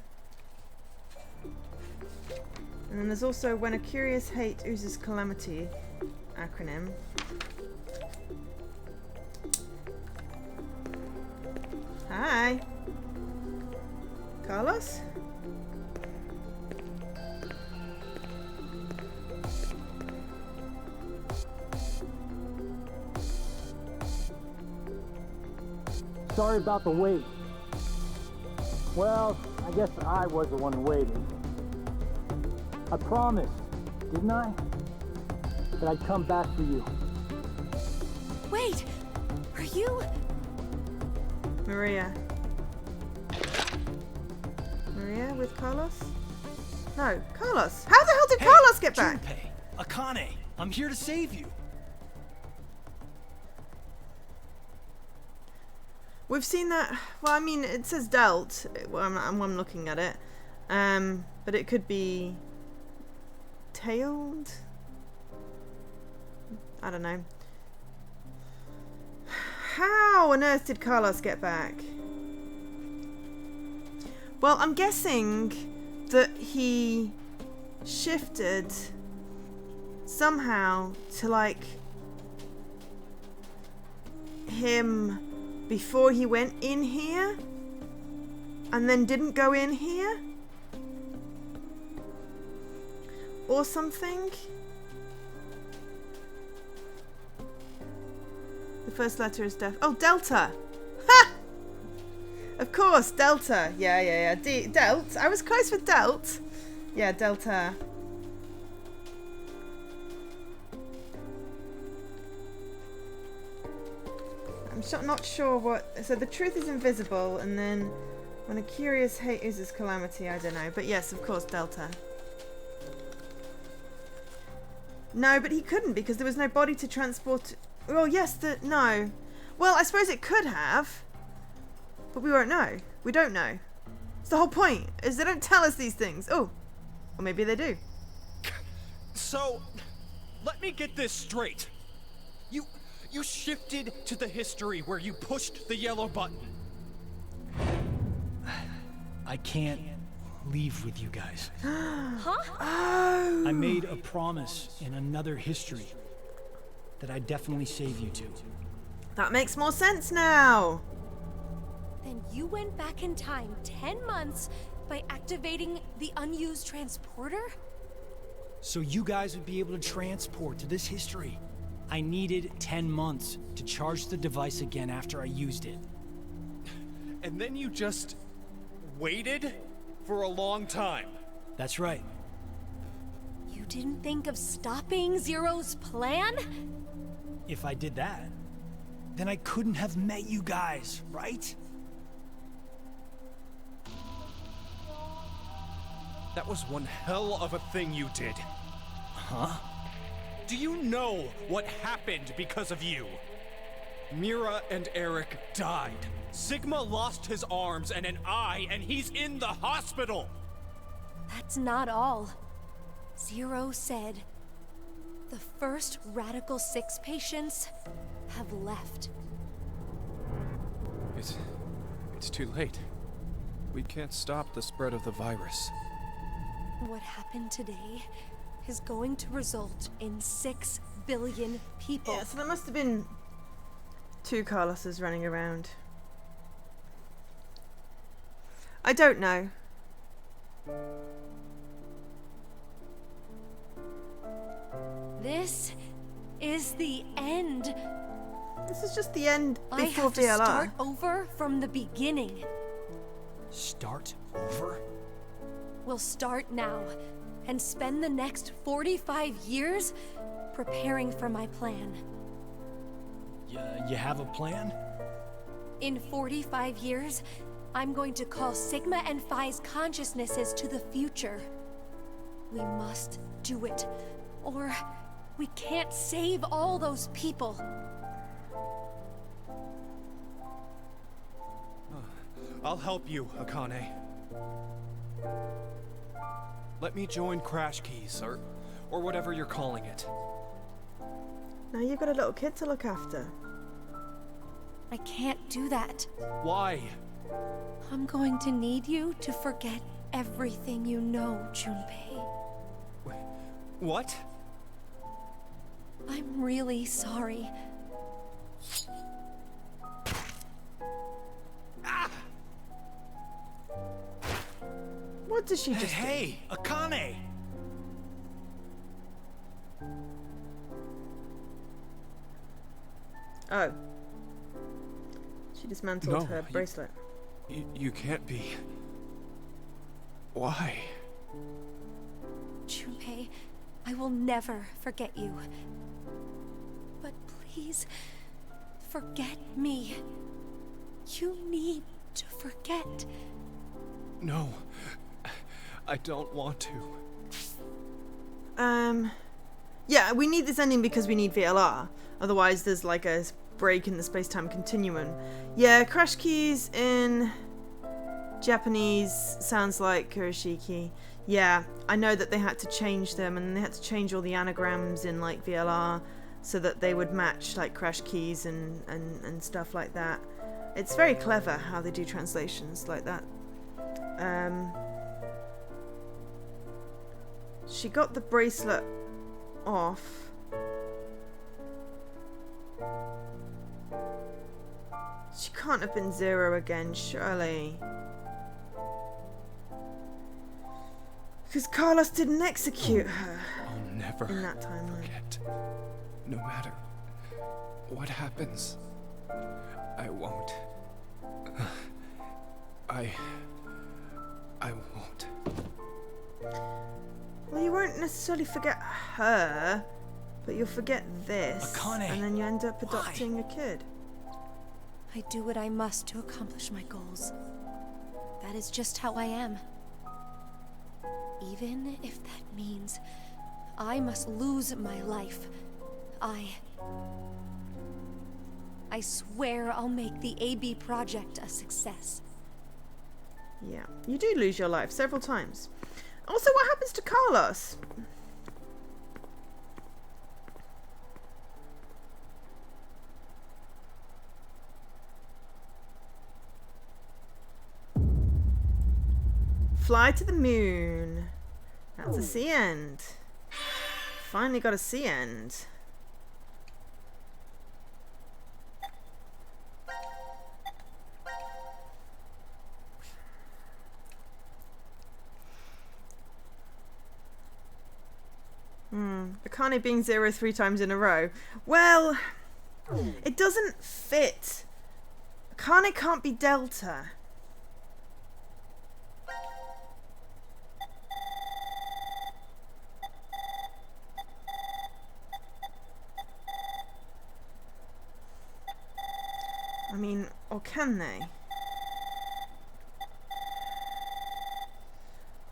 And then there's also when a curious hate oozes calamity acronym. Hi. Carlos? Sorry about the wait. Well, I guess I was the one waiting. I promised, didn't I? That I'd come back for you. Wait, are you? Maria. Maria with Carlos? No, Carlos. How the hell did Carlos get back? Junpei, Akane, I'm here to save you. We've seen that. Well, I mean, it says dealt. Well, I'm looking at it. But it could be tailed. I don't know. How on earth did Carlos get back? Well, I'm guessing that he shifted somehow to like him before he went in here and then didn't go in here or something. The first letter is Def. Oh, Delta. Ha! Of course, Delta. Yeah. Delt. I was close with Delt. Yeah, Delta. I'm not sure what... So the truth is invisible, and then when a curious hate oozes calamity, I don't know. But yes, of course, Delta. No, but he couldn't because there was no body to transport... Well, yes, no. Well, I suppose it could have. But we won't know. We don't know. It's the whole point, is they don't tell us these things. Oh. Or maybe they do. So, let me get this straight. You shifted to the history where you pushed the yellow button. I can't leave with you guys. Huh? Oh. I made a promise in another history that I'd definitely save you two. That makes more sense now. Then you went back in time 10 months by activating the unused transporter? So you guys would be able to transport to this history. I needed 10 months to charge the device again after I used it. And then you just waited for a long time. That's right. You didn't think of stopping Zero's plan? If I did that, then I couldn't have met you guys, right? That was one hell of a thing you did. Huh? Do you know what happened because of you? Mira and Eric died. Sigma lost his arms and an eye, and he's in the hospital! That's not all. Zero said the first Radical 6 patients have left. It's too late. We can't stop the spread of the virus. What happened today is going to result in 6 billion people. Yeah, so there must have been 2 Carloses running around. I don't know. This is the end. This is just the end before I have to VLR. start over from the beginning. Start over? We'll start now and spend the next 45 years preparing for my plan. You have a plan? In 45 years, I'm going to call Sigma and Phi's consciousnesses to the future. We must do it, or we can't save all those people. I'll help you, Akane. Let me join Crash Keys, or whatever you're calling it. Now you've got a little kid to look after. I can't do that. Why? I'm going to need you to forget everything you know, Junpei. Wait, what? I'm really sorry. What does she just Hey, Akane! Oh. She dismantled her bracelet. You can't be. Why? Junpei, I will never forget you. But please, forget me. You need to forget. No. I don't want to. Yeah, we need this ending because we need VLR. Otherwise, there's like a break in the space-time continuum. Yeah, Crash Keys in Japanese sounds like Kurashiki. Yeah, I know that they had to change them, and they had to change all the anagrams in like VLR so that they would match like Crash Keys and stuff like that. It's very clever how they do translations like that. She got the bracelet off. She can't have been Zero again, surely. Because Carlos didn't execute her. I'll never in that timeline. forget. No matter what happens, I won't. I won't. Well, you won't necessarily forget her, but you'll forget this, Akane, and then you end up adopting a kid. I do what I must to accomplish my goals. That is just how I am. Even if that means I must lose my life, I swear I'll make the AB project a success. Yeah, you do lose your life several times. Also, what happens to Carlos? Fly to the moon. That's a sea end. Finally got a sea end. Akane being 0 3 times in a row. Well, it doesn't fit. Akane can't be Delta. I mean, or can they?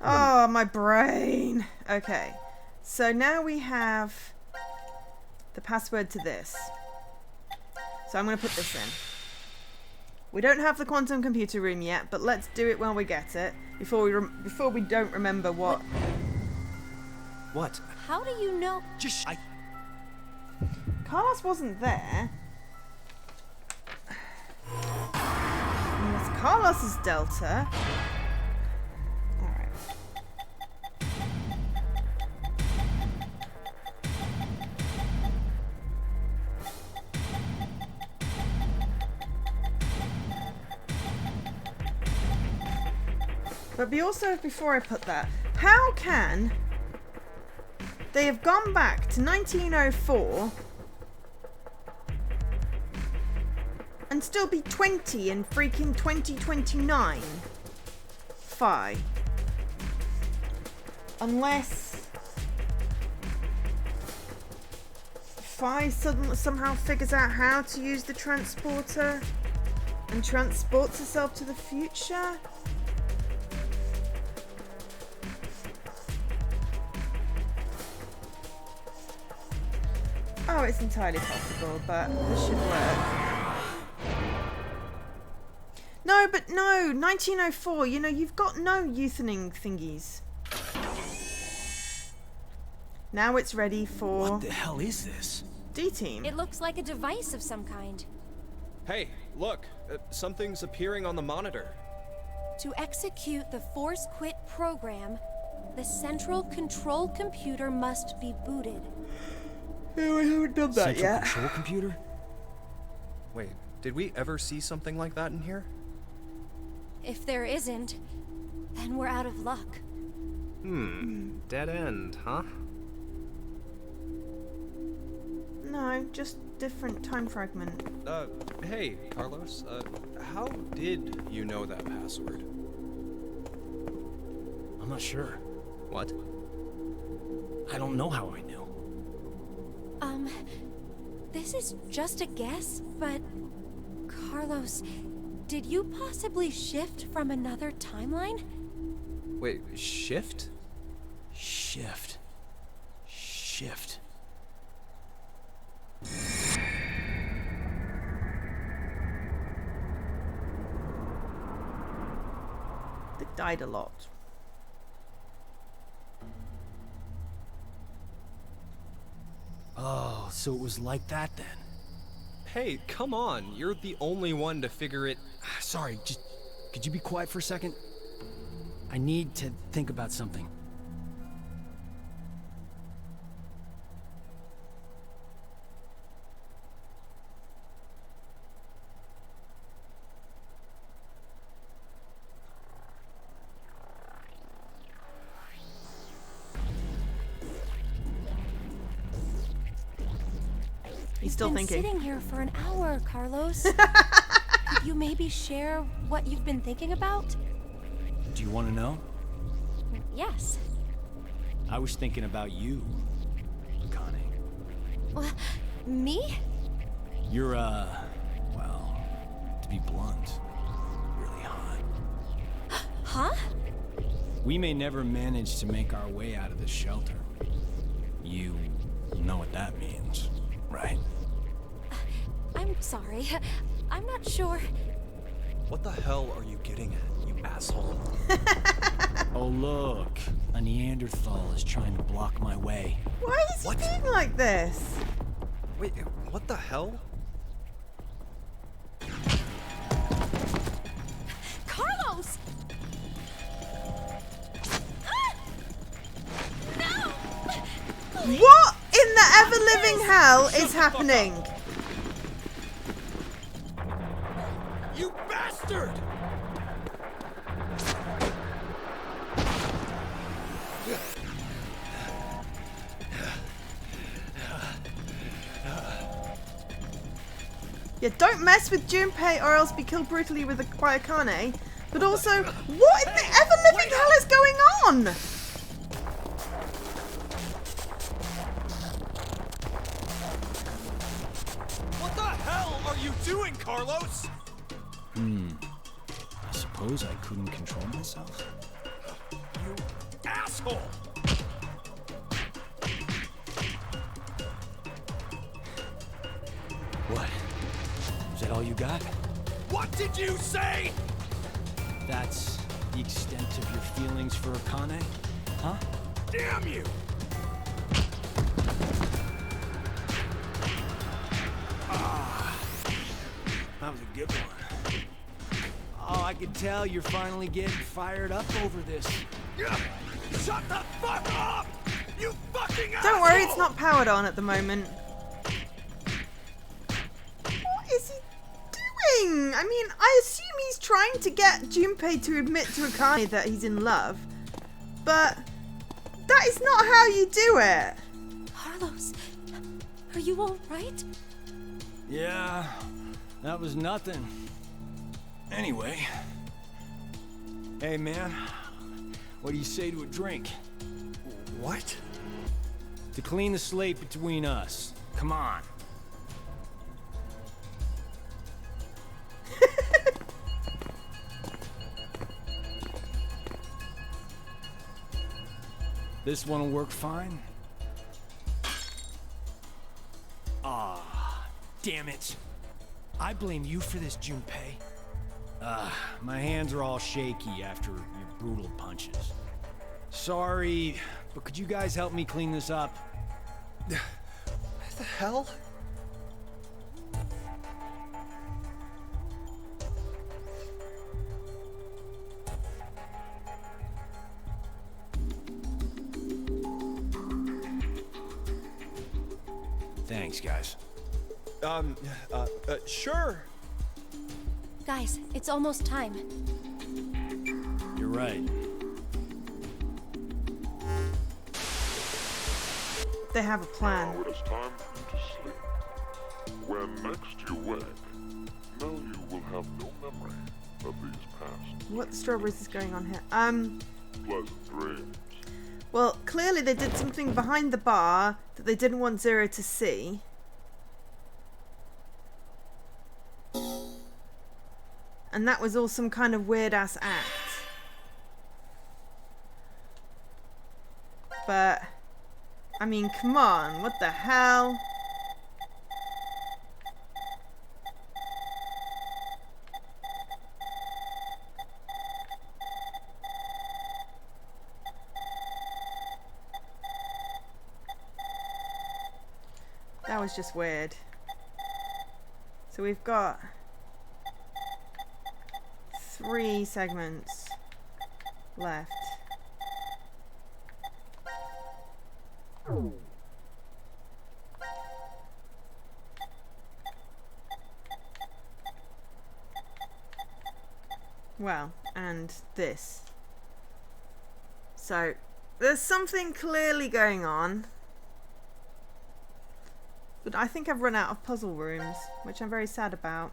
Oh, my brain. Okay. So now we have the password to this. So I'm going to put this in. We don't have the quantum computer room yet, but let's do it when we get it. Before we don't remember what. What? How do you know? Just Carlos wasn't there. Unless Carlos is Delta. Alright. But before I put that, how can they have gone back to 1904 and still be 20 in freaking 2029? Phi. Unless Phi somehow figures out how to use the transporter and transports herself to the future? Oh, it's entirely possible, but this should work. No, but no, 1904, you know, you've got no youthening thingies. Now it's ready for... What the hell is this? D-Team. It looks like a device of some kind. Hey, look, something's appearing on the monitor. To execute the Force Quit program, the central control computer must be booted. Yeah, we haven't done that Central yet. control computer? Wait, did we ever see something like that in here? If there isn't, then we're out of luck. Dead end, huh? No, just different time fragment. Hey, Carlos, how did you know that password? I'm not sure. What? I don't know how I knew. This is just a guess, but... Carlos, did you possibly shift from another timeline? Wait, shift? Shift. Shift. They died a lot. Oh, so it was like that then? Hey, come on, you're the only one to figure it... Sorry, just... Could you be quiet for a second? I need to think about something. He's still You've been thinking. sitting here for an hour, Carlos. Could you maybe share what you've been thinking about? Do you want to know? Yes. I was thinking about you, Connie. Me? You're, well, to be blunt, really hot. Huh? We may never manage to make our way out of this shelter. You know what that means, right? I'm sorry. I'm not sure. What the hell are you getting at, you asshole? Oh, look. A Neanderthal is trying to block my way. Why is he being like this? Wait, what the hell? Carlos! No! What in the ever-living hell is happening? You bastard! Yeah, don't mess with Junpei or else be killed brutally with a Akane. But also, what in the ever-living hell is going on? What the hell are you doing, Carlos? I suppose I couldn't control myself. You asshole! What? Is that all you got? What did you say? That's the extent of your feelings for Akane? Huh? Damn you! That was a good one. Oh, I can tell you're finally getting fired up over this. Shut the fuck up! You fucking asshole! Don't worry, it's not powered on at the moment. What is he doing? I mean, I assume he's trying to get Junpei to admit to Akane that he's in love. But that is not how you do it. Carlos, are you all right? Yeah, that was nothing. Anyway. Hey, man. What do you say to a drink? What? To clean the slate between us. Come on. This one'll work fine. Ah, damn it. I blame you for this, Junpei. My hands are all shaky after your brutal punches. Sorry, but could you guys help me clean this up? What the hell? Thanks, guys. Sure. Guys, it's almost time. You're right. They have a plan. Now it is time for you to sleep. When next you wake, know you will have no memory of these past What strawberries is going on here? pleasant dreams. Well, clearly they did something behind the bar that they didn't want Zero to see. And that was all some kind of weird-ass act. But, I mean, come on, what the hell? That was just weird. So we've got 3 segments left. Well, and this. So, there's something clearly going on. But I think I've run out of puzzle rooms, which I'm very sad about.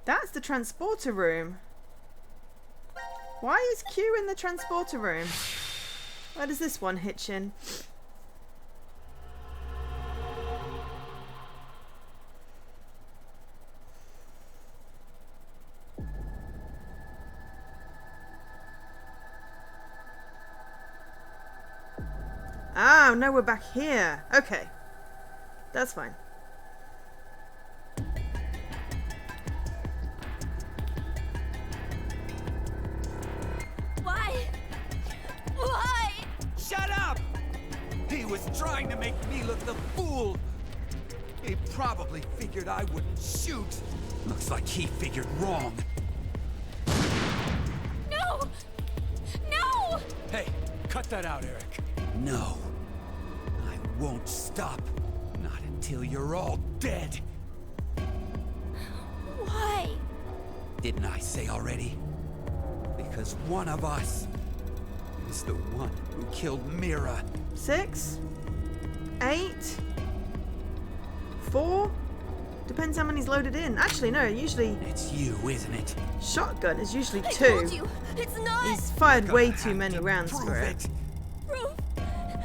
That's the transporter room. Why is Q in the transporter room? Where does this one hitch in? Oh, no, we're back here. Okay. That's fine. Why? Why? Shut up! He was trying to make me look the fool. He probably figured I wouldn't shoot. Looks like he figured wrong. No! No! Hey, cut that out, Eric. No. I won't stop. Not until you're all dead. Why? Didn't I say already? Because one of us is the one who killed Mira. 6, 8, 4, Depends how many's loaded in. Actually, no, usually... It's you, isn't it? Shotgun is usually I 2. told you, it's not. He's fired way too many rounds for it. Proof.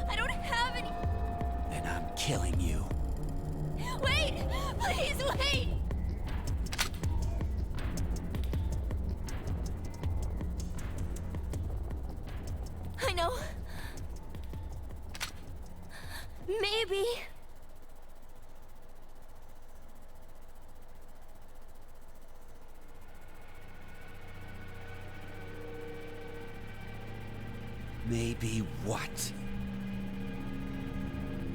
I don't have any. Then I'm killing you. Wait! Please wait! I know. Maybe. Maybe what?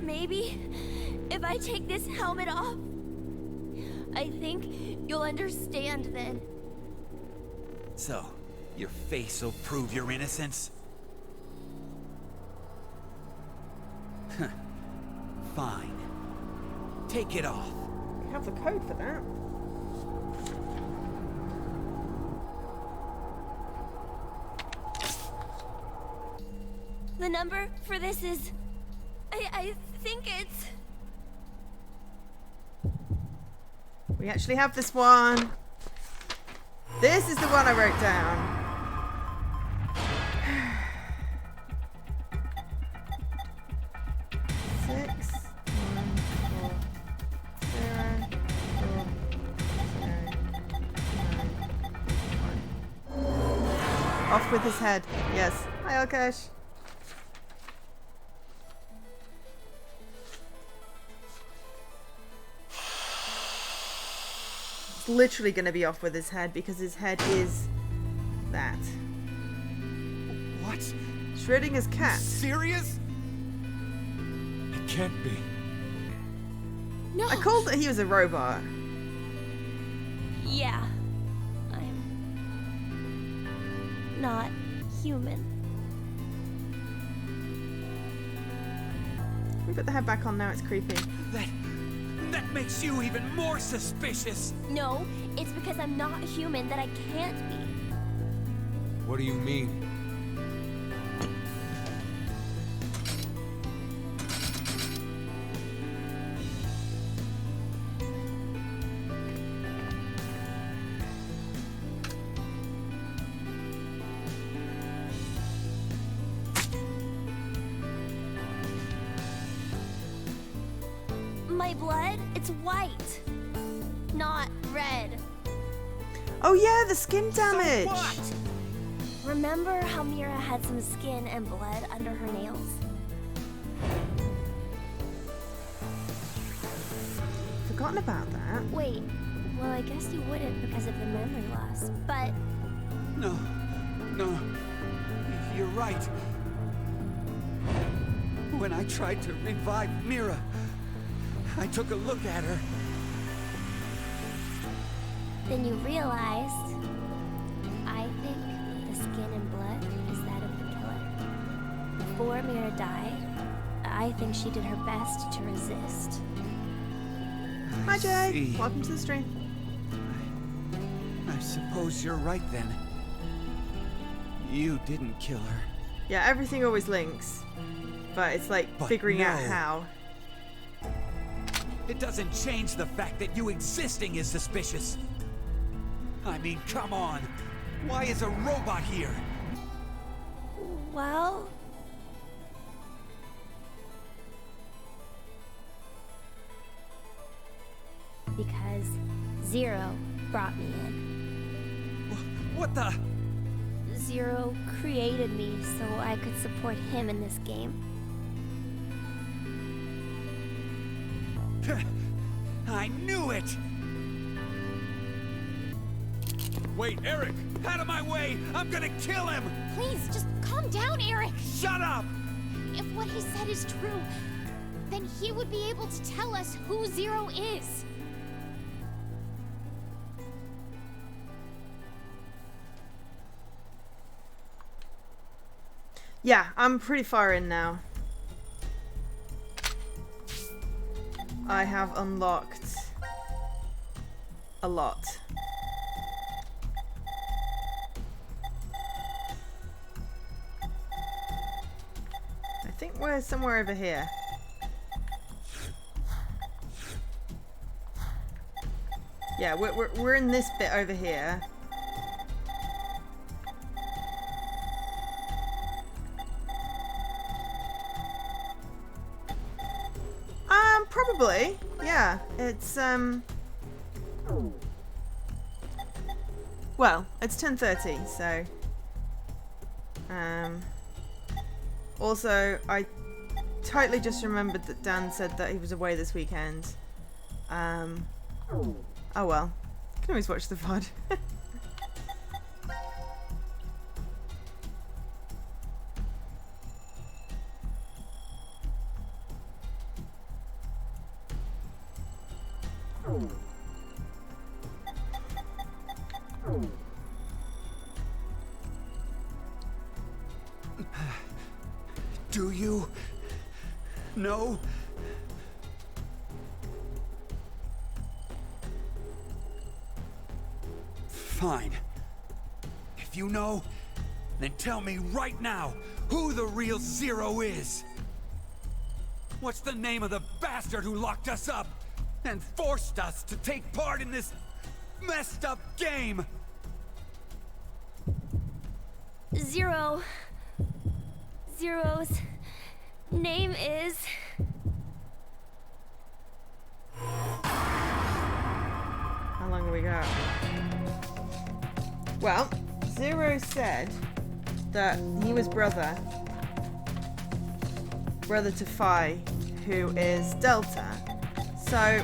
Maybe if I take this helmet off, I think you'll understand then. So, your face will prove your innocence? Huh. Fine. Take it off. We have the code for that. The number for this is... I think it's... We actually have this one. This is the one I wrote down. Off with his head. Yes. Hi, Alkesh. It's literally going to be off with his head because his head is that. What? Schrodinger's cat. Serious? It can't be. No. I called that he was a robot. Yeah. I'm not human. We put the head back on now, it's creepy. That makes you even more suspicious. No, it's because I'm not human that I can't be. What do you mean? My blood, it's white, not red. Oh yeah, the skin damage. So what? Remember how Mira had some skin and blood under her nails? Forgotten about that. Wait, well I guess you wouldn't because of the memory loss, but... No, you're right. When I tried to revive Mira, I took a look at her. Then you realized, I think the skin and blood is that of the killer. Before Mira died, I think she did her best to resist. Hi Jay, See. welcome to the stream. I suppose you're right then. You didn't kill her. Yeah, everything always links. But it's like But figuring out no. how. It doesn't change the fact that you existing is suspicious. I mean, come on. Why is a robot here? Well... because Zero brought me in. What the? Zero created me so I could support him in this game. I knew it! Wait, Eric! Out of my way! I'm gonna kill him! Please, just calm down, Eric. Shut up! If what he said is true, then he would be able to tell us who Zero is. Yeah, I'm pretty far in now. I have unlocked a lot. I think we're somewhere over here. Yeah, we're in this bit over here. Probably. Yeah, it's well, it's 10:30, so also I totally just remembered that Dan said that he was away this weekend. Oh well. You can always watch the VOD. Do you know? Fine. If you know, then tell me right now who the real Zero is. What's the name of the bastard who locked us up and forced us to take part in this messed up game? Zero's name is... How long have we got? Well, Zero said that he was brother to Phi, who is Delta. So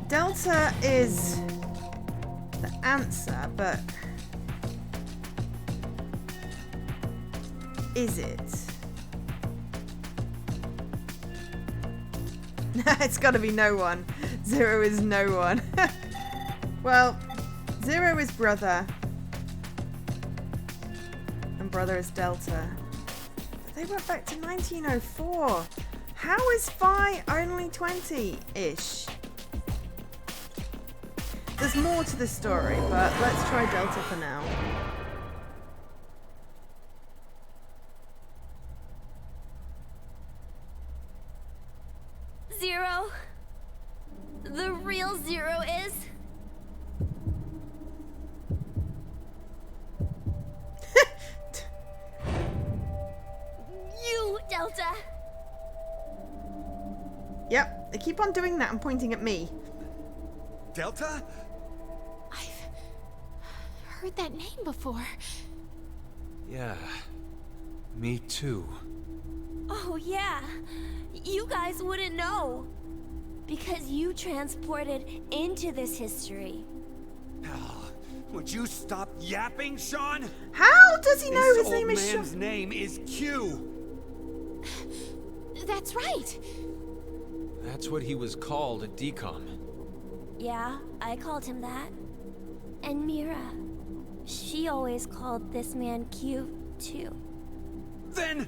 Delta is the answer, but is it? It's gotta be no one. Zero is no one. Well, Zero is brother. And brother is Delta. But they went back to 1904. How is Phi only 20-ish? There's more to the story, but let's try Delta for now. Zero? The real Zero is? You, Delta! Yep, they keep on doing that and pointing at me. Delta? I've heard that name before. Yeah, me too. Oh yeah, you guys wouldn't know. Because you transported into this history. Would you stop yapping, Sean? How does he know his This name old is Sean? man's name is Q. That's right. That's what he was called at DCOM. Yeah, I called him that. And Mira, she always called this man Q, too. Then...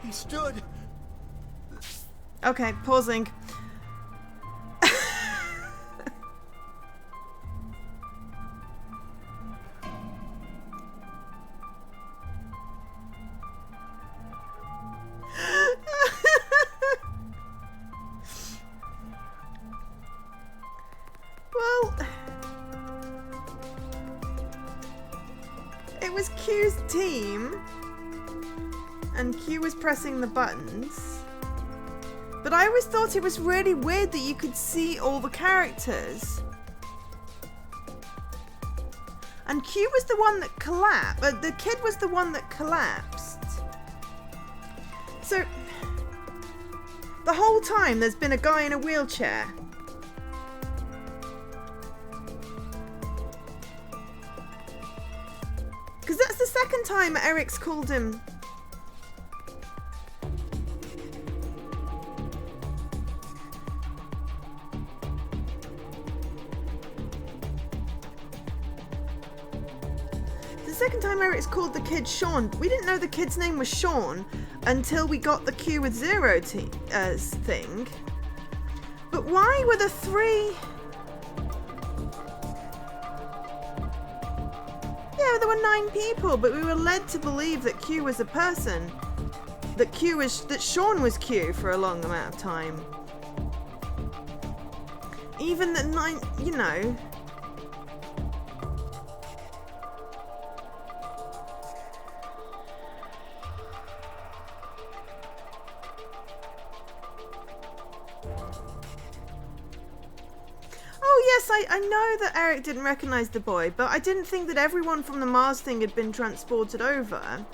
He stood. Okay, pausing. Well, it was Q's team. And Q was pressing the buttons. But I always thought it was really weird that you could see all the characters. And Q was the one that collapsed, but the kid was the one that collapsed. So, the whole time there's been a guy in a wheelchair. Because that's the second time Eric's called him the second time Eric's called the kid Sean. We didn't know the kid's name was Sean until we got the Q with Zero thing. But why were the three... Yeah, there were 9 people, but we were led to believe that Q was a person. That Sean was Q for a long amount of time. Even that 9, you know... I know that Eric didn't recognize the boy, but I didn't think that everyone from the Mars thing had been transported over.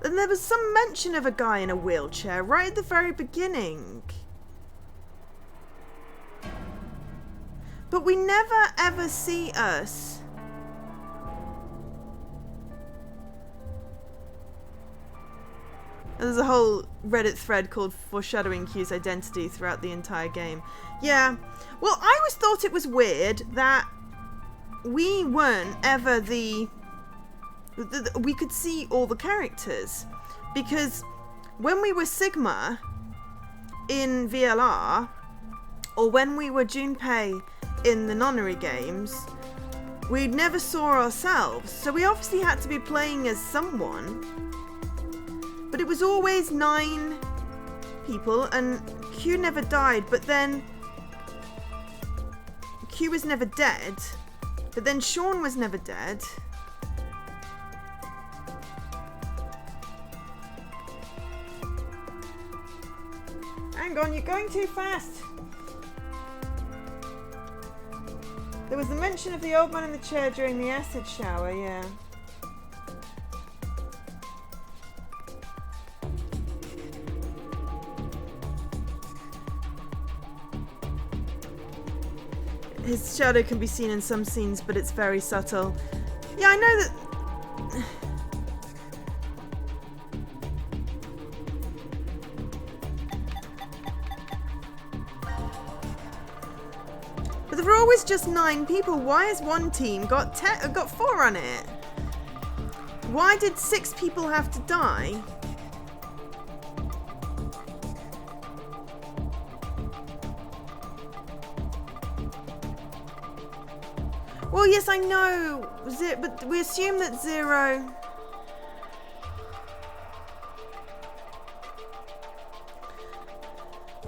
And there was some mention of a guy in a wheelchair right at the very beginning. But we never ever see us. There's a whole Reddit thread called Foreshadowing Q's Identity throughout the entire game. Yeah. Well, I always thought it was weird that we weren't ever we could see all the characters. Because when we were Sigma in VLR, or when we were Junpei in the Nonary games, we never saw ourselves. So we obviously had to be playing as someone. But it was always 9 people, and Q never died, but then Q was never dead, but then Sean was never dead. Hang on, you're going too fast. There was the mention of the old man in the chair during the acid shower, yeah. His shadow can be seen in some scenes, but it's very subtle. Yeah, I know that... But there were always just 9 people. Why has one team got 4 on it? Why did 6 people have to die? Well, yes, I know, but we assume that Zero...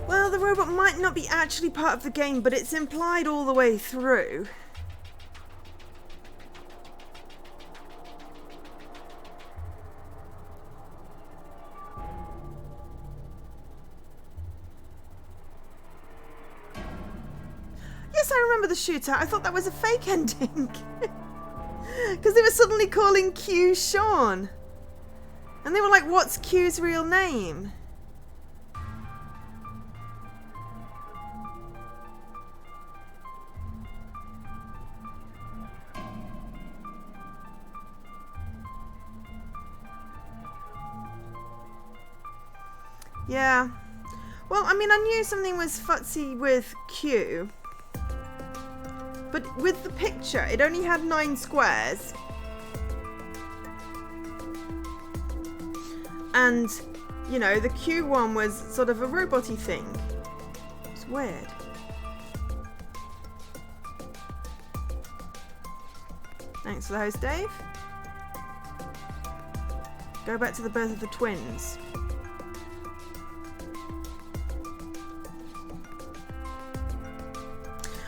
Well, the robot might not be actually part of the game, but it's implied all the way through. Yes, I remember the shootout. I thought that was a fake ending. Because they were suddenly calling Q Sean. And they were like, what's Q's real name? Yeah. Well, I mean, I knew something was futsy with Q. But with the picture, it only had 9 squares. And, you know, the Q one was sort of a robot-y thing. It's weird. Thanks for the host, Dave. Go back to the birth of the twins.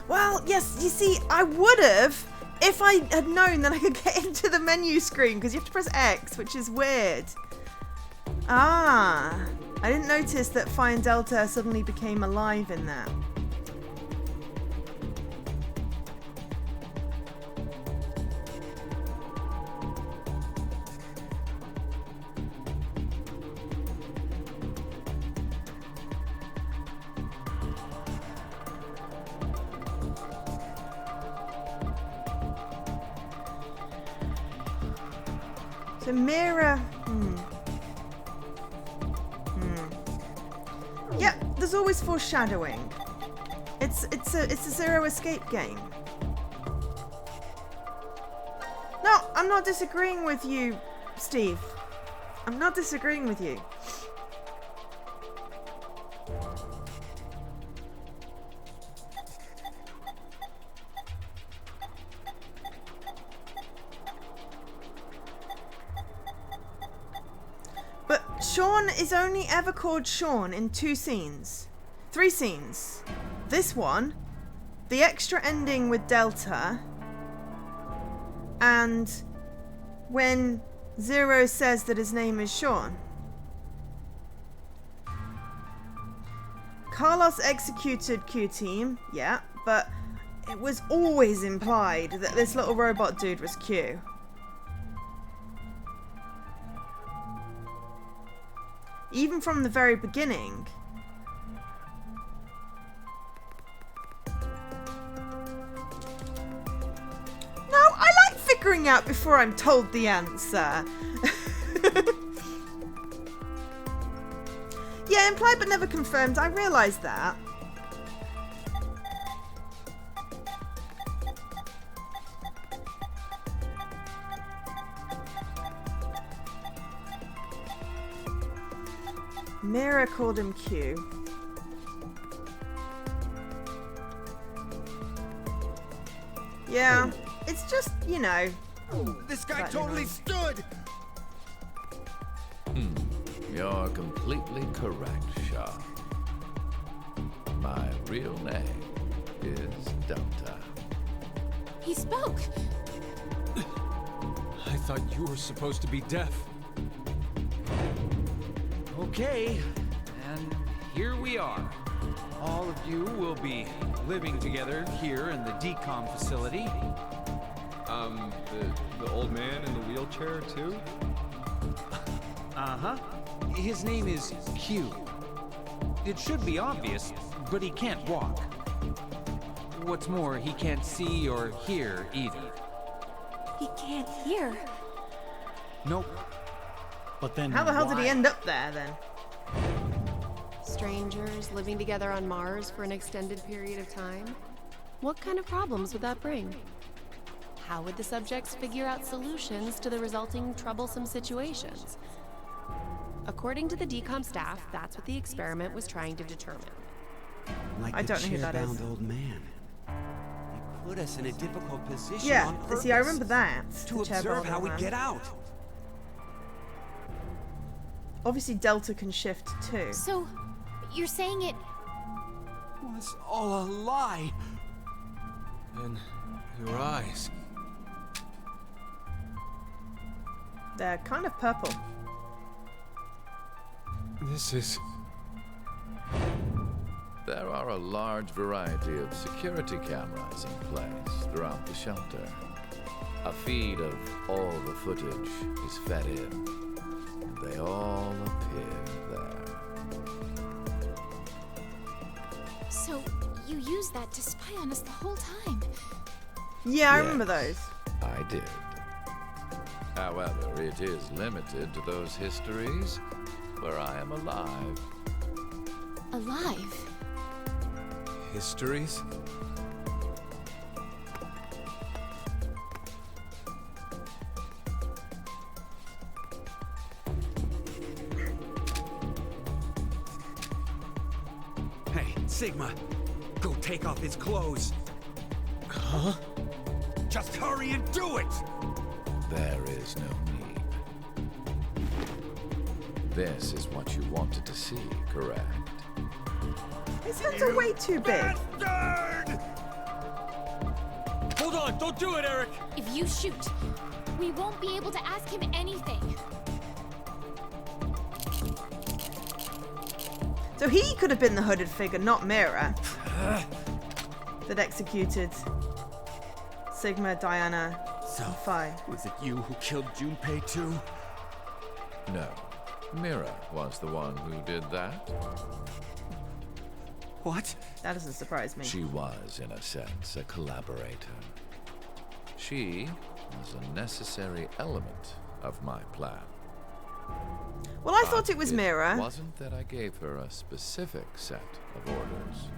Well, yes, you see, I would have if I had known that I could get into the menu screen, because you have to press X, which is weird. Ah, I didn't notice that Phi and Delta suddenly became alive in that. So Mira, yeah, there's always foreshadowing. It's a Zero escape game. No, I'm not disagreeing with you, Steve. I'm not disagreeing with you. But Sean is only ever called Sean in 2 scenes. 3 scenes. This one, the extra ending with Delta, and when Zero says that his name is Sean. Carlos executed Q-Team, yeah, but it was always implied that this little robot dude was Q. Even from the very beginning. No, I like figuring out before I'm told the answer. Yeah, implied but never confirmed. I realised that. Mira called him Q. Yeah, it's just, you know. This guy totally stood! You're completely correct, Shaw. My real name is Delta. He spoke. I thought you were supposed to be deaf. Okay, and here we are. All of you will be living together here in the decom facility. The old man in the wheelchair, too? Uh-huh. His name is Q. It should be obvious, but he can't walk. What's more, he can't see or hear either. He can't hear. Nope. But then How the hell did he end up there then? Strangers living together on Mars for an extended period of time? What kind of problems would that bring? How would the subjects figure out solutions to the resulting troublesome situations? According to the DCOM staff, that's what the experiment was trying to determine. Like I don't know who that is. chair-bound old man. He put us in a difficult position Yeah, on purpose. see, I remember that. To the observe chair-bound how old we man. get out. Obviously, Delta can shift too. So, you're saying it... Was all a lie. And your eyes. They're kind of purple. This is... There are a large variety of security cameras in place throughout the shelter. A feed of all the footage is fed in, and they all appear there. So, you used that to spy on us the whole time. Yeah, I Yes, remember those. I did. However, it is limited to those histories where I am alive. Alive? histories? Hey, Sigma, go take off his clothes. Huh? Just hurry and do it! There is no need. This is what you wanted to see, correct? His hands are way too big. Hold on, don't do it, Eric! If you shoot, we won't be able to ask him anything. So he could have been the hooded figure, not Mira, that executed Sigma, Diana, and Phi. Was it you who killed Junpei too? No. Mira was the one who did that. What? That doesn't surprise me. She was, in a sense, a collaborator. She was a necessary element of my plan. Well, I thought it was It Mira. wasn't that I gave her a specific set of orders.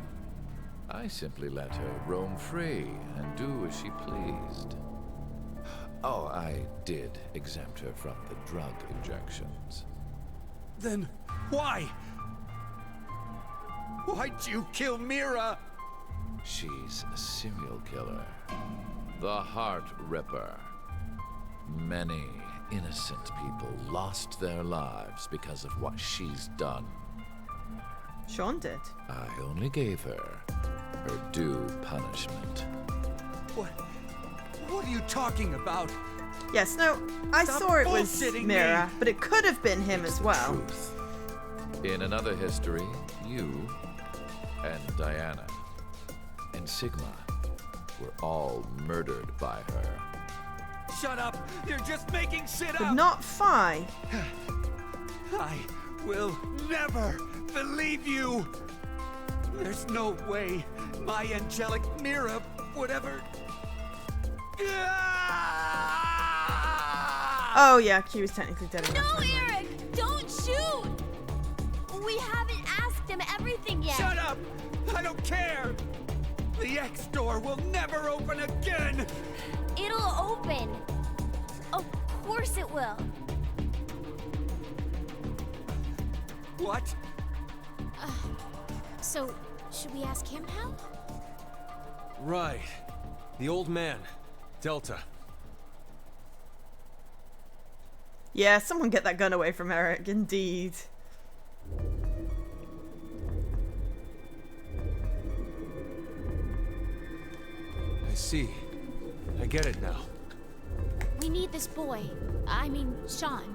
I simply let her roam free and do as she pleased. Oh, I did exempt her from the drug injections. Then why? Why'd you kill Mira? She's a serial killer. The Heart Ripper. Many innocent people lost their lives because of what she's done. Sean did. I only gave her due punishment. What are you talking about? Yes, no, I Stop saw it was bullshitting Mira, me. but it could have been him as well. Truth. In another history, you and Diana and Sigma were all murdered by her. Shut up! You're just making shit But up! not Fi. I will never believe you! There's no way my angelic Mira would ever... Oh yeah, Q is technically dead in that No, timeline. Eric! Don't shoot! We haven't asked him everything yet. Shut up! I don't care! The X door will never open again! It'll open. Of course it will. What? So, should we ask him how? Right. The old man. Delta. Yeah, someone get that gun away from Eric, indeed. I see. I get it now. We need this boy. I mean, Sean.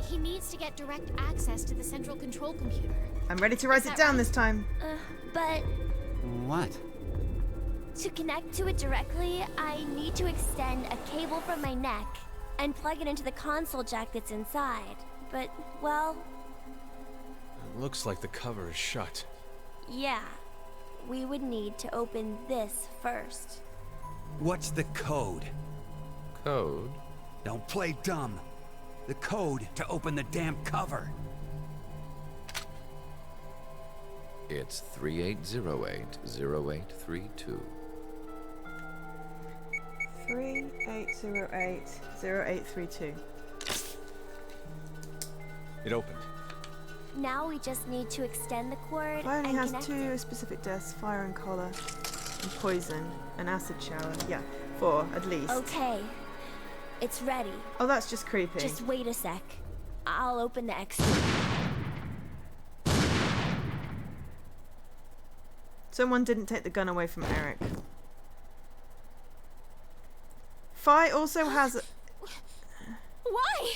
He needs to get direct access to the central control computer. I'm ready to write it down this time. But What? to connect to it directly, I need to extend a cable from my neck and plug it into the console jack that's inside. But, well, It looks like the cover is shut. yeah. We would need to open this first. What's the code? Code? Don't play dumb. The code to open the damn cover. It's 3808-0832. 3808-0832. It opened. Now we just need to extend the cord Fire only and has connect 2 it. specific deaths: fire and collar, and poison, an acid shower. Yeah, 4 at least. Okay. It's ready. Oh, that's just creepy. Just wait a sec. I'll open the X. Someone didn't take the gun away from Eric. Fi also has. Why?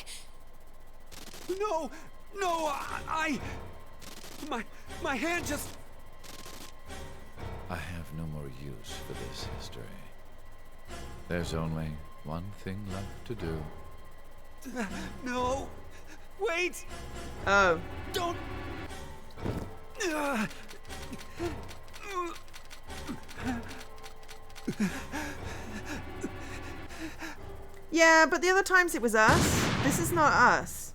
No! No! My hand just... I have no more use for this history. There's only one thing left to do. No! Wait! Oh. Don't... Yeah, but the other times it was us. This is not us.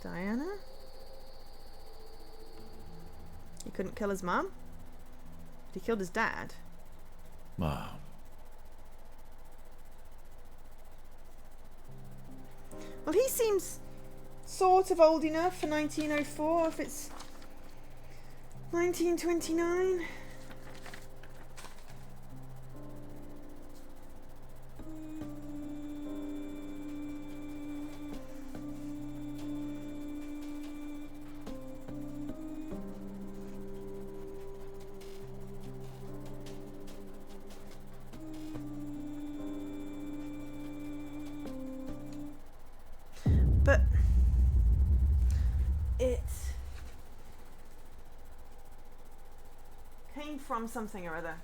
Diana? He couldn't kill his mom? He killed his dad. Mom. Well, he seems sort of old enough for 1904 if it's 1929. But it came from something or other.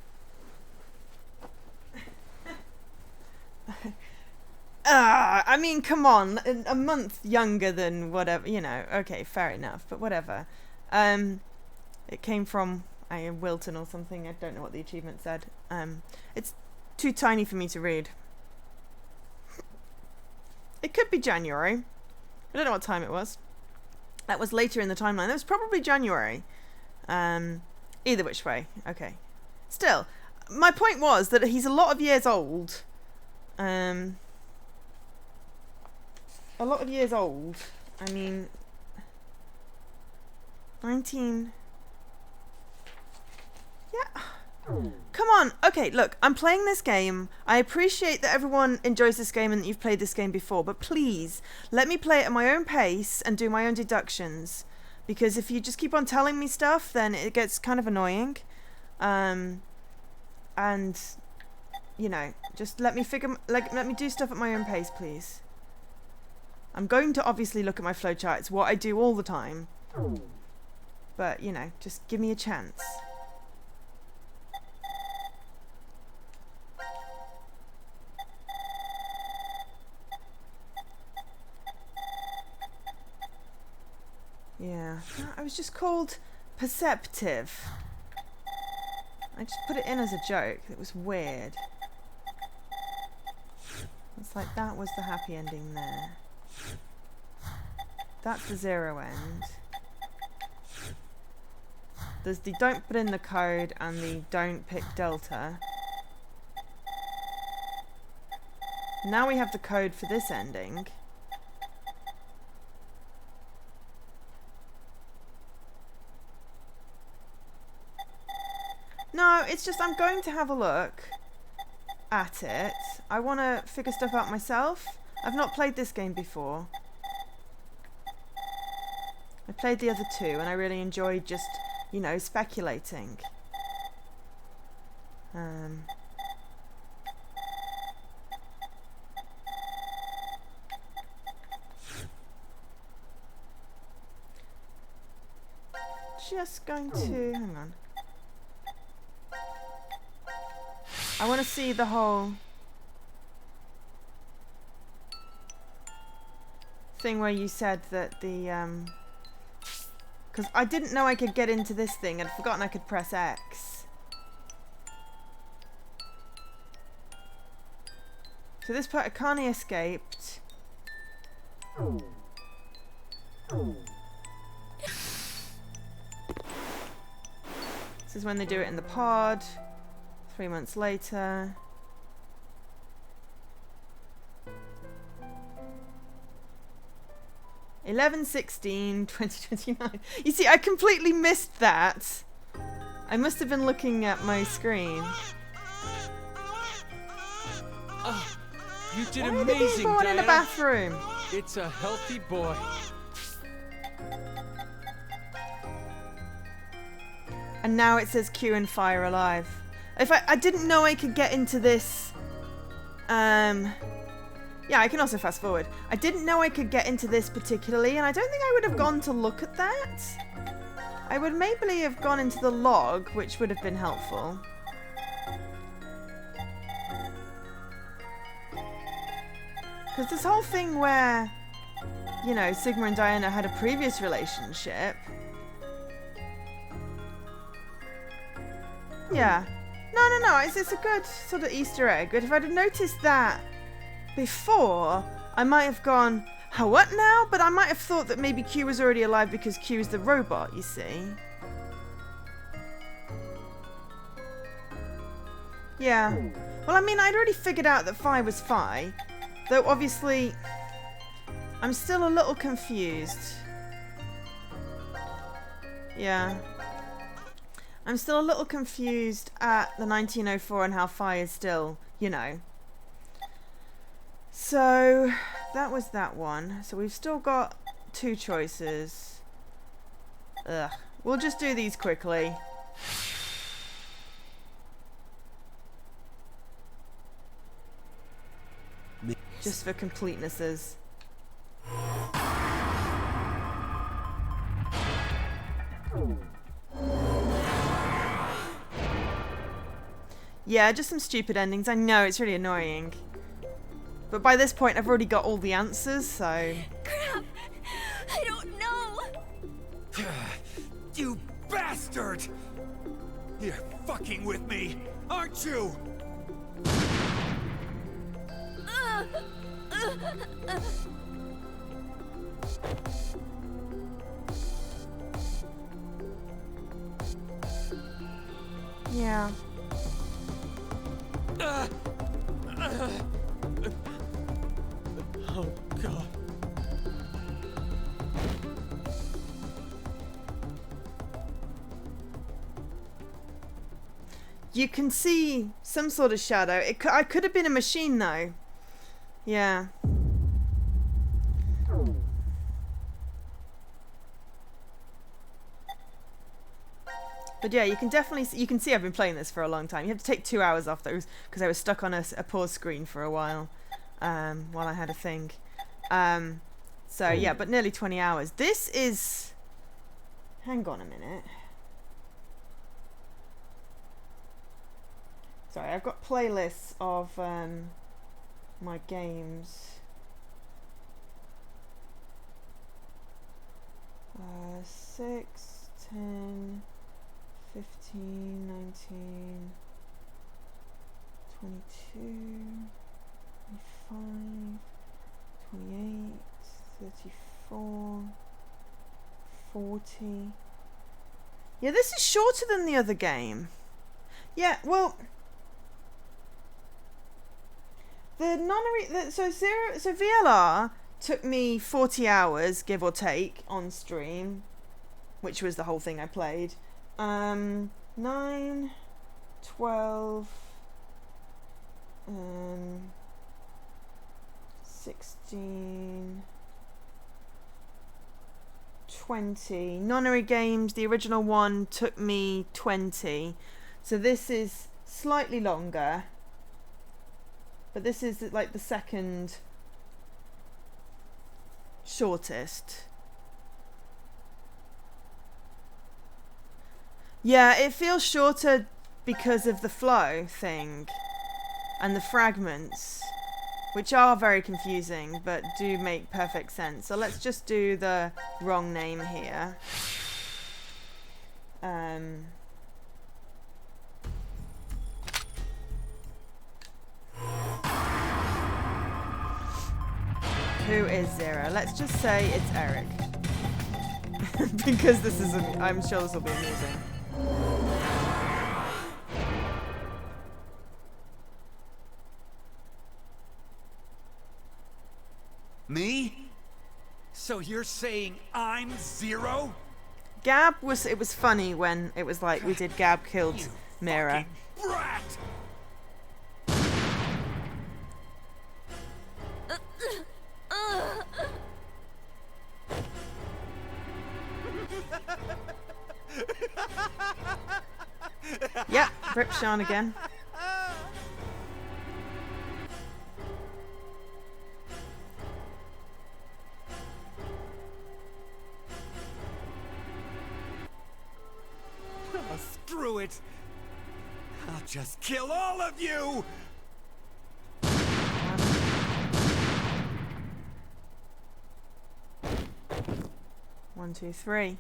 I mean, come on, a month younger than whatever, you know. Okay, fair enough, but whatever. It came from Wilton or something. I don't know what the achievement said. It's too tiny for me to read. It could be January. I don't know what time it was. That was later in the timeline. That was probably January. Either which way. Okay. Still, my point was that he's a lot of years old. A lot of years old. I mean, 19... Yeah. Come on. Okay, look, I'm playing this game. I appreciate that everyone enjoys this game and that you've played this game before, but please, let me play it at my own pace and do my own deductions. Because if you just keep on telling me stuff, then it gets kind of annoying. And, you know, just let me do stuff at my own pace, please. I'm going to obviously look at my flowchart. It's what I do all the time. But, you know, just give me a chance. Yeah, I was just called perceptive. I just put it in as a joke. It was weird. It's like that was the happy ending there. That's the zero end. There's the don't put in the code and the don't pick delta. Now we have the code for this ending. No, it's just I'm going to have a look at it. I want to figure stuff out myself. I've not played this game before. I played the other two and I really enjoyed just, you know, speculating. Just going to... hang on. I want to see the whole thing where you said that the because I didn't know I could get into this thing. I'd forgotten I could press X. So this part Akane escaped. This is when they do it in the pod. 3 months later. (11/16/2029). You see, I completely missed that. I must have been looking at my screen. Oh, you did Why amazing, are they born in the bathroom? It's a healthy boy. And now it says Q and Fire alive. If I didn't know I could get into this, yeah, I can also fast forward. I didn't know I could get into this particularly, and I don't think I would have gone to look at that. I would maybe have gone into the log, which would have been helpful. Because this whole thing where, you know, Sigma and Diana had a previous relationship. Yeah. No, it's a good sort of Easter egg. But if I'd have noticed that before, I might have gone, "How, what now?" But I might have thought that maybe Q was already alive because Q is the robot, you see. Yeah. Well, I mean, I'd already figured out that Phi was Phi. Though, obviously, I'm still a little confused. Yeah. I'm still a little confused at the 1904 and how Phi is still, you know. So, that was that one. So we've still got 2 choices. Ugh. We'll just do these quickly. Just for completenesses. Yeah, just some stupid endings. I know, it's really annoying. But by this point, I've already got all the answers, so... Crap! I don't know! You bastard! You're fucking with me, aren't you? Yeah. Oh, God. You can see some sort of shadow. I could have been a machine though. Yeah. But yeah, you can definitely you can see I've been playing this for a long time. You have to take 2 hours off those because I was stuck on a pause screen for a while I had a thing. So yeah, but nearly 20 hours. This is... Hang on a minute. Sorry, I've got playlists of my games. 6, 10, 15, 19, 22, 25, 28, 34, 40. Yeah, this is shorter than the other game. Yeah, well... The Nonary... So VLR took me 40 hours, give or take, on stream. Which was the whole thing I played. 9, 12... 16... 20. Nonary games, the original one, took me 20. So this is slightly longer. But this is like the second shortest. Yeah, it feels shorter because of the flow thing and the fragments, which are very confusing but do make perfect sense. So let's just do the wrong name here. Who is Zero? Let's just say it's Eric. Because this is, I'm sure this will be amusing. Me? So you're saying I'm Zero? Gab was, it was funny when it was like we did Gab killed Mira. Brat! Yep, Rip Sean again. Oh, screw it! I'll just kill all of you! 1, 2, 3.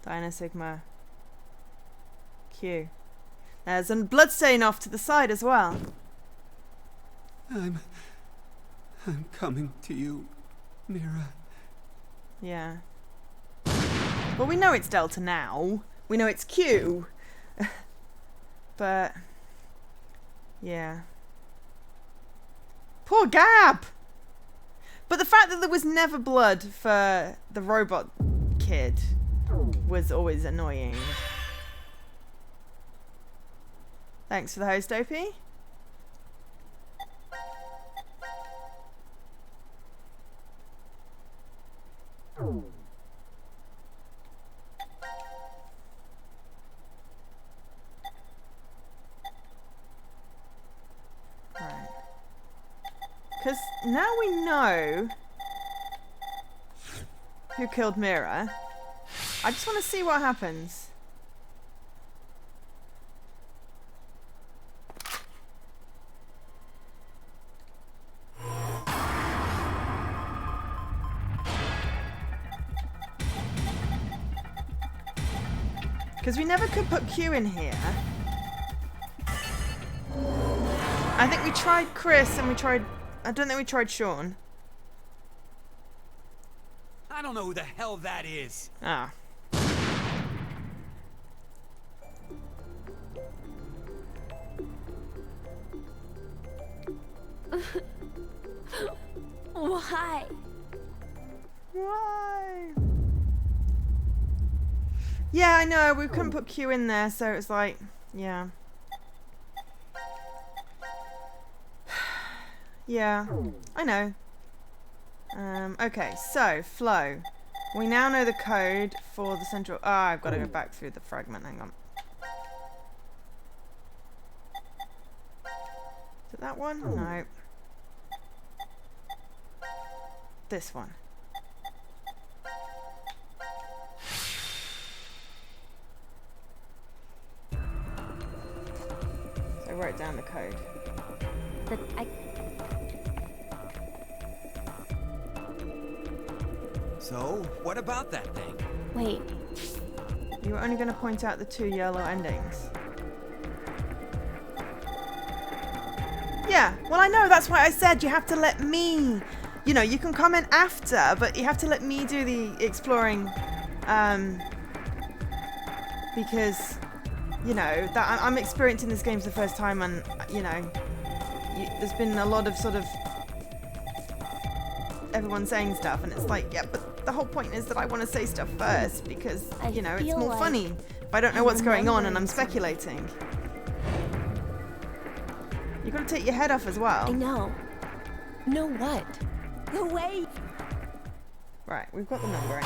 Dinah Sigma. Q. There's a bloodstain off to the side as well. I'm coming to you, Mira. Yeah. Well, we know it's Delta now. We know it's Q. But... yeah. Poor Gab! But the fact that there was never blood for the robot kid was always annoying. Thanks for the host, OP. Right. Because now we know who killed Mira. I just want to see what happens. Because we never could put Q in here. I think we tried Chris and we tried I don't think we tried Sean. I don't know who the hell that is. Ah. Why? Why? Yeah, I know. We couldn't put Q in there, so it was like, yeah. Yeah, I know. Okay, so, flow. We now know the code for the central... Ah, I've got to go back through the fragment. Hang on. Is it that one? No. This one. So I wrote down the code. So, what about that thing? Wait. You were only going to point out the 2 yellow endings. Yeah, well I know, that's why I said you have to let me... You know, you can comment after, but you have to let me do the exploring, because, you know, that I'm experiencing this game for the first time, and, you know, there's been a lot of sort of everyone saying stuff, and it's like, yeah, but the whole point is that I want to say stuff first, because, you know, it's more funny if I don't know what's going on and I'm speculating. You got to take your head off as well. I know. Know what? The way. Right, we've got the numbering.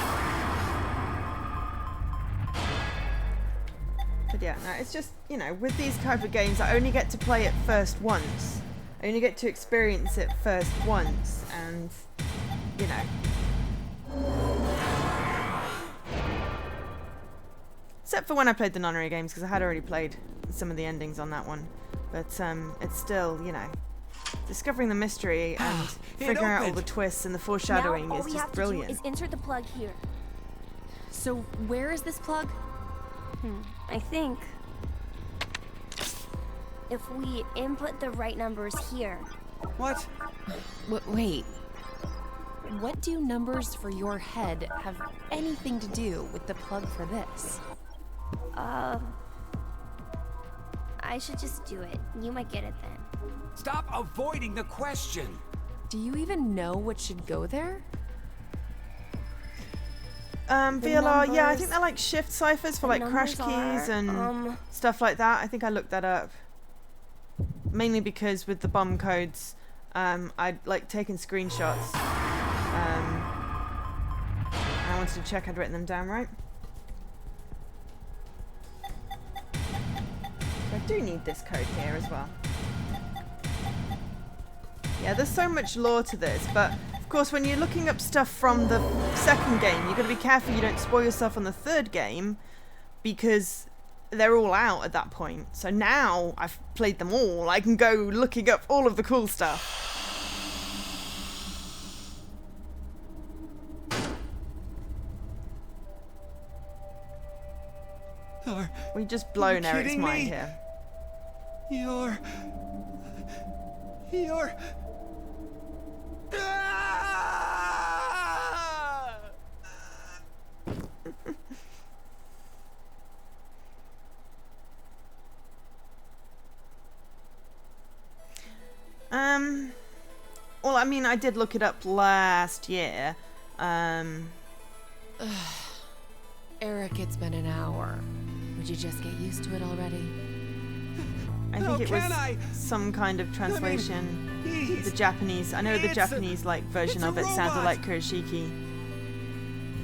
But yeah, no, it's just, you know, with these type of games, I only get to play it first once. I only get to experience it first once, and, you know. Except for when I played the Nonary games, because I had already played some of the endings on that one. But it's still, you know, discovering the mystery and figuring out all the twists and the foreshadowing is just brilliant. All we have to do is insert the plug here. So where is this plug? I think if we input the right numbers here. What? Wait. What do numbers for your head have anything to do with the plug for this? I should just do it. You might get it then. Stop avoiding the question! Do you even know what should go there? VLR, yeah, I think they're like shift ciphers for like crash keys and stuff like that. I think I looked that up. Mainly because with the bomb codes, I'd like taken screenshots. And I wanted to check I'd written them down right. I do need this code here as well. Yeah, there's so much lore to this, but of course when you're looking up stuff from the second game, you've got to be careful you don't spoil yourself on the third game, because they're all out at that point. So now I've played them all, I can go looking up all of the cool stuff. We just blown Eric's mind here. You're... Well, I mean, I did look it up last year. Eric, it's been an hour. Would you just get used to it already? I think it was some kind of translation. The Japanese, I know the Japanese like version of it sounded like Kurashiki.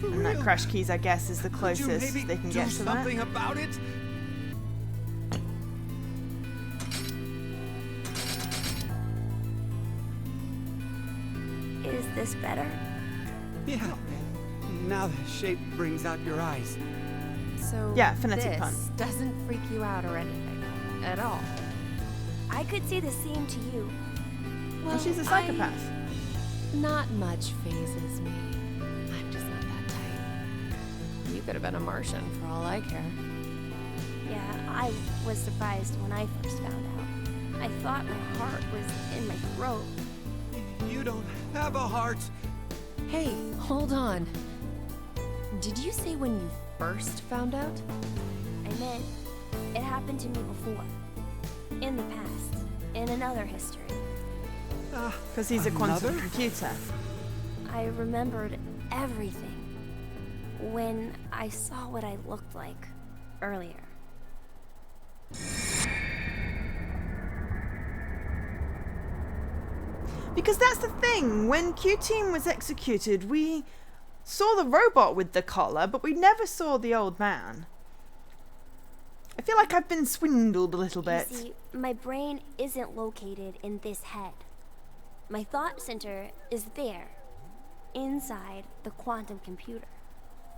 And that crash keys, I guess, is the closest they can get to that. Something about it? Is this better? Yeah. Now the shape brings out your eyes. So yeah, phonetic this pun. Doesn't freak you out or anything at all. I could see the same to you. Well, she's a psychopath. Not much phases me. I'm just not that type. You could have been a Martian for all I care. Yeah, I was surprised when I first found out. I thought my heart was in my throat. You don't have a heart. Hey, hold on. Did you say when you first found out? I meant, it happened to me before. In the past. In another history. Because he's a quantum computer. I remembered everything. When I saw what I looked like earlier. Because that's the thing, when Q-Team was executed, we saw the robot with the collar, but we never saw the old man. I feel like I've been swindled a little bit. You see, my brain isn't located in this head. My thought center is there, inside the quantum computer.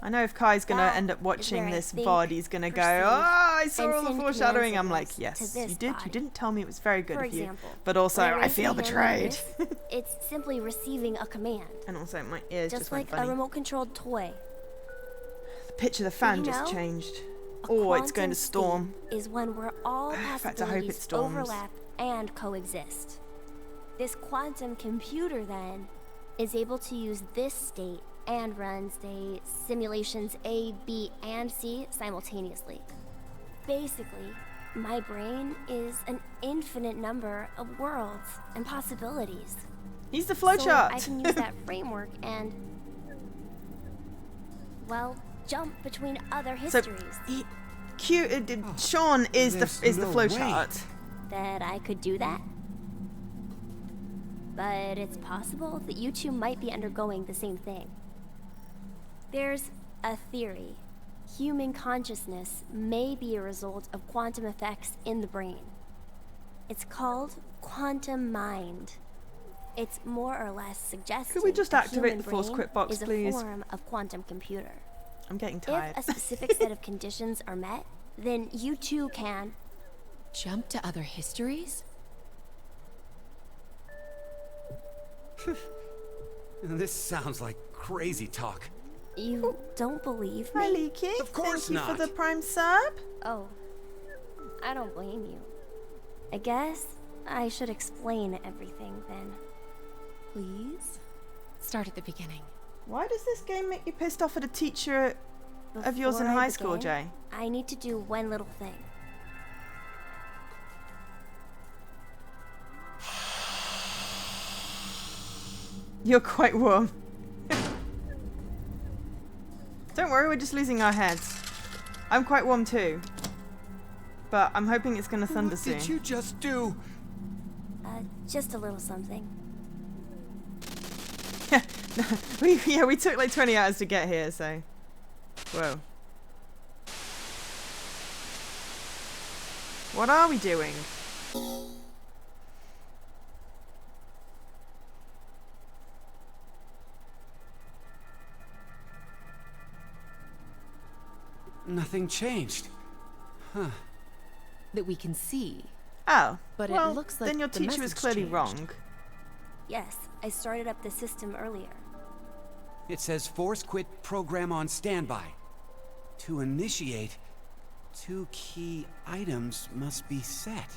I know if Kai's gonna end up watching this VOD, he's gonna go, oh, I saw all the foreshadowing. I'm like, yes, you did. You didn't tell me it was very good of you. But also, I feel betrayed. It's simply receiving a command. And also, my ears just went like funny. A remote-controlled toy. The pitch of the fan just changed. Oh, it's going to storm. Is when where all possibilities overlap and coexist. This quantum computer, then, is able to use this state and run, say, simulations A, B, and C simultaneously. Basically, my brain is an infinite number of worlds and possibilities. He's the flowchart. So I can use that framework and, well, jump between other histories. So Sean is the flowchart. That I could do that? But it's possible that you two might be undergoing the same thing. There's a theory. Human consciousness may be a result of quantum effects in the brain. It's called quantum mind. It's more or less suggesting could we just activate the force quit box, is a please? form of quantum computer. I'm getting tired. If a specific set of conditions are met, then you too can jump to other histories? This sounds like crazy talk. You don't believe me? Hi, Leaky. Of course Thank you not. for the prime sub. Oh, I don't blame you. I guess I should explain everything then. Please? Start at the beginning. Why does this game make you pissed off at a teacher of yours in high school, Jay? I need to do one little thing. You're quite warm. Don't worry, we're just losing our heads. I'm quite warm too. But I'm hoping it's gonna thunder soon. What did you just do? Just a little something. we took like 20 hours to get here, so... Whoa. What are we doing? Nothing changed. Huh. That we can see. Oh, but well, it looks like then your the teacher was message clearly changed. wrong. Yes, I started up the system earlier. It says force quit program on standby. To initiate, 2 key items must be set.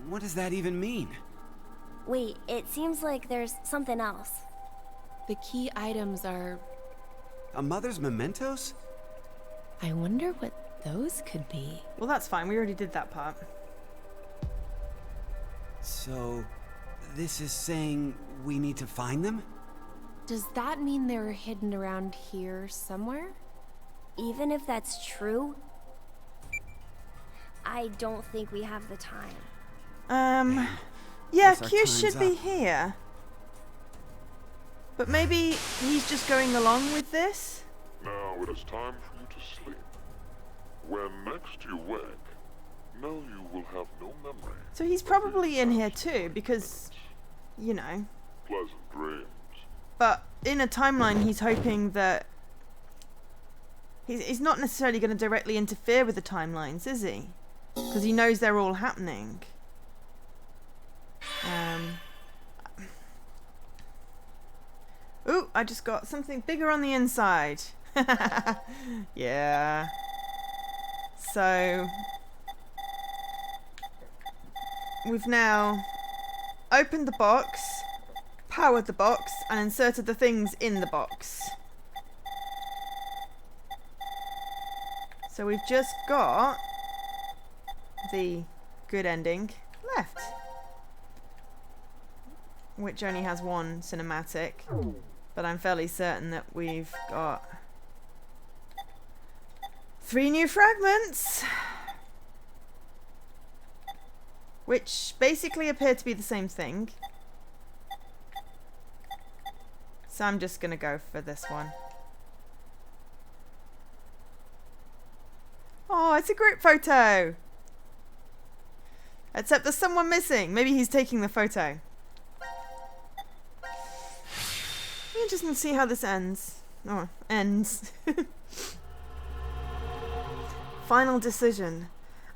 What does that even mean? Wait, it seems like there's something else. The key items are... A mother's mementos? I wonder what those could be. Well, that's fine. We already did that part. So, this is saying we need to find them? Does that mean they're hidden around here somewhere? Even if that's true, I don't think we have the time. Yeah, Guess our Q time's should be up. here. But maybe he's just going along with this? Now it is time for you to sleep. When next you wake, know you will have no memory. So he's probably in here too, because, you know. Pleasant dreams. But in a timeline, he's hoping that he's not necessarily going to directly interfere with the timelines, is he? Because he knows they're all happening. Ooh, I just got something bigger on the inside. Yeah. So we've now opened the box, powered the box and inserted the things in the box. So we've just got the good ending left, which only has one cinematic, but I'm fairly certain that we've got 3 new fragments, which basically appear to be the same thing. So I'm just gonna go for this one. Oh, it's a group photo! Except there's someone missing. Maybe he's taking the photo. Interesting to see how this ends. Oh, ends. Final decision.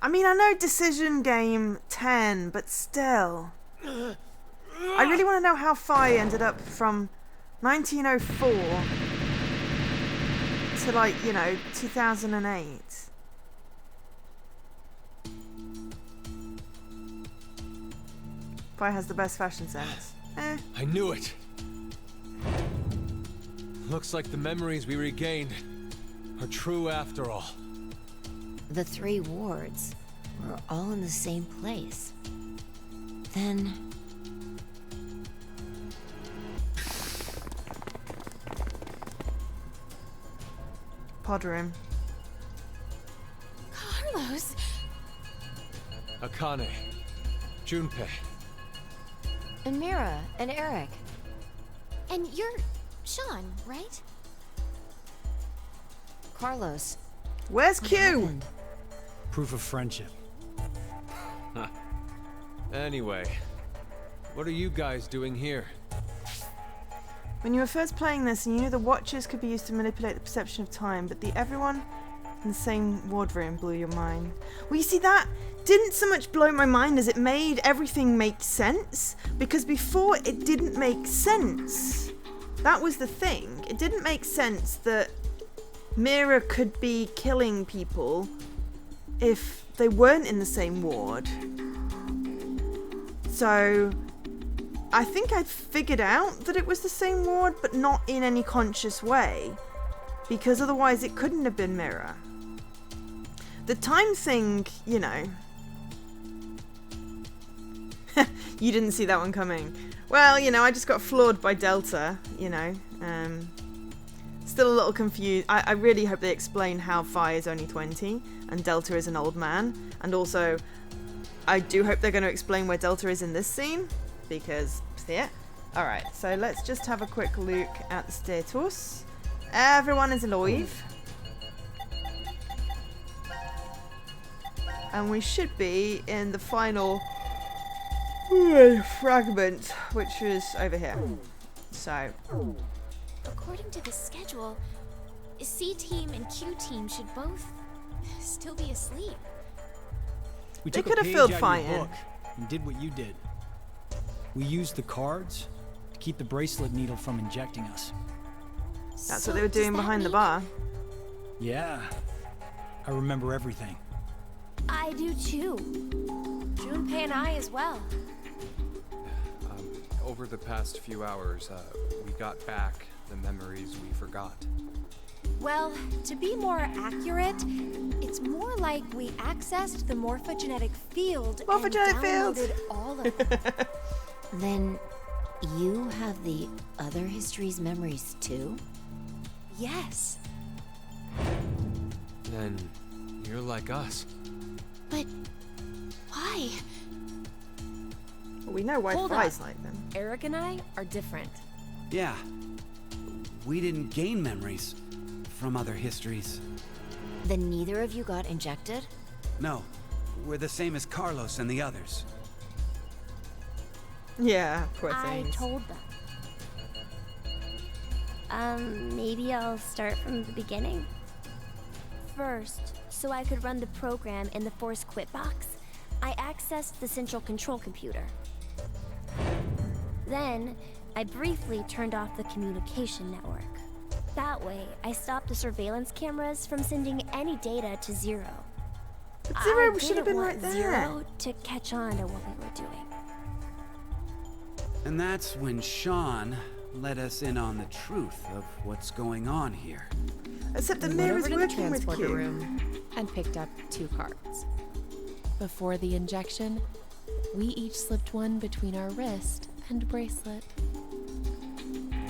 I mean, I know decision game 10, but still. I really want to know how Phi ended up from 1904 to, like, you know, 2008. Phi has the best fashion sense. I knew it. Looks like the memories we regained are true after all. The 3 wards were all in the same place. Then... Pod room. Carlos! Akane. Junpei. And Mira and Eric. And you're Sean, right? Carlos. Where's Q? Proof of friendship. Anyway, what are you guys doing here? When you were first playing this, you knew the watches could be used to manipulate the perception of time, but the everyone in the same ward room blew your mind. Well, you see, that didn't so much blow my mind as it made everything make sense, because before it didn't make sense. That was the thing. It didn't make sense that Mira could be killing people if they weren't in the same ward. So I think I'd figured out that it was the same ward, but not in any conscious way, because otherwise it couldn't have been Mira. The time thing, you know. You didn't see that one coming. Well, you know, I just got floored by Delta, you know. Still a little confused. I really hope they explain how Phi is only 20 and Delta is an old man. And also, I do hope they're going to explain where Delta is in this scene, because, yeah. Alright, so let's just have a quick look at the status. Everyone is alive. And we should be in the final fragment, which is over here. So, according to the schedule, C team and Q team should both still be asleep. We they took could a have page filled out Phi of your in. book and did what you did. We used the cards to keep the bracelet needle from injecting us. That's what they were doing behind the bar. Yeah, I remember everything. I do too. Junpei and I as well. Over the past few hours, we got back the memories we forgot. Well, to be more accurate, it's more like we accessed the morphogenetic field and downloaded all of them. Then you have the other history's memories too? Yes. Then you're like us. But why? Well, we know why Hold Phi's up. like them. Eric and I are different. Yeah. We didn't gain memories from other histories. Then neither of you got injected? No. We're the same as Carlos and the others. Yeah, poor I things. told them. Maybe I'll start from the beginning. First, so I could run the program in the Force Quit box, I accessed the central control computer. Then, I briefly turned off the communication network. That way, I stopped the surveillance cameras from sending any data to Zero. But Zero I should have didn't been want right there. Zero to catch on to what we were doing. And that's when Sean let us in on the truth of what's going on here. Except that We went Mira's over to the working with transporter Q. room and picked up 2 cards. Before the injection, we each slipped one between our wrist and bracelet.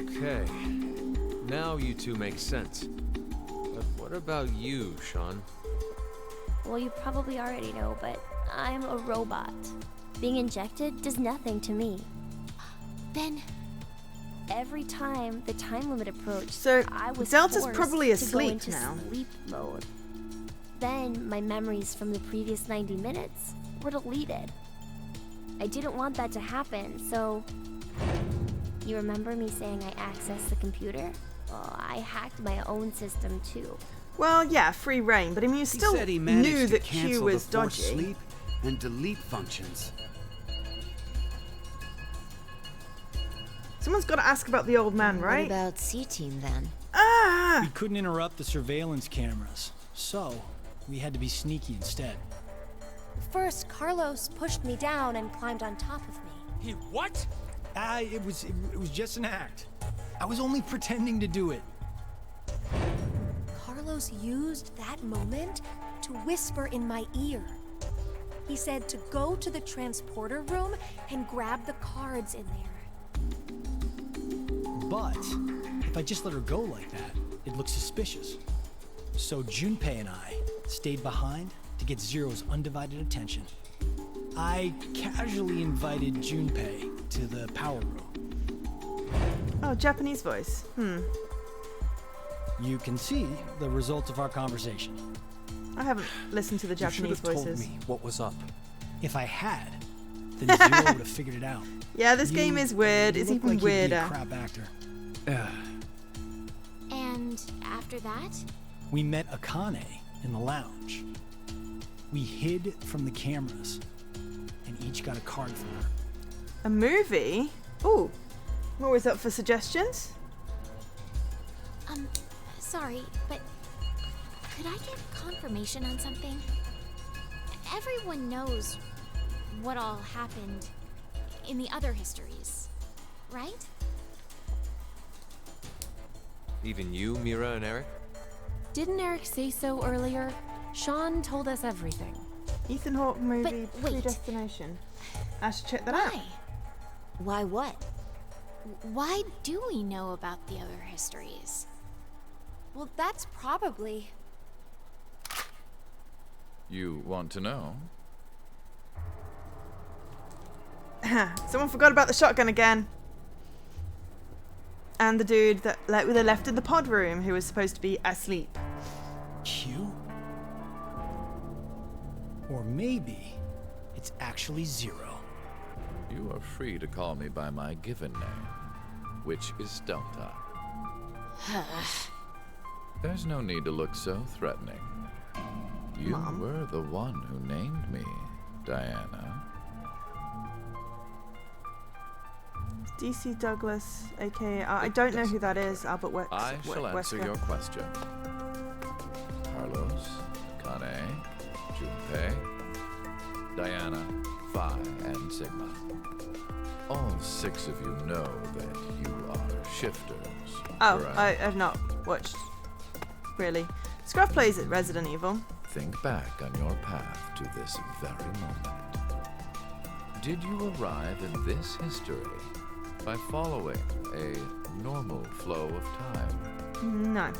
Okay. Now you two make sense. But what about you, Sean? Well, you probably already know, but I'm a robot. Being injected does nothing to me. Then Every time the time limit approached, So I was Delta's forced probably to asleep go into now. sleep mode. Then my memories from the previous 90 minutes were deleted. I didn't want that to happen, so... You remember me saying I accessed the computer? Well, I hacked my own system too. Well, yeah, free reign, but I mean, you still He said he managed knew to that cancel Q was the forced dodgy. sleep and delete functions. Someone's got to ask about the old man, right? What about C-Team then? Ah! We couldn't interrupt the surveillance cameras, so we had to be sneaky instead. First, Carlos pushed me down and climbed on top of me. He what? It was just an act. I was only pretending to do it. Carlos used that moment to whisper in my ear. He said to go to the transporter room and grab the cards in there. But if I just let her go like that, it looks suspicious. So Junpei and I stayed behind to get Zero's undivided attention. I casually invited Junpei to the power room. Oh, Japanese voice. You can see the result of our conversation. I haven't listened to the You should Japanese have told voices. me what was up. If I had, then Zero would have figured it out. Yeah, this game is weird. You It's look even like you'd be a weirder. crap actor. And after that? We met Akane in the lounge. We hid from the cameras and each got a card from her. A movie? Ooh. I'm always up for suggestions. Sorry, but could I get confirmation on something? Everyone knows what all happened in the other histories, right? Even you, Mira and Eric? Didn't Eric say so earlier? Sean told us everything. Ethan Hawke movie wait. Predestination. I should check that out. Why what? Why do we know about the other histories? Well, that's probably... You want to know? Someone forgot about the shotgun again. And the dude that they left in the pod room who was supposed to be asleep. Q? Or maybe it's actually Zero. You are free to call me by my given name, which is Delta. There's no need to look so threatening. You Mom. were the one who named me, Diana. DC Douglas, aka I don't know who that is. Albert Wesker. I shall answer your question. Carlos, Kane, Junpei, Diana, Phi, and Sigma. All 6 of you know that you are shifters. Oh, correct? I've not watched. Really. Scruff plays at Resident Evil. Think back on your path to this very moment. Did you arrive in this history by following a normal flow of time? No.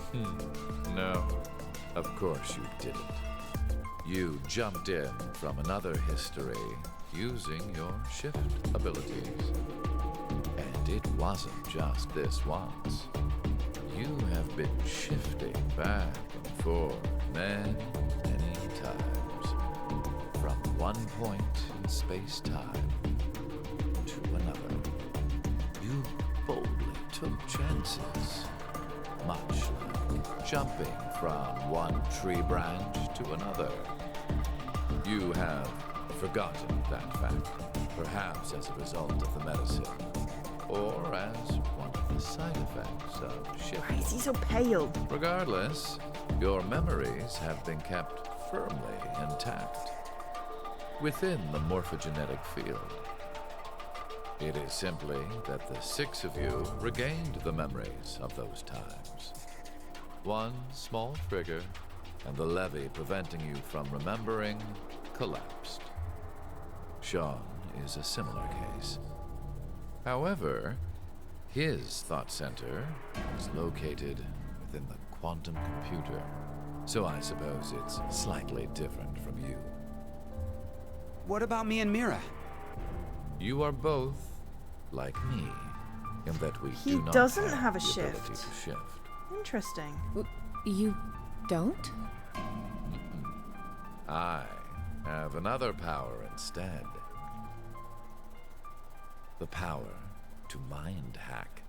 No, of course you didn't. You jumped in from another history using your shift abilities. And it wasn't just this once. You have been shifting back and forth many times. From one point in space-time to another. You boldly took chances. Much like jumping from one tree branch to another. You have forgotten that fact, perhaps as a result of the medicine, or as one of the side effects of shifting. Why is he so pale? Regardless, your memories have been kept firmly intact within the morphogenetic field. It is simply that the 6 of you regained the memories of those times. One small trigger, and the levee preventing you from remembering collapsed. Sean is a similar case. However, his thought center is located within the quantum computer, so I suppose it's slightly different from you. What about me and Mira? You are both like me, in that we He do not doesn't have a the ability shift. to shift. Interesting. You don't? I have another power instead. The power to mind hack.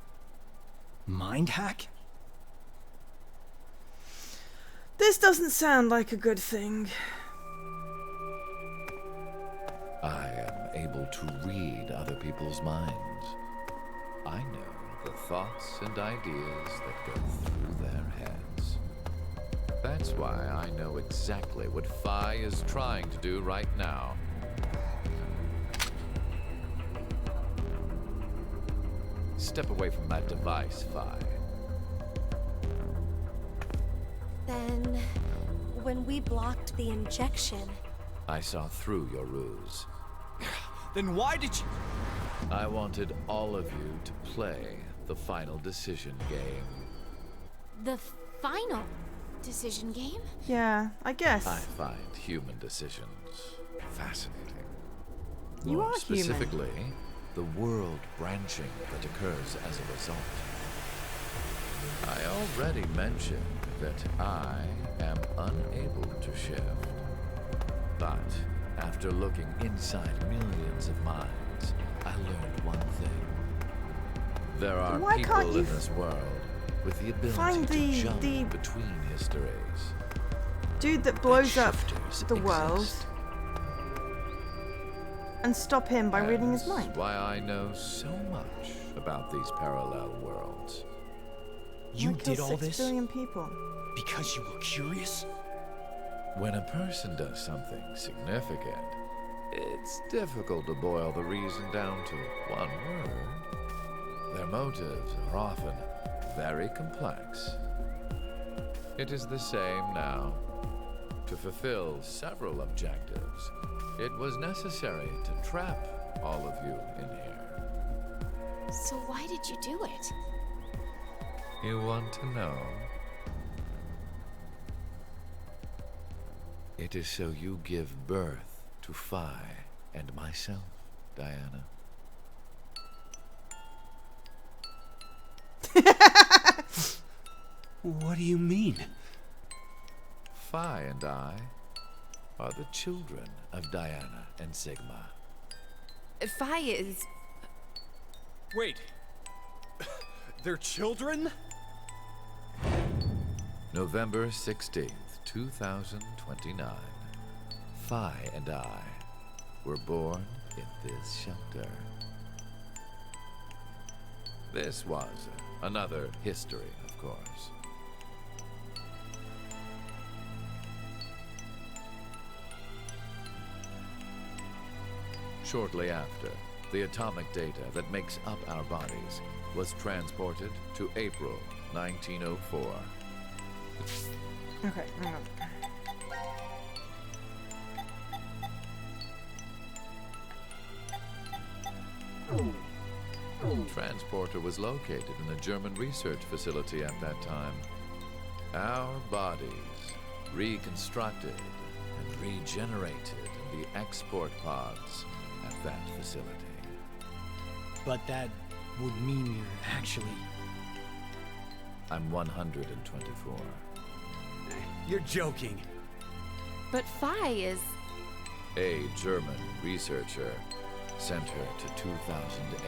Mind hack? This doesn't sound like a good thing. I am able to read other people's minds. I know the thoughts and ideas that go through their heads. That's why I know exactly what Phi is trying to do right now. Step away from that device, Phi. Then, when we blocked the injection, I saw through your ruse. Then why did you... I wanted all of you to play the final decision game. The final decision game? Yeah, I guess. I find human decisions fascinating. You More are human. specifically, the world branching that occurs as a result. I already mentioned that I am unable to shift. But after looking inside millions of minds, I learned one thing. There are Why can't people you in this world with the ability find to the- jump the- between histories. Dude that blows up Shifters the world exist. and stop him by reading his That's mind. why I know so much about these parallel worlds. You Like, did kill all 6 this billion people. because you were curious? When a person does something significant, it's difficult to boil the reason down to one word. Their motives are often very complex. It is the same now. To fulfill several objectives, it was necessary to trap all of you in here. So why did you do it? You want to know? It is so you give birth to Phi and myself, Diana. What do you mean? Phi and I are the children of Diana and Sigma. Phi is... Wait. They're children? November 16th, 2029. Phi and I were born in this shelter. This was another history, of course. Shortly after, the atomic data that makes up our bodies was transported to April 1904. Okay, hang on. Transporter was located in a German research facility at that time. Our bodies reconstructed and regenerated in the export pods at that facility. But that would mean you're actually... I'm 124. You're joking. But Phi is... A German researcher sent her to 2008.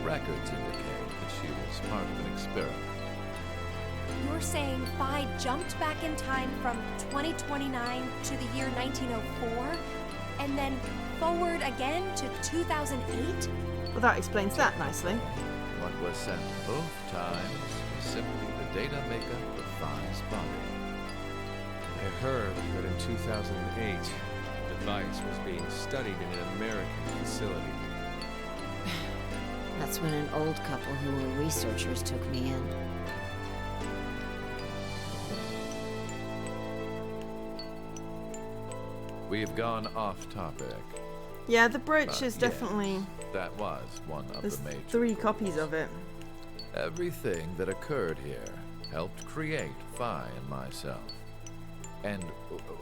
Records indicate that she was part of an experiment. you're saying Phi jumped back in time from 2029 to the year 1904, and then forward again to 2008? Well, that explains that nicely. What was sent both times was simply the data makeup of Phi's body. I heard that in 2008, the device was being studied in an American facility. That's when an old couple who were researchers took me in. We've gone off topic. Yeah, the brooch is Yes, definitely... that was one of There's the major 3 copies of it. Everything that occurred here helped create Phi and myself. And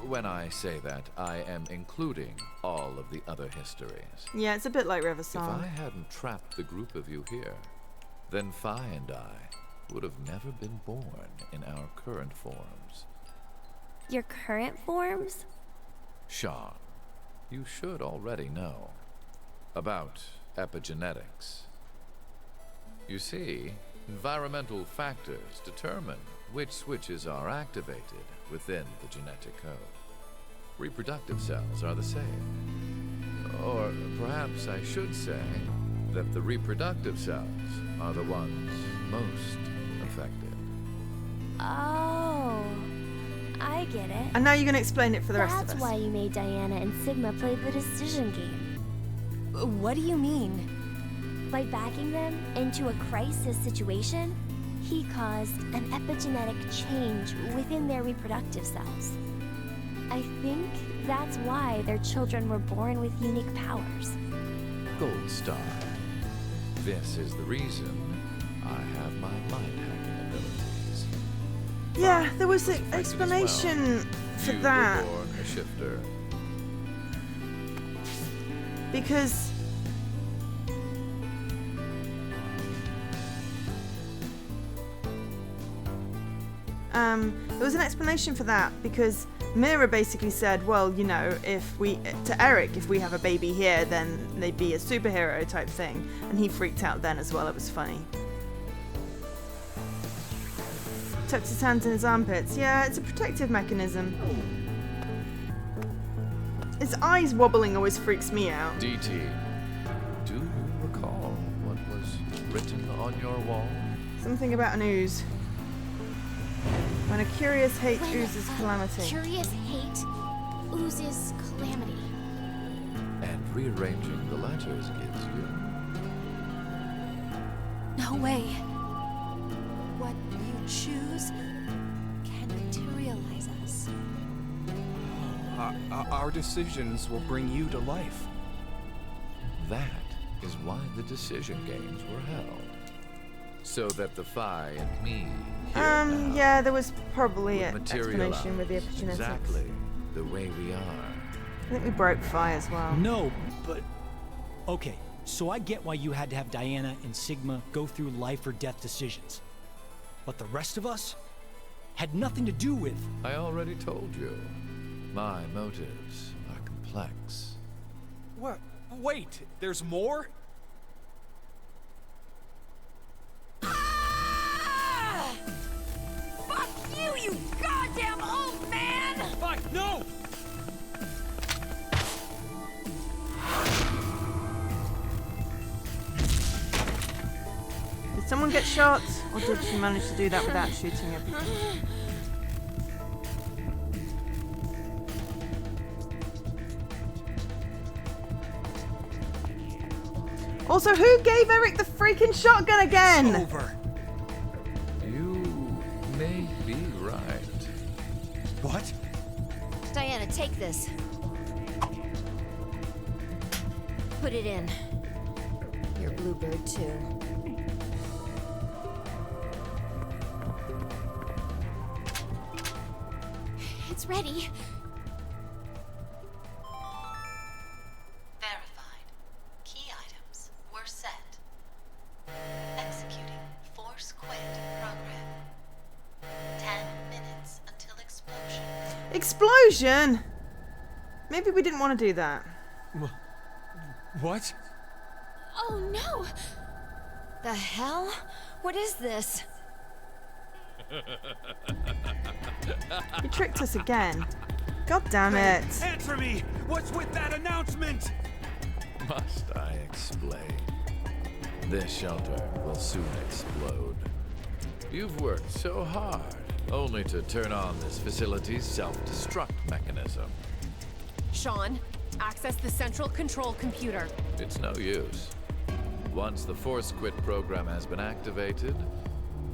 when I say that, I am including all of the other histories. Yeah, it's a bit like River If Song. I hadn't trapped the group of you here, then Phi and I would have never been born in our current forms. Your current forms? Sean, you should already know about epigenetics. You see, environmental factors determine which switches are activated within the genetic code. Reproductive cells are the same. Or perhaps I should say that the reproductive cells are the ones most affected. Oh, I get it. And now you're going to explain it for the rest of us. That's why you made Diana and Sigma play the decision game. What do you mean? By backing them into a crisis situation, he caused an epigenetic change within their reproductive cells. I think that's why their children were born with unique powers. Gold Star. This is the reason I have my mind-hacking abilities. Yeah, there was an explanation for You that. were born a shifter. Because... there was an explanation for that because Mira basically said, well, you know, to Eric, if we have a baby here, then they'd be a superhero type thing. And he freaked out then as well, it was funny. Tucked his hands in his armpits. Yeah, it's a protective mechanism. His eyes wobbling always freaks me out. DT, do you recall what was written on your wall? Something about an ooze. When a curious hate oozes calamity. Curious hate oozes calamity. And rearranging the letters gives you... No way. What you choose can materialize us. Our decisions will bring you to life. That is why the decision games were held. So that the Phi and me yeah, there was probably an materialize explanation with the epigenetics. exactly the way we are. I think we broke Phi as well. No, but... Okay, so I get why you had to have Diana and Sigma go through life or death decisions. But the rest of us had nothing to do with... I already told you. My motives are complex. What? Wait, there's more? Fuck you, you goddamn old man! Fuck, no! Did someone get shot? Or did she manage to do that without shooting everything? Also, who gave Eric the freaking shotgun again? It's over. You may be right. What? Diana, take this. Put it in. Your bluebird, too. It's ready. Verified. Key items were set. Executing Force Quit program. 10 minutes until explosion. Explosion? Maybe we didn't want to do that. What? Oh no! The hell? What is this? You tricked us again. God damn it. Answer me! What's with that announcement? Must I explain? This shelter will soon explode. You've worked so hard, only to turn on this facility's self-destruct mechanism. Sean, access the central control computer. It's no use. Once the Force Quit program has been activated,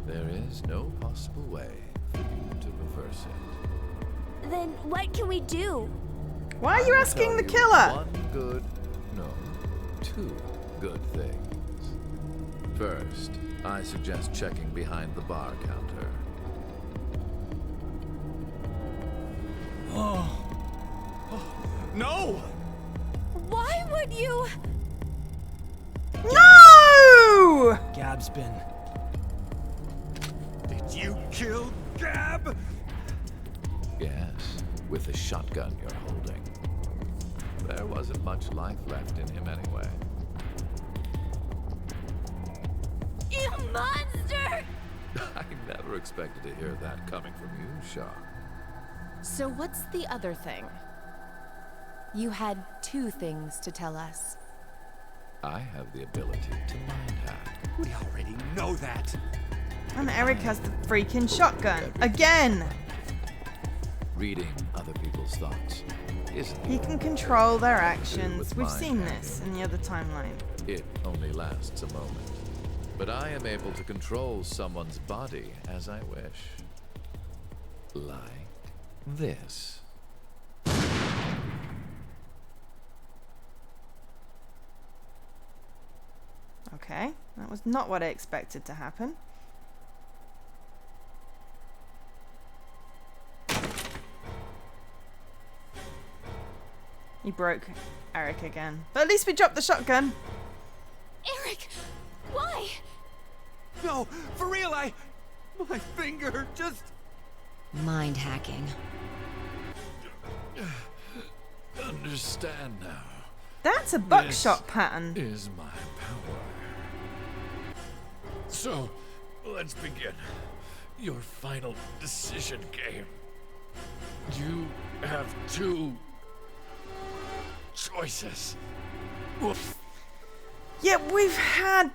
there is no possible way for you to reverse it. Then what can we do? Why are you asking the killer? Two good things. First, I suggest checking behind the bar counter. No! Why would you? No! Gab's been. Did you kill Gab? Yes, with the shotgun you're holding. There wasn't much life left in him anyway. You monster! I never expected to hear that coming from you, Shaw. So what's the other thing? You had two things to tell us. I have the ability to mind hack. We already know that. And Eric has the freaking shotgun. Again! Reading other people's thoughts isn't. He can control their actions. With We've mind seen hacking. this in the other timeline. It only lasts a moment. But I am able to control someone's body as I wish. Like this. Okay, that was not what I expected to happen. He broke Eric again. But at least we dropped the shotgun. Eric, why? No, for real, my finger just... Mind hacking. Understand now. That's a buckshot pattern. Is my power. So, let's begin. Your final decision game. You have two choices. Woof. Yeah, we've had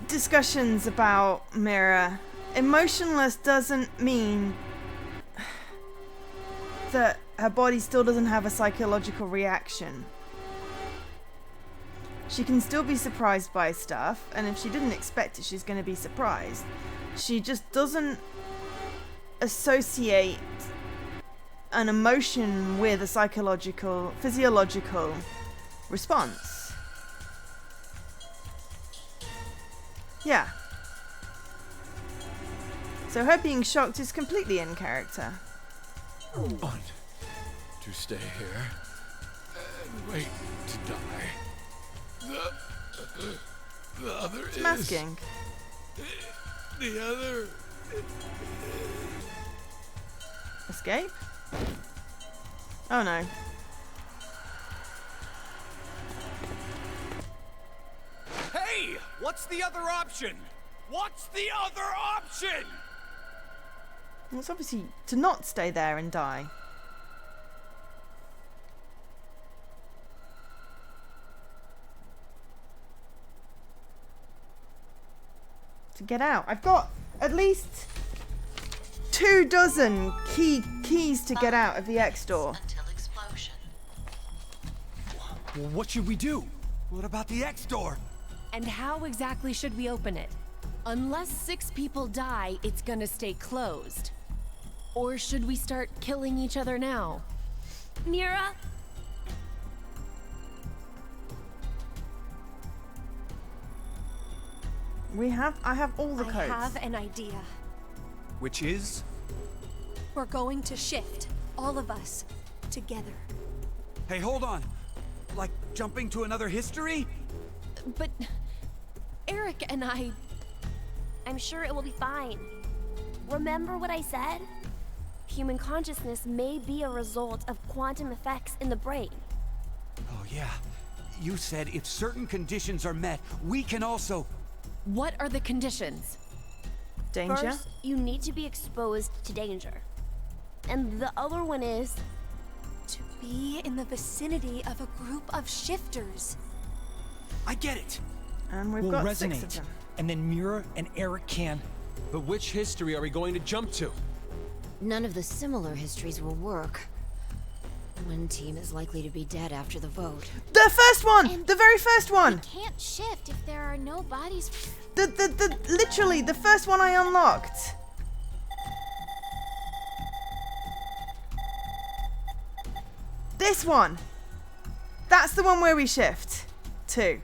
discussions about Mira. Emotionless doesn't mean that her body still doesn't have a psychological reaction. She can still be surprised by stuff, and if she didn't expect it, she's going to be surprised. She just doesn't associate an emotion with a physiological response. Yeah. So her being shocked is completely in character. One, to stay here and wait to die. The other It's masking. The other... Escape? Oh no. Hey! What's the other option? What's the other option? Well, it's obviously to not stay there and die. To get out. I've got at least 24 keys to get out of the X door. Until explosion. Well, what should we do? What about the X door? And how exactly should we open it? Unless 6 people die, it's gonna stay closed. Or should we start killing each other now? Mira? I have all the codes. I have an idea. Which is? We're going to shift, all of us, together. Hey, hold on. Like jumping to another history? But Eric and I'm sure it will be fine. Remember what I said? Human consciousness may be a result of quantum effects in the brain. Oh, yeah. You said if certain conditions are met, we can also... What are the conditions? Danger? First, you need to be exposed to danger. And the other one is... To be in the vicinity of a group of shifters. I get it. And we've We'll got resonate, 6 of them. and then Mira and Eric can... But which history are we going to jump to? None of the similar histories will work. One team is likely to be dead after the vote. The first one! The very first one! We can't shift if there are no bodies. Literally, the first one I unlocked. This one. That's the one where we shift. 2.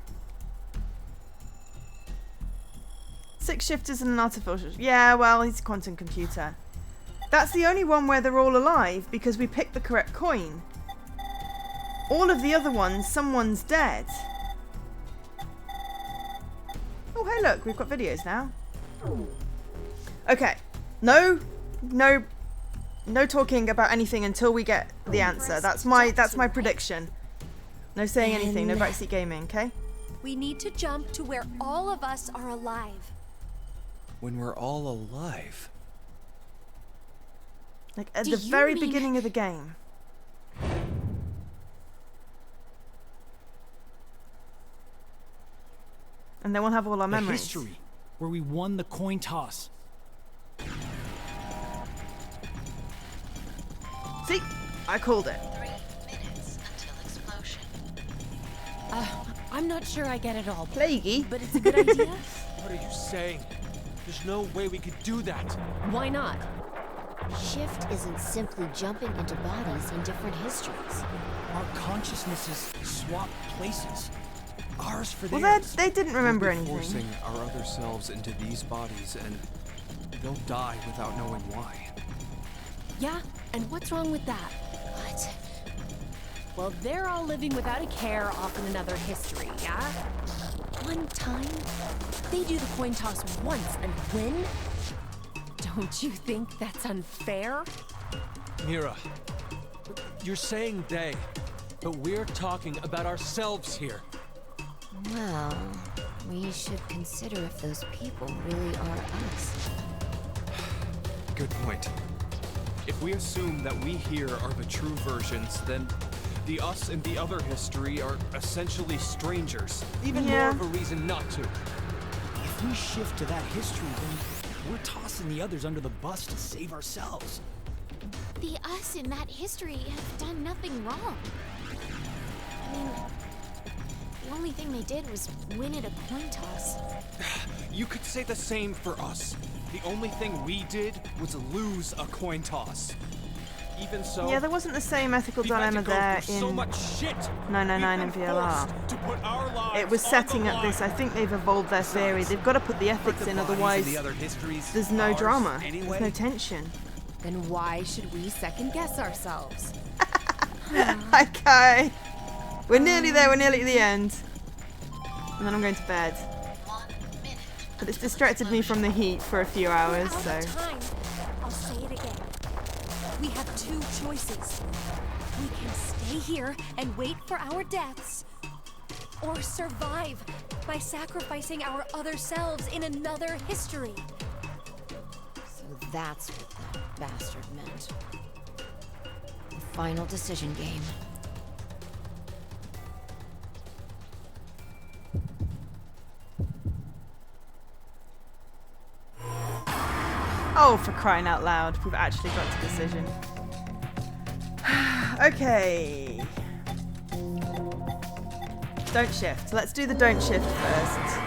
6 shifters and an artificial. Yeah, well, he's a quantum computer. That's the only one where they're all alive because we picked the correct coin. All of the other ones, someone's dead. Oh, hey, look, we've got videos now. Okay, no talking about anything until we get the answer. That's my prediction. No saying anything. No backseat gaming. Okay. We need to jump to where all of us are alive. When we're all alive. Like at the very beginning of the game. And then we'll have all our memories. History, where we won the coin toss. See? I called it. 3 minutes until explosion. I'm not sure I get it all. Plaguey. But it's a good idea. What are you saying? There's no way we could do that. Why not? Shift isn't simply jumping into bodies in different histories. Our consciousnesses swap places. Ours for well, theirs. They didn't remember we'll be anything. Forcing our other selves into these bodies, and they'll die without knowing why. Yeah, and what's wrong with that? What? Well, they're all living without a care off in another history, yeah? One time, they do the coin toss once and win? Don't you think that's unfair? Mira, you're saying they, but we're talking about ourselves here. Well, we should consider if those people really are us. Good point. If we assume that we here are the true versions, then the us in the other history are essentially strangers. Even more of a reason not to. If we shift to that history, then we're tossing the others under the bus to save ourselves. The us in that history have done nothing wrong. I mean, the only thing they did was win at a coin toss. You could say the same for us. The only thing we did was lose a coin toss. Even so, yeah, there wasn't the same ethical dilemma there in so much shit. 999 and VLR. It was setting up this. I think they've evolved their theory. They've got to put the ethics in, otherwise there's no drama. There's no tension. Then why should we second guess ourselves? Okay. We're nearly there. We're nearly at the end. And then I'm going to bed. But it's distracted me from the heat for a few hours, so. I'll say it again. We have 2 choices. We can stay here and wait for our deaths, or survive by sacrificing our other selves in another history. So that's what that bastard meant. The final decision game. Oh, for crying out loud. We've actually got to decision. Okay. Don't shift. Let's do the don't shift first.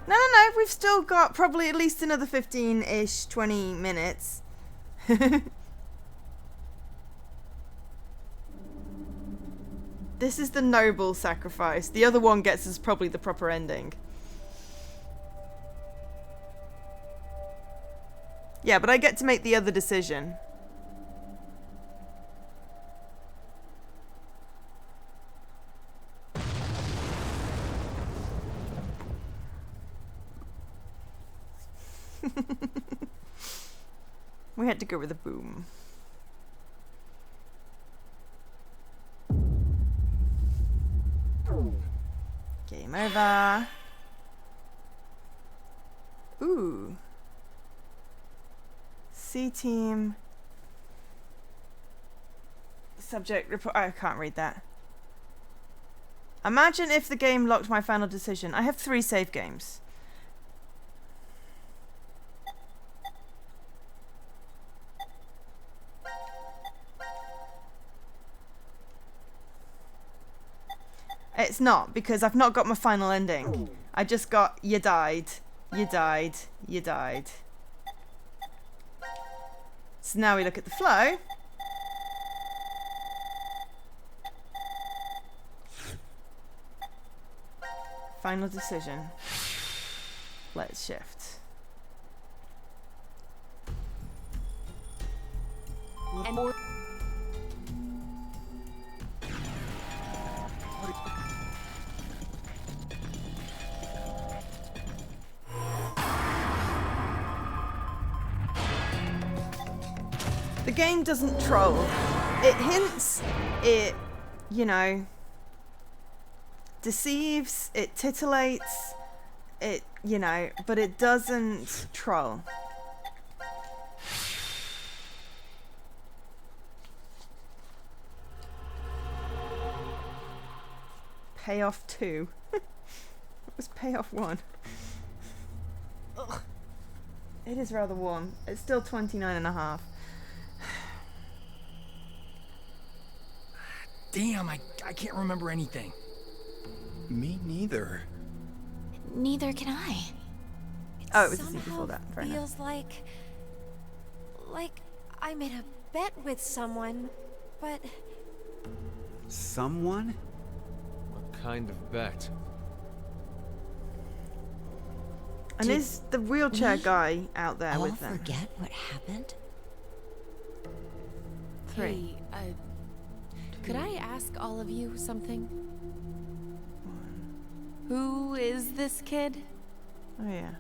No. We've still got probably at least another 15-ish, 20 minutes. This is the noble sacrifice. The other one gets us probably the proper ending. Yeah, but I get to make the other decision. We had to go with a boom. Game over. Ooh. C-team. Subject report. I can't read that. Imagine if the game locked my final decision. I have 3 save games. it's not, because I've not got my final ending. I just got, you died, you died, you died. So now we look at the flow. Final decision. Let's shift. And more. The game doesn't troll. It hints, it, you know, deceives, it titillates, it, you know, but it doesn't troll. Payoff 2. What was payoff 1? Ugh. It is rather warm. It's still 29.5. Damn, I can't remember anything. Me neither. Neither can I. Oh, it was the scene before that. Fair enough. Feels like I made a bet with someone, but Someone? What kind of bet? And is the wheelchair guy out there with them? Forget what happened? 3. Hey, could I ask all of you something? Who is this kid? Oh yeah.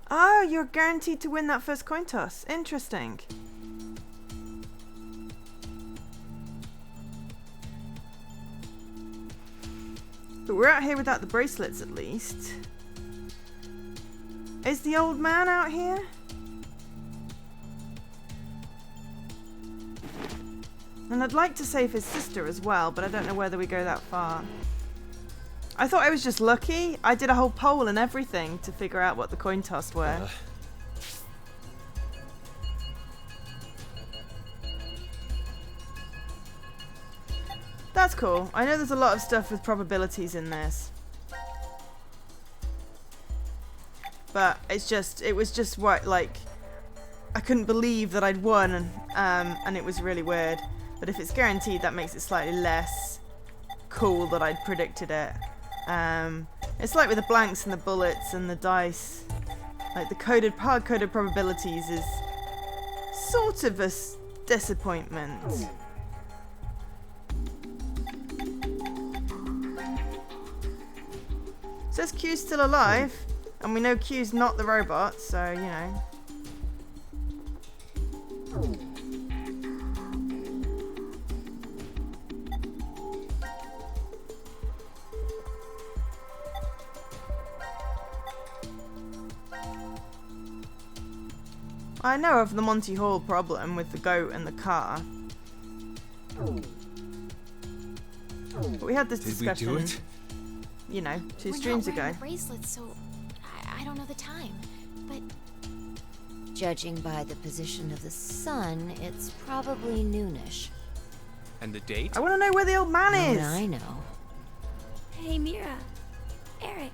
Oh, you're guaranteed to win that first coin toss. Interesting. But we're out here without the bracelets, at least. Is the old man out here? And I'd like to save his sister as well, but I don't know whether we go that far. I thought I was just lucky. I did a whole poll and everything to figure out what the coin toss were. That's cool. I know there's a lot of stuff with probabilities in this. But it's just, it was just what, like, I couldn't believe that I'd won, and it was really weird. But if it's guaranteed, that makes it slightly less cool that I'd predicted it. It's like with the blanks and the bullets and the dice. Like the hard-coded probabilities is sort of a disappointment. Says Q's still alive, and we know Q's not the robot, so, you know. I know of the Monty Hall problem with the goat and the car. But we had this discussion. Did we do it? You know, 2 streams We're not ago. wearing the bracelets, so I don't know the time. But Judging by the position of the sun, it's probably noonish. And the date? I want to know where the old man is. I know. Hey, Mira. Eric.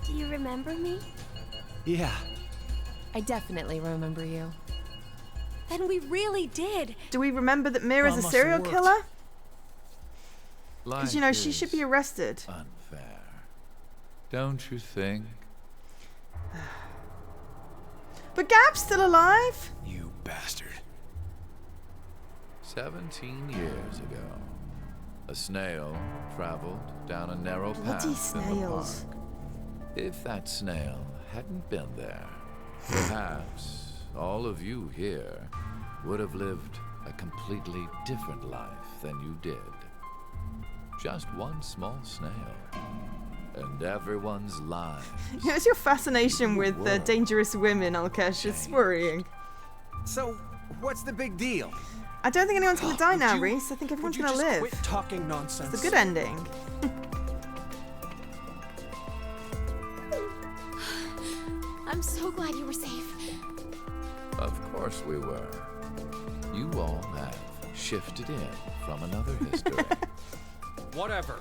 Do you remember me? Yeah. I definitely remember you. then we really did. Do we remember that Mira's a must serial have worked. killer? Because, you know, Life she should is be arrested. unfair. Don't you think? But Gab's still alive. You bastard. 17 years ago, a snail traveled down a narrow Bloody path in the snails. park. If that snail hadn't been there, perhaps all of you here would have lived a completely different life than you did. Just one small snail, and everyone's lives. Yeah, it's your fascination with dangerous women, Alkesh. It's worrying. So, what's the big deal? I don't think anyone's going to die now, Reese. I think everyone's going to live. Quit talking nonsense. It's a good ending. I'm so glad you were safe. Of course we were. You all have shifted in from another history. Whatever.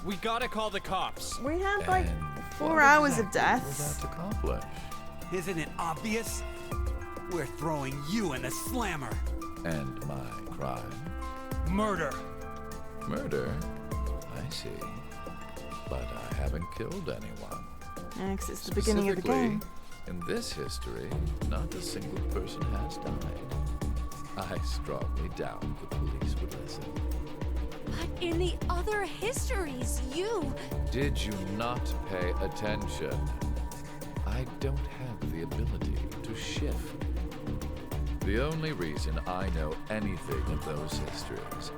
We gotta call the cops. We had like And 4 what hours of exactly deaths. will that accomplish? Isn't it obvious? We're throwing you in the slammer. And my crime? Murder. Murder? I see. But I haven't killed anyone. Yeah, 'cause it's the beginning of the game. In this history, not a single person has died. I strongly doubt the police would listen. But in the other histories, you... Did you not pay attention? I don't have the ability to shift. The only reason I know anything of those histories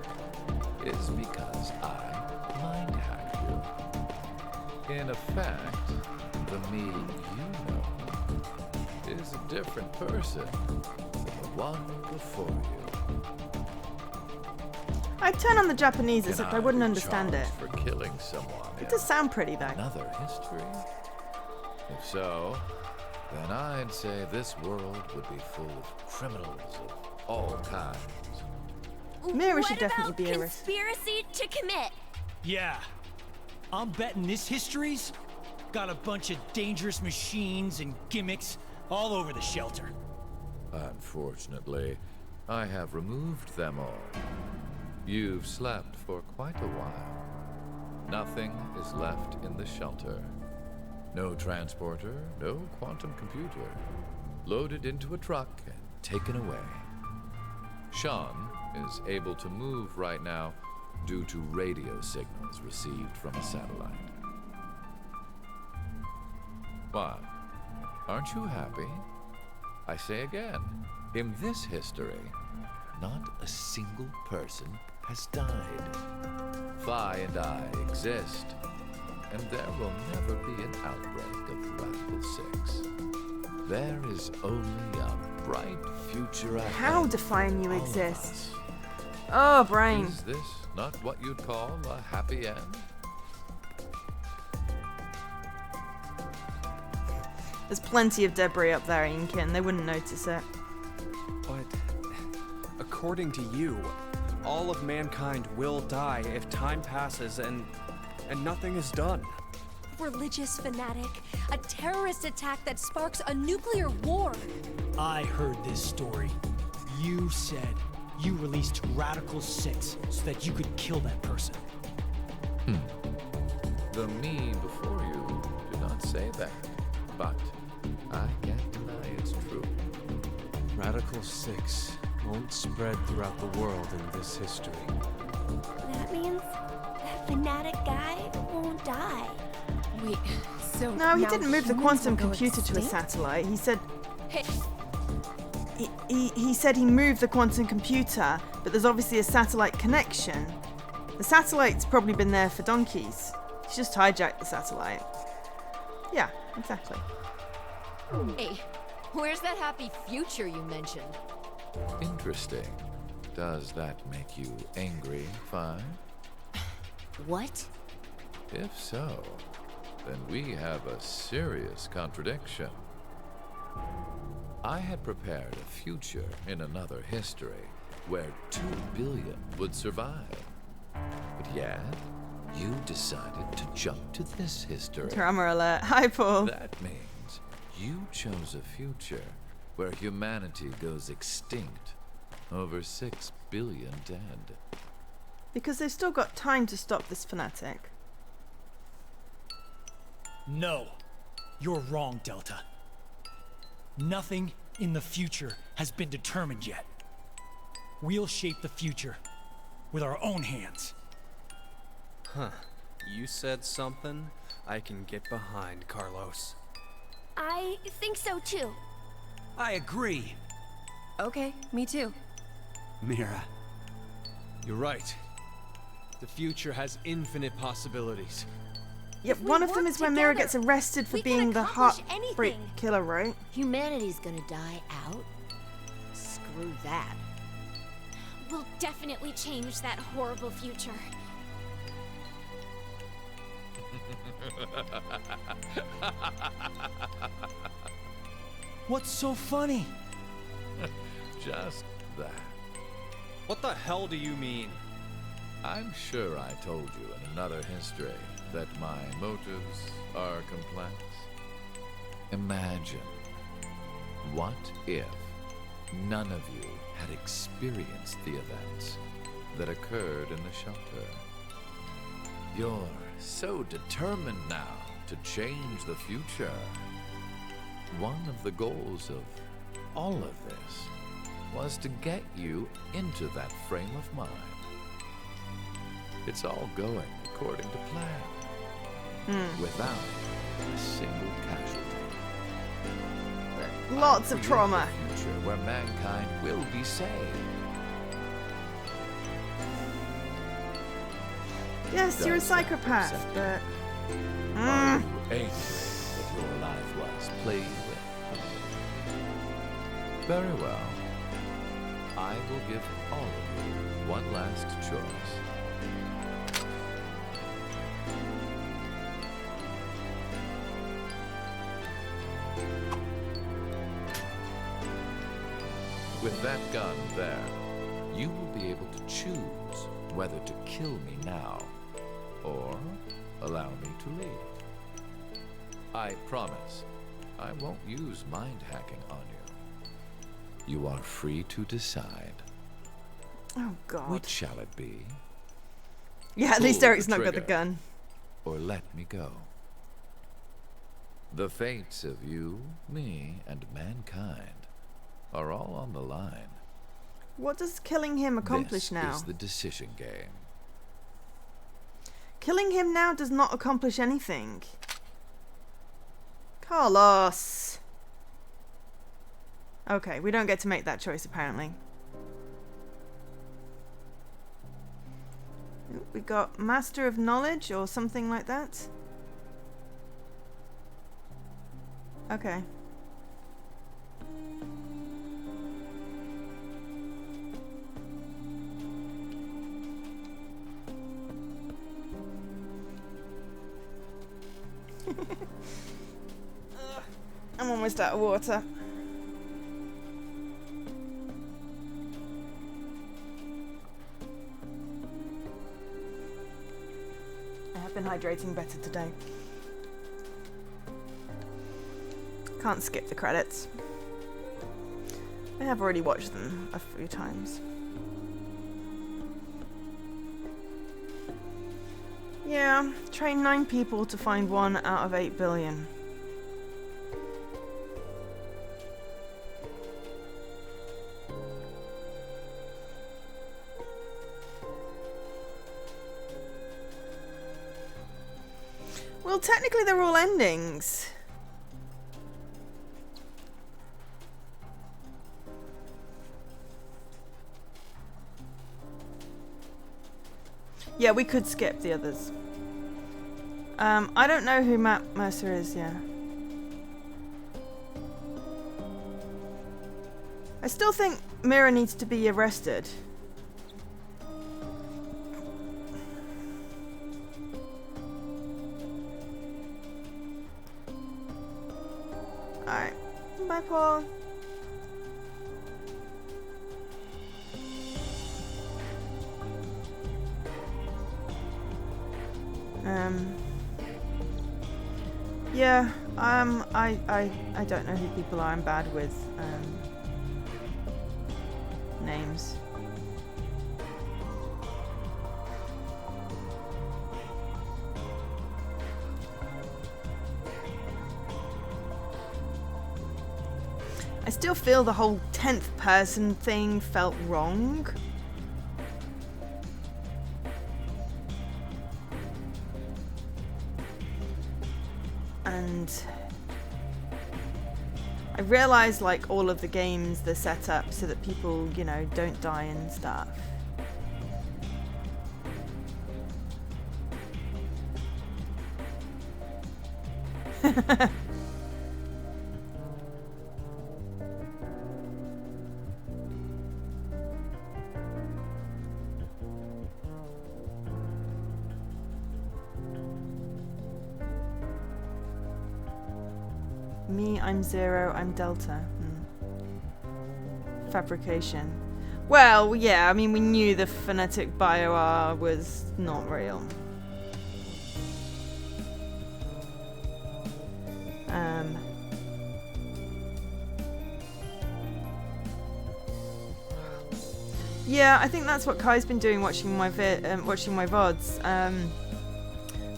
is because I mind hack you. In effect, the me you know is a different person than the one before you. I'd turn on the Japanese, Can except I wouldn't be understand it. charged for killing someone It in does sound pretty though. another history? If so, then I'd say this world would be full of criminals of all kinds. Mira should definitely be arrested. Conspiracy to commit. Yeah. I'm betting this history's got a bunch of dangerous machines and gimmicks all over the shelter. Unfortunately, I have removed them all. You've slept for quite a while. Nothing is left in the shelter. No transporter, no quantum computer. Loaded into a truck and taken away. Sean is able to move right now due to radio signals received from a satellite. What? Aren't you happy? I say again, in this history, not a single person has died. Phi and I exist, and there will never be an outbreak of the Radical Six. There is only a bright future ahead. How define you all of exist? us. Oh, brain. Is this not what you'd call a happy end? There's plenty of debris up there, Inkin. They wouldn't notice it. But according to you, all of mankind will die if time passes and nothing is done. Religious fanatic, a terrorist attack that sparks a nuclear war. I heard this story. You said you released Radical 6 so that you could kill that person. The me before you did not say that, but I can't deny it's true. Radical 6 won't spread throughout the world in this history. That means that fanatic guy won't die. Wait, so No, he now didn't move the humans quantum will go computer to a extinct? satellite. He said Hey, he said he moved the quantum computer, but there's obviously a satellite connection. The satellite's probably been there for donkeys. He's just hijacked the satellite. Yeah, exactly. Hey, where's that happy future you mentioned? Interesting. Does that make you angry, Phi? What? If so, then we have a serious contradiction. I had prepared a future in another history where 2 billion would survive. But yet, you decided to jump to this history. Drama alert. Hi, Paul. That means you chose a future where humanity goes extinct. Over 6 billion dead. Because they've still got time to stop this fanatic. No, you're wrong, Delta. Nothing in the future has been determined yet. We'll shape the future with our own hands. Huh. You said something I can get behind, Carlos. I think so too. I agree. Okay, me too. Mira. You're right. The future has infinite possibilities. Yep, If we one of them work is when Mira together, gets arrested for we can being the accomplish heartbreak anything. killer, right? Humanity's gonna die out? Screw that. We'll definitely change that horrible future. What's so funny? Just that. What the hell do you mean? I'm sure I told you in another history that my motives are complex. Imagine, what if none of you had experienced the events that occurred in the shelter? You're so determined now to change the future. One of the goals of all of this was to get you into that frame of mind. It's all going according to plan, without a single casualty. Lots of trauma. A future where mankind will be saved. Yes, you're a psychopath, but... Are you angry that your life was played with? Very well. I will give all of you one last choice. With that gun there, you will be able to choose whether to kill me now or allow me to leave. I promise I won't use mind hacking on you. You are free to decide. Oh, God. Which shall it be? Yeah, at least Pull Eric's the not got the trigger, gun. Or let me go. The fates of you, me, and mankind are all on the line. What does killing him accomplish This now? is the decision game. Killing him now does not accomplish anything. Carlos. Okay, we don't get to make that choice apparently. We got Master of Knowledge or something like that. Okay. I'm almost out of water. I have been hydrating better today. Can't skip the credits. I have already watched them a few times. Yeah, train 9 people to find 1 out of 8 billion. Well, technically they're all endings. Yeah, we could skip the others. I don't know who Matt Mercer is, yeah. I still think Mira needs to be arrested. Alright. Bye, Paul. Yeah, I don't know who people are. I'm bad with, names. I still feel the whole 10th person thing felt wrong. And I realised, like, all of the games, they're set up so that people, you know, don't die and stuff. Me, I'm 0, I'm Delta. fabrication. Well, yeah, I mean, we knew the phonetic bio-R was not real. Yeah, I think that's what Kai's been doing watching my VODs.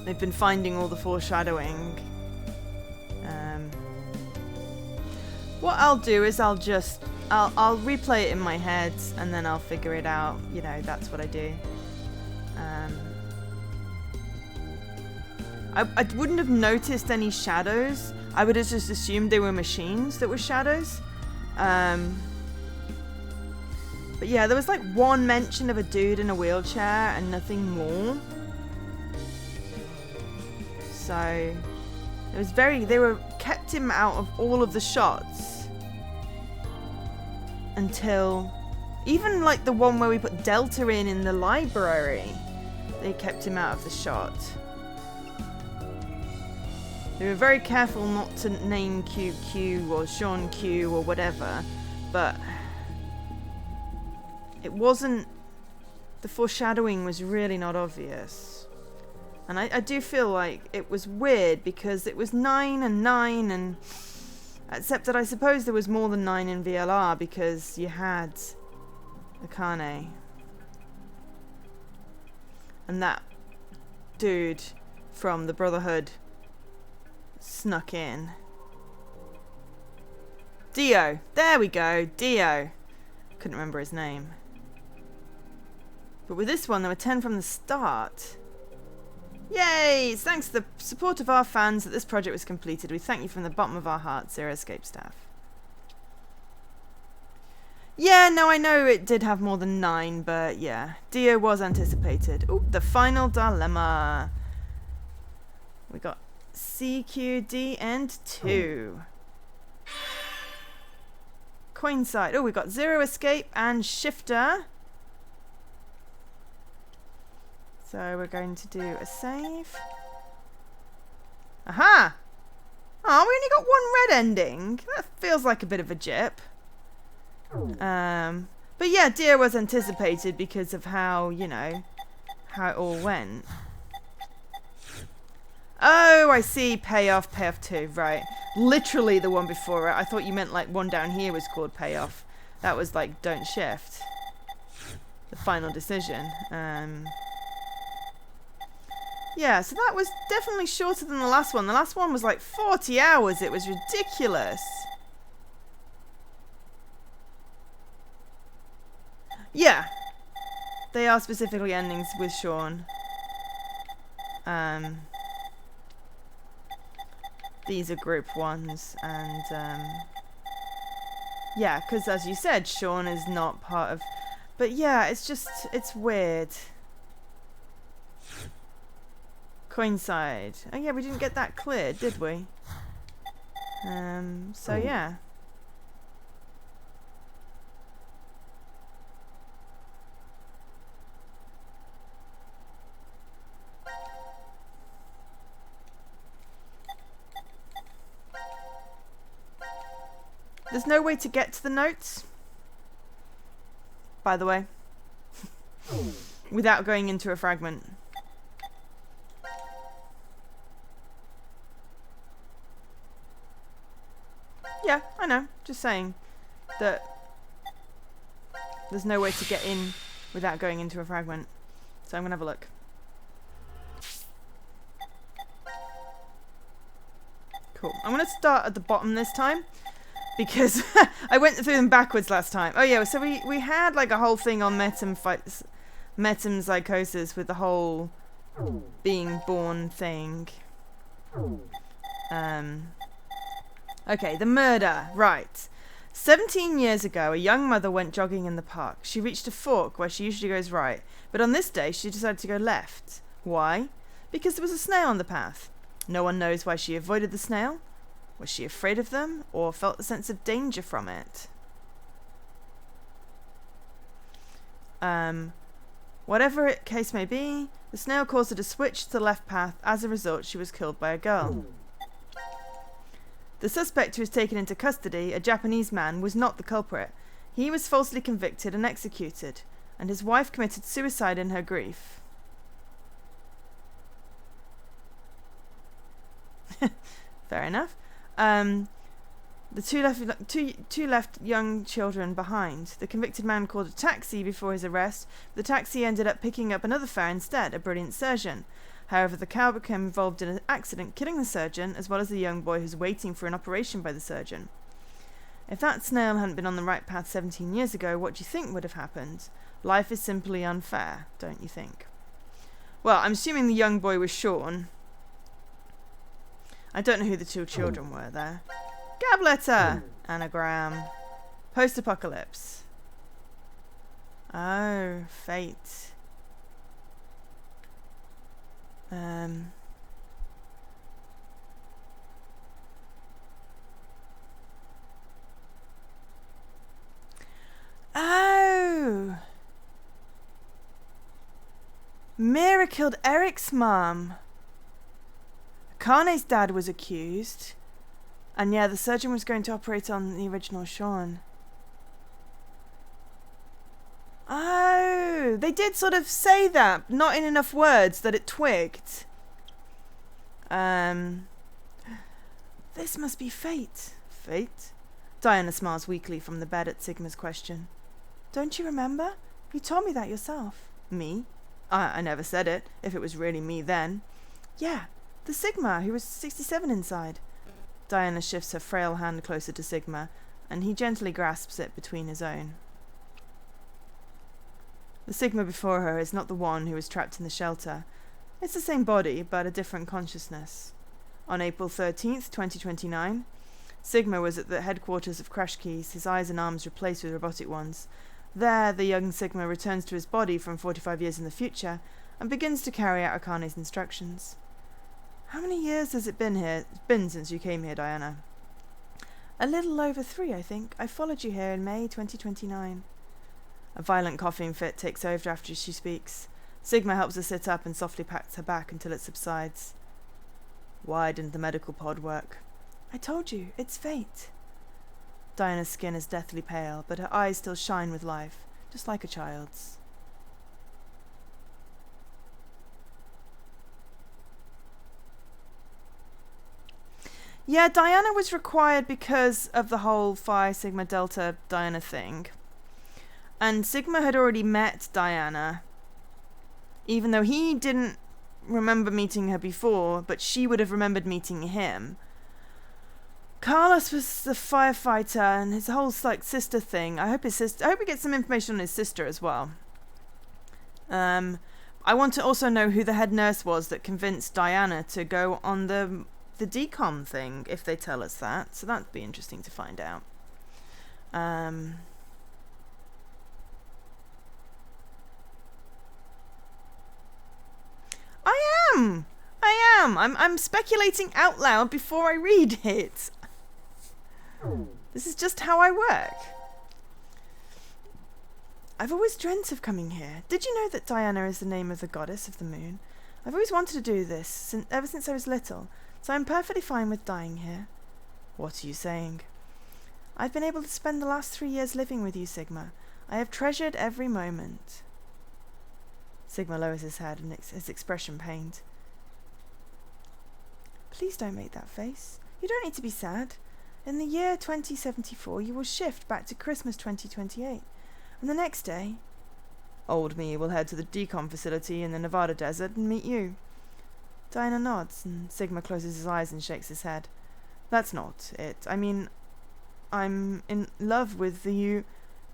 They've been finding all the foreshadowing. What I'll do is I'll replay it in my head and then I'll figure it out. You know, that's what I do. I wouldn't have noticed any shadows. I would have just assumed they were machines that were shadows. But yeah, there was like one mention of a dude in a wheelchair and nothing more. So it was they kept him out of all of the shots until even like the one where we put Delta in the library, they kept him out of the shot. They were very careful not to name QQ or Sean Q or whatever, but it wasn't, the foreshadowing was really not obvious. And I do feel like it was weird because it was 9 and 9 and, except that I suppose there was more than 9 in VLR because you had Akane. And that dude from the Brotherhood snuck in. Dio, there we go, Dio. Couldn't remember his name. But with this one, there were 10 from the start. Yay! It's thanks to the support of our fans that this project was completed. We thank you from the bottom of our hearts, Zero Escape staff. Yeah, no, I know it did have more than 9, but yeah. Dio was anticipated. Ooh, the final dilemma. We got CQD and 2. Coin side. Oh, we got Zero Escape and Shifter. So we're going to do a save. Aha! Oh, we only got one red ending. That feels like a bit of a jip. But yeah, Dio was anticipated because of how, you know, how it all went. Oh, I see. Payoff 2. Right. Literally the one before it. I thought you meant like one down here was called Payoff. That was like Don't Shift. The final decision. Yeah, so that was definitely shorter than the last one. The last one was like 40 hours. It was ridiculous. Yeah. They are specifically endings with Sean. These are group ones. And, yeah, because as you said, Sean is not part of... But yeah, it's just... It's weird. Coincide. Oh yeah, we didn't get that cleared, did we? So yeah. There's no way to get to the notes, by the way, without going into a fragment. Yeah, I know. Just saying that there's no way to get in without going into a fragment. So I'm going to have a look. Cool. I'm going to start at the bottom this time because I went through them backwards last time. Oh yeah, so we had like a whole thing on metempsychosis with the whole being born thing. Okay, the murder. Right. 17 years ago, a young mother went jogging in the park. She reached a fork where she usually goes right, but on this day she decided to go left. Why? Because there was a snail on the path. No one knows why she avoided the snail. Was she afraid of them, or felt a sense of danger from it? Whatever the case may be, the snail caused her to switch to the left path. As a result, she was killed by a girl. The suspect who was taken into custody, a Japanese man, was not the culprit. He was falsely convicted and executed, and his wife committed suicide in her grief. Fair enough. The two left young children behind. The convicted man called a taxi before his arrest. The taxi ended up picking up another fare instead, a brilliant surgeon. However, the cow became involved in an accident, killing the surgeon, as well as the young boy who's waiting for an operation by the surgeon. If that snail hadn't been on the right path 17 years ago, what do you think would have happened? Life is simply unfair, don't you think? Well, I'm assuming the young boy was Sean. I don't know who the two children were there. Gab letter! Anagram. Post-apocalypse. Oh, fate. Oh! Mira killed Eric's mum. Kane's dad was accused. And yeah, the surgeon was going to operate on the original Sean. Oh, they did sort of say that, not in enough words that it twigged. This must be fate. Fate? Diana smiles weakly from the bed at Sigma's question. Don't you remember? You told me that yourself. Me? I never said it, if it was really me then. Yeah, the Sigma who was 67 inside. Diana shifts her frail hand closer to Sigma, and he gently grasps it between his own. The Sigma before her is not the one who was trapped in the shelter. It's the same body, but a different consciousness. On April 13th, 2029, Sigma was at the headquarters of Crash Keys, his eyes and arms replaced with robotic ones. There, the young Sigma returns to his body from 45 years in the future and begins to carry out Akane's instructions. How many years has it been here? It's been since you came here, Diana. A little over 3, I think. I followed you here in May 2029. A violent coughing fit takes over after she speaks. Sigma helps her sit up and softly pats her back until it subsides. Why didn't the medical pod work? I told you, it's fate. Diana's skin is deathly pale, but her eyes still shine with life, just like a child's. Yeah, Diana was required because of the whole Phi Sigma Delta Diana thing. And Sigma had already met Diana, even though he didn't remember meeting her before, but she would have remembered meeting him. Carlos was the firefighter, and his whole sister thing. I hope we get some information on his sister as well. I want to also know who the head nurse was that convinced Diana to go on the decom thing, if they tell us that. So that'd be interesting to find out. I'm speculating out loud before I read it. This is just how I work. I've always dreamt of coming here. Did you know that Diana is the name of the goddess of the moon? I've always wanted to do this, ever since I was little, so I'm perfectly fine with dying here. What are you saying? I've been able to spend the last 3 years living with you, Sigma. I have treasured every moment. Sigma lowers his head and his expression pained. Please don't make that face. You don't need to be sad. In the year 2074, you will shift back to Christmas 2028. And the next day, old me will head to the decom facility in the Nevada desert and meet you. Diana nods, and Sigma closes his eyes and shakes his head. That's not it. I mean, I'm in love with you.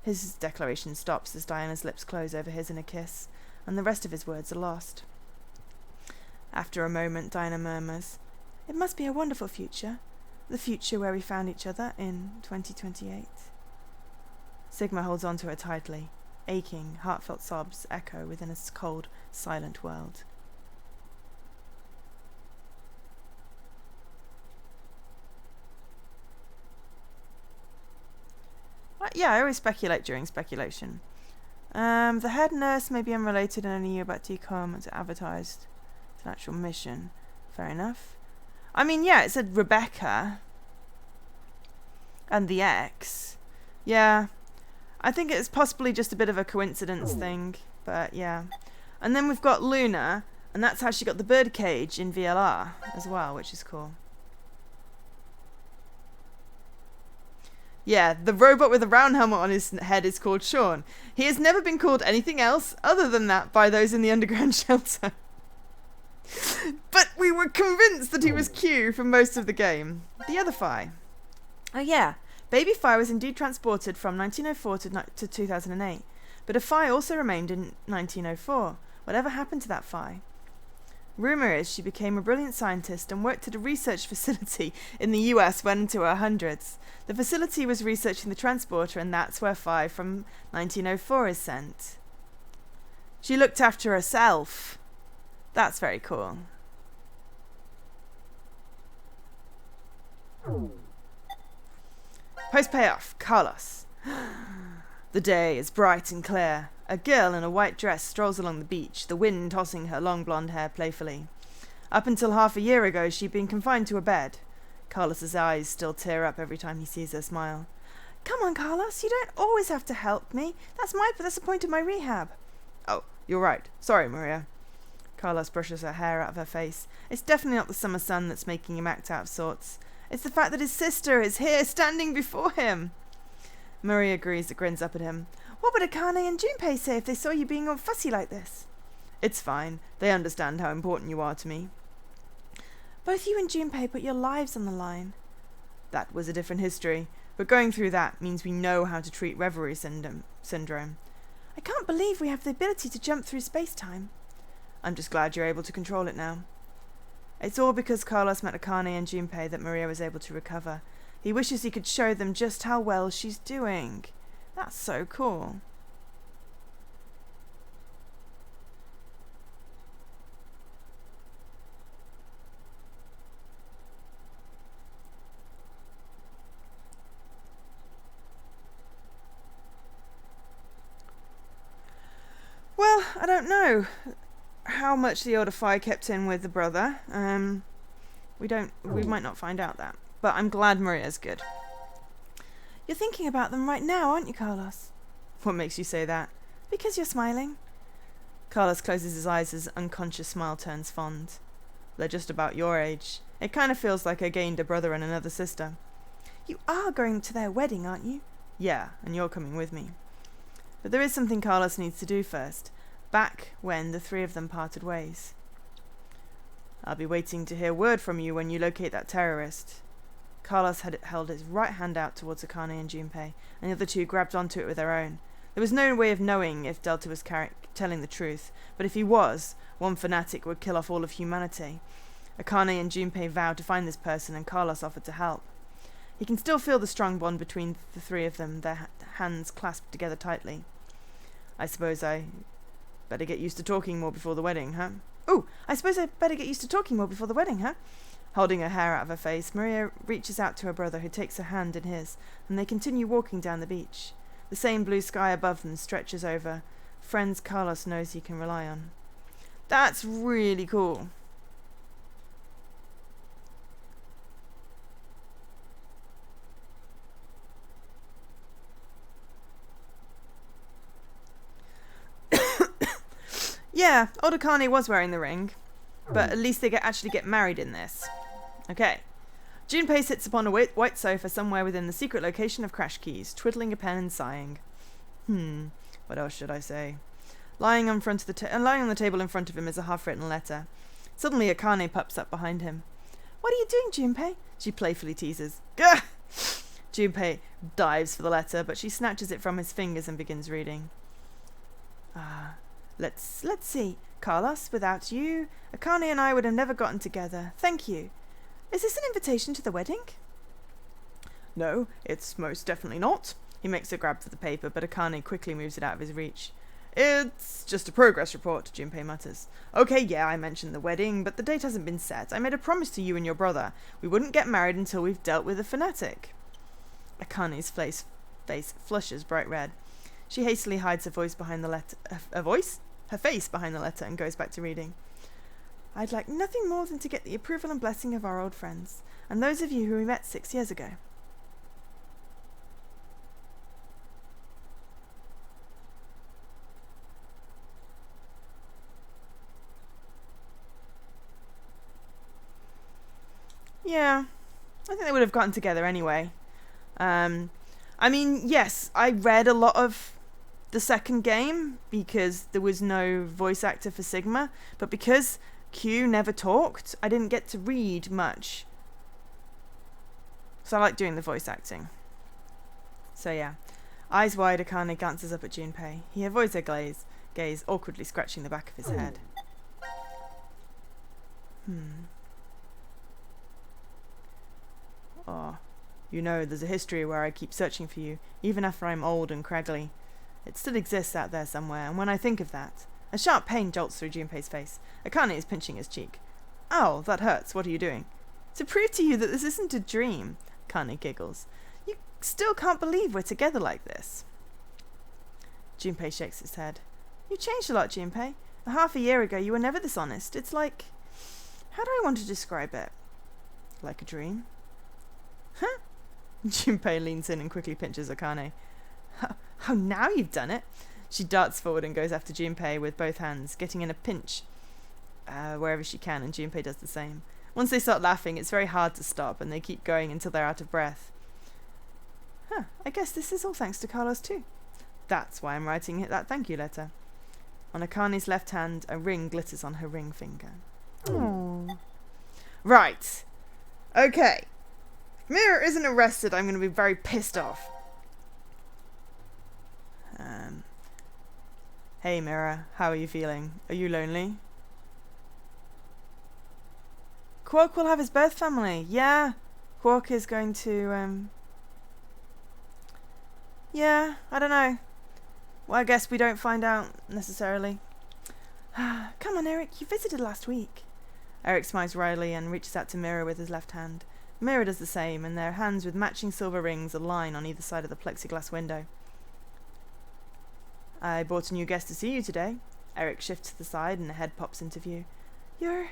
His declaration stops as Diana's lips close over his in a kiss, and the rest of his words are lost. After a moment, Diana murmurs, It must be a wonderful future. The future where we found each other in 2028. Sigma holds on to her tightly. Aching, heartfelt sobs echo within a cold, silent world. Yeah, I always speculate during speculation. The head nurse may be unrelated and only knew about decom and advertised. It's an actual mission. Fair enough. I mean, yeah, it said Rebecca. And the ex. Yeah. I think it's possibly just a bit of a coincidence thing, but yeah. And then we've got Luna, and that's how she got the birdcage in VLR as well, which is cool. Yeah, the robot with a round helmet on his head is called Sean. He has never been called anything else other than that by those in the underground shelter. But we were convinced that he was Q for most of the game. The other Phi. Oh yeah, Baby Phi was indeed transported from 1904 to 2008. But a Phi also remained in 1904. Whatever happened to that Phi? Rumour is she became a brilliant scientist and worked at a research facility in the US well into her hundreds. The facility was researching the transporter, and that's where Phi from 1904 is sent. She looked after herself. That's very cool. Post-payoff, Carlos. The day is bright and clear. A girl in a white dress strolls along the beach, the wind tossing her long blonde hair playfully. Up until half a year ago, she'd been confined to a bed. Carlos's eyes still tear up every time he sees her smile. Come on, Carlos, you don't always have to help me. That's the point of my rehab. Oh, you're right. Sorry, Maria. Carlos brushes her hair out of her face. It's definitely not the summer sun that's making him act out of sorts. It's the fact that his sister is here, standing before him. Maria agrees and grins up at him. What would Akane and Junpei say if they saw you being all fussy like this? It's fine. They understand how important you are to me. Both you and Junpei put your lives on the line. That was a different history, but going through that means we know how to treat reverie syndrome. I can't believe we have the ability to jump through space-time. I'm just glad you're able to control it now. It's all because Carlos met Akane and Junpei that Maria was able to recover. He wishes he could show them just how well she's doing. That's so cool. Well, I don't know how much the older Phi kept in with the brother. We might not find out that. But I'm glad Maria's good. You're thinking about them right now, aren't you, Carlos? What makes you say that? Because you're smiling. Carlos closes his eyes as unconscious smile turns fond. They're just about your age. It kind of feels like I gained a brother and another sister. You are going to their wedding, aren't you? Yeah, and you're coming with me. But there is something Carlos needs to do first. Back when the three of them parted ways. I'll be waiting to hear word from you when you locate that terrorist. Carlos had held his right hand out towards Akane and Junpei, and the other two grabbed onto it with their own. There was no way of knowing if Delta was telling the truth, but if he was, one fanatic would kill off all of humanity. Akane and Junpei vowed to find this person, and Carlos offered to help. He can still feel the strong bond between the three of them, their hands clasped together tightly. I suppose I better get used to talking more before the wedding, huh? Holding her hair out of her face, Maria reaches out to her brother, who takes her hand in his, and they continue walking down the beach. The same blue sky above them stretches over. Friends Carlos knows he can rely on. That's really cool. Yeah, Odakane was wearing the ring, but at least they actually get married in this. Okay. Junpei sits upon a white sofa somewhere within the secret location of Crash Keys, twiddling a pen and sighing. What else should I say? Lying on the table in front of him is a half-written letter. Suddenly Akane pops up behind him. What are you doing, Junpei? She playfully teases. Gah! Junpei dives for the letter, but she snatches it from his fingers and begins reading. Let's see. Carlos, without you, Akane and I would have never gotten together. Thank you. Is this an invitation to the wedding? No, it's most definitely not. He makes a grab for the paper, but Akane quickly moves it out of his reach. It's just a progress report, Junpei mutters. Okay, yeah, I mentioned the wedding, but the date hasn't been set. I made a promise to you and your brother. We wouldn't get married until we've dealt with the fanatic. Akane's face flushes bright red. She hastily hides her voice behind the letter. Her face behind the letter, and goes back to reading. I'd like nothing more than to get the approval and blessing of our old friends, and those of you who we met 6 years ago. Yeah, I think they would have gotten together anyway. I mean, yes, I read a lot of the second game because there was no voice actor for Sigma, but because Q never talked, I didn't get to read much. So I like doing the voice acting. So yeah. Eyes wide, Akane glances up at Junpei. He avoids her gaze, awkwardly scratching the back of his head. Oh, you know, there's a history where I keep searching for you, even after I'm old and craggly. It still exists out there somewhere, and when I think of that, a sharp pain jolts through Junpei's face. Akane is pinching his cheek. Oh, that hurts. What are you doing? To prove to you that this isn't a dream, Akane giggles. You still can't believe we're together like this. Junpei shakes his head. You changed a lot, Junpei. Half a year ago, you were never this honest. It's like... How do I want to describe it? Like a dream? Huh? Junpei leans in and quickly pinches Akane. Oh, now you've done it. She darts forward and goes after Junpei with both hands, getting in a pinch wherever she can, and Junpei does the same. Once they start laughing, it's very hard to stop, and they keep going until they're out of breath. Huh, I guess this is all thanks to Carlos too. That's why I'm writing that thank you letter. On Akane's left hand, a ring glitters on her ring finger. Aww. Right. Okay. If Mira isn't arrested, I'm going to be very pissed off. Hey Mira, how are you feeling? Are you lonely? Quark will have his birth family. Yeah. Quark is going to, yeah, I don't know. Well, I guess we don't find out, necessarily. Come on, Eric, you visited last week. Eric smiles wryly and reaches out to Mira with his left hand. Mira does the same, and their hands with matching silver rings align on either side of the plexiglass window. I brought a new guest to see you today. Eric shifts to the side and a head pops into view. You're...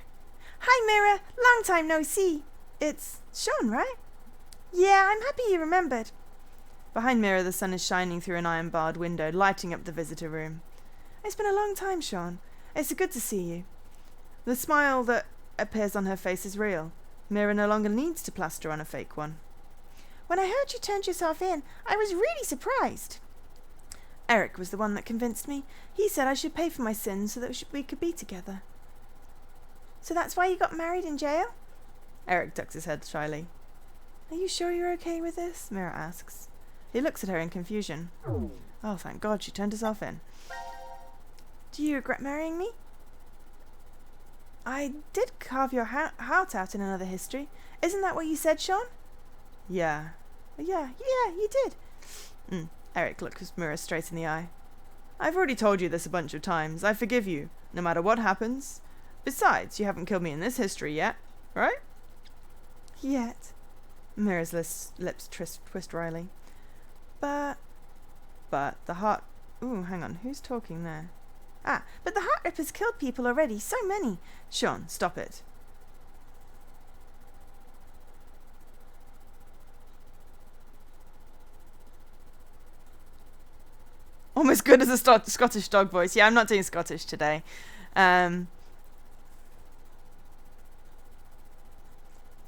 Hi, Mira! Long time no see. It's Sean, right? Yeah, I'm happy you remembered. Behind Mira, the sun is shining through an iron-barred window, lighting up the visitor room. It's been a long time, Sean. It's good to see you. The smile that appears on her face is real. Mira no longer needs to plaster on a fake one. When I heard you turned yourself in, I was really surprised. Eric was the one that convinced me. He said I should pay for my sins so that we could be together. So that's why you got married in jail? Eric ducks his head shyly. Are you sure you're okay with this? Mira asks. He looks at her in confusion. Oh, thank God she turned herself in. Do you regret marrying me? I did carve your heart out in another history. Isn't that what you said, Sean? Yeah. Yeah, you did. Eric looks Mira straight in the eye. I've already told you this a bunch of times. I forgive you, no matter what happens. Besides, you haven't killed me in this history yet, right? Yet. Mira's lips twist wryly. But the heart... Ooh, hang on, who's talking there? Ah, but the Heart Ripper's killed people already, so many. Sean, stop it. Almost good as a Scottish dog voice. Yeah, I'm not doing Scottish today.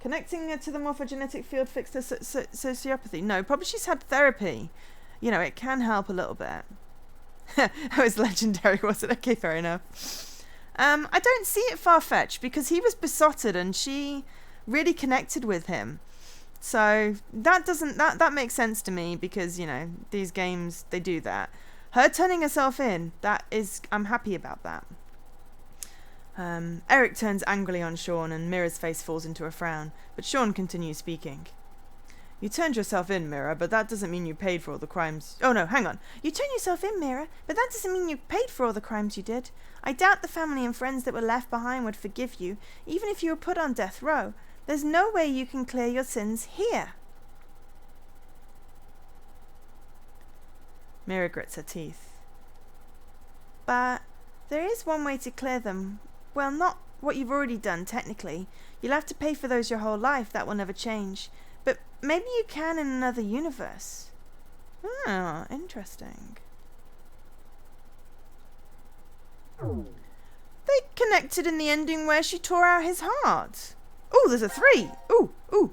Connecting her to the morphogenetic field fixed her sociopathy. No, probably she's had therapy. You know, it can help a little bit. That was legendary, was it? Okay, fair enough. I don't see it far-fetched because he was besotted and she really connected with him. So that makes sense to me because, you know, these games, they do that. Her turning herself in, I'm happy about that. Eric turns angrily on Sean and Mira's face falls into a frown, but Sean continues speaking. You turned yourself in, Mira, but that doesn't mean you paid for all the crimes... Oh no, hang on. You turned yourself in, Mira, but that doesn't mean you paid for all the crimes you did. I doubt the family and friends that were left behind would forgive you, even if you were put on death row. There's no way you can clear your sins here. Mira grits her teeth. But there is one way to clear them. Well, not what you've already done, technically. You'll have to pay for those your whole life. That will never change. But maybe you can in another universe. Ah, interesting. They connected in the ending where she tore out his heart. Oh, there's a 3. Ooh, Ooh!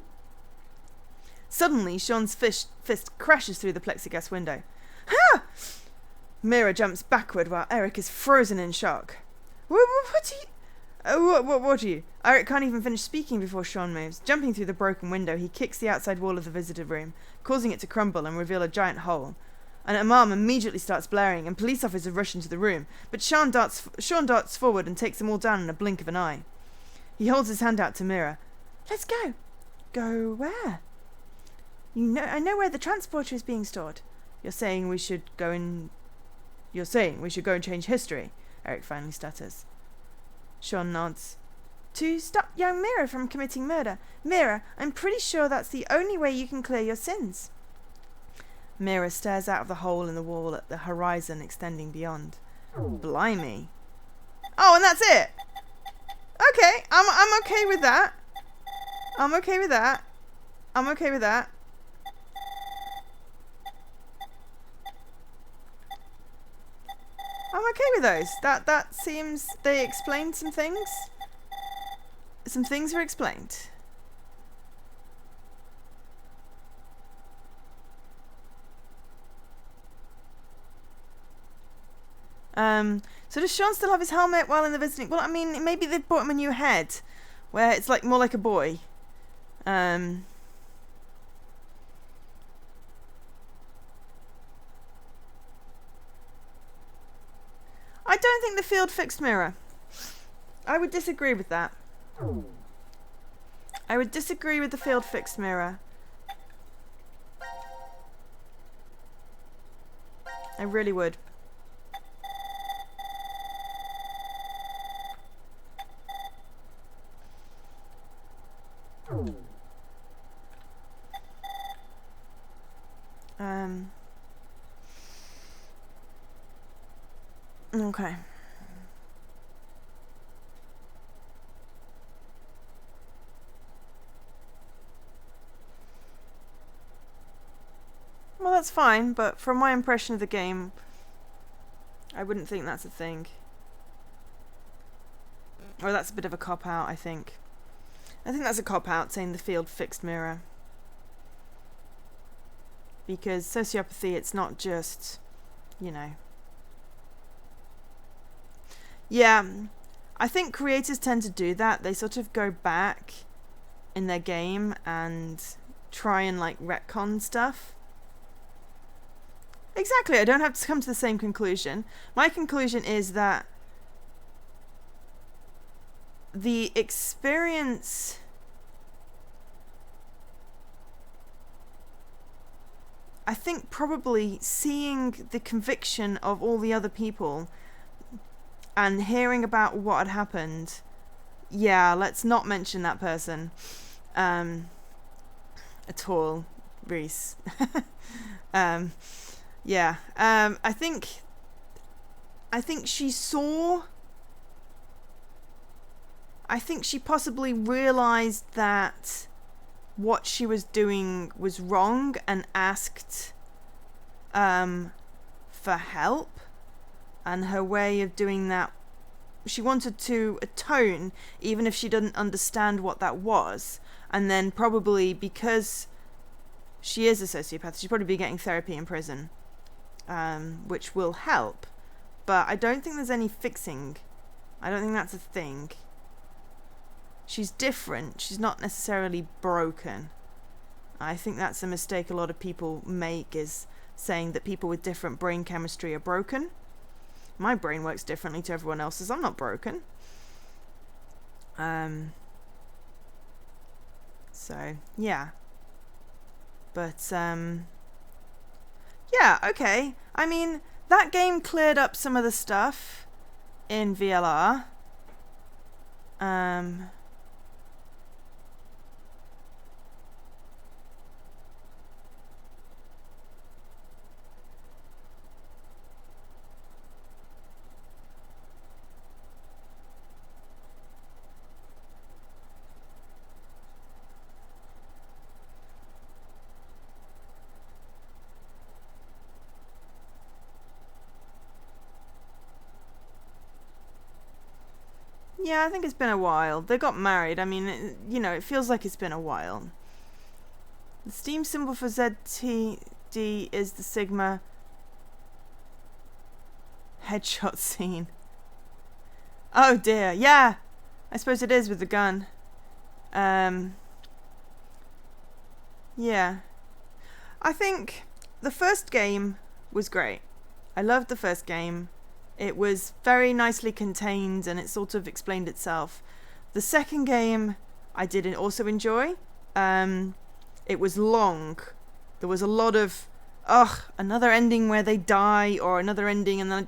Suddenly, Sean's fist crashes through the plexiglass window. Ha! Mira jumps backward while Eric is frozen in shock. What are you... What are you? Eric can't even finish speaking before Sean moves. Jumping through the broken window, he kicks the outside wall of the visitor room, causing it to crumble and reveal a giant hole. An alarm immediately starts blaring, and police officers rush into the room, but Sean darts forward and takes them all down in a blink of an eye. He holds his hand out to Mira. Let's go. Go where? I know where the transporter is being stored. You're saying we should go and change history, Eric finally stutters. Sean nods. To stop young Mira from committing murder. Mira, I'm pretty sure that's the only way you can clear your sins. Mira stares out of the hole in the wall at the horizon extending beyond. Blimey. Oh, and that's it? Okay, I'm okay with that. I'm okay with that. I'm okay with that. I'm okay with those. That seems... They explained some things. Some things were explained. So does Sean still have his helmet while in the visiting... Well, I mean, maybe they've bought him a new head, where it's like more like a boy. I don't think the field fixed Mira. I would disagree with that. I would disagree with the field fixed Mira. I really would. Okay. Well, that's fine, but from my impression of the game, I wouldn't think that's a thing. Or that's a bit of a cop-out, I think. I think that's a cop-out, saying the field fixed Mira. Because sociopathy, it's not just, you know... Yeah, I think creators tend to do that. They sort of go back in their game and try and, like, retcon stuff. Exactly, I don't have to come to the same conclusion. My conclusion is that the experience... I think probably seeing the conviction of all the other people and hearing about what had happened, yeah, let's not mention that person at all, Reese. Yeah, I think she saw... I think she possibly realised that what she was doing was wrong and asked for help. And her way of doing that, she wanted to atone, even if she didn't understand what that was. And then probably because she is a sociopath, she'd probably be getting therapy in prison, which will help. But I don't think there's any fixing. I don't think that's a thing. She's different. She's not necessarily broken. I think that's a mistake a lot of people make, is saying that people with different brain chemistry are broken. My brain works differently to everyone else's. I'm not broken. So, yeah. But, yeah, okay. I mean, that game cleared up some of the stuff in VLR. Yeah, I think it's been a while. They got married. I mean, you know, it feels like it's been a while. The Steam symbol for ZTD is the Sigma headshot scene. Oh dear, yeah. I suppose it is with the gun. Yeah. I think the first game was great. I loved the first game. It was very nicely contained and it sort of explained itself. The second game I did also enjoy. It was long. There was a lot of, another ending where they die, or another ending, and then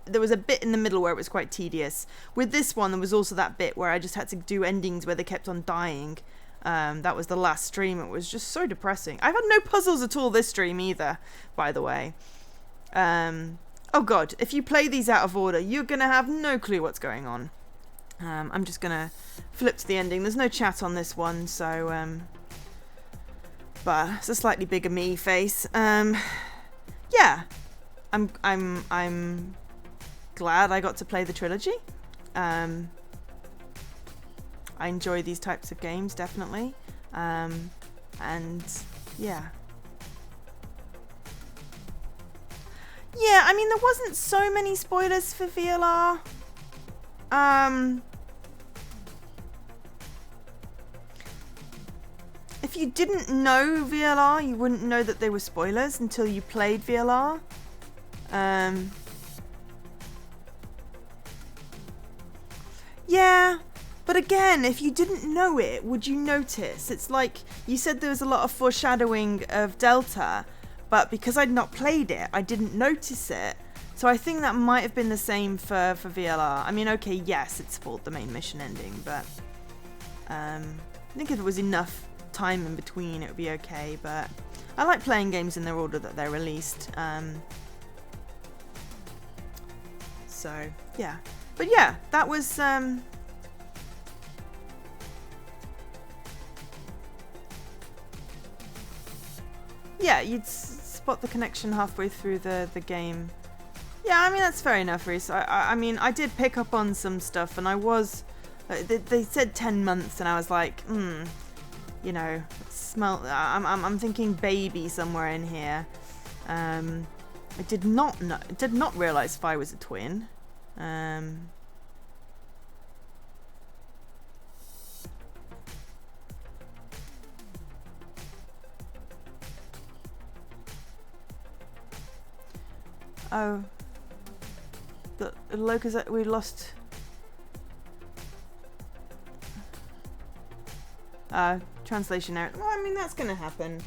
there was a bit in the middle where it was quite tedious. With this one, there was also that bit where I just had to do endings where they kept on dying. That was the last stream. It was just so depressing. I've had no puzzles at all this stream either, by the way. Oh god, if you play these out of order, you're going to have no clue what's going on. I'm just going to flip to the ending. There's no chat on this one, so... but it's a slightly bigger me face. Yeah. I'm glad I got to play the trilogy. I enjoy these types of games, definitely. And yeah. Yeah, I mean, there wasn't so many spoilers for VLR. If you didn't know VLR, you wouldn't know that they were spoilers until you played VLR. Yeah, but again, if you didn't know it, would you notice? It's like, you said there was a lot of foreshadowing of Delta, but because I'd not played it, I didn't notice it. So I think that might have been the same for VLR. I mean, okay, yes, it spoiled the main mission ending, but I think if it was enough time in between, it would be okay. But I like playing games in the order that they're released. So yeah, but yeah, that was yeah, you'd spot the connection halfway through the game. Yeah, I mean, that's fair enough, Reese. I mean, I did pick up on some stuff, and I was... They said 10 months, and I was like, you know, smell... I'm thinking baby somewhere in here. I did not realise Fi was a twin. Oh... The locus that we lost. Translation error. Well, I mean, that's gonna happen.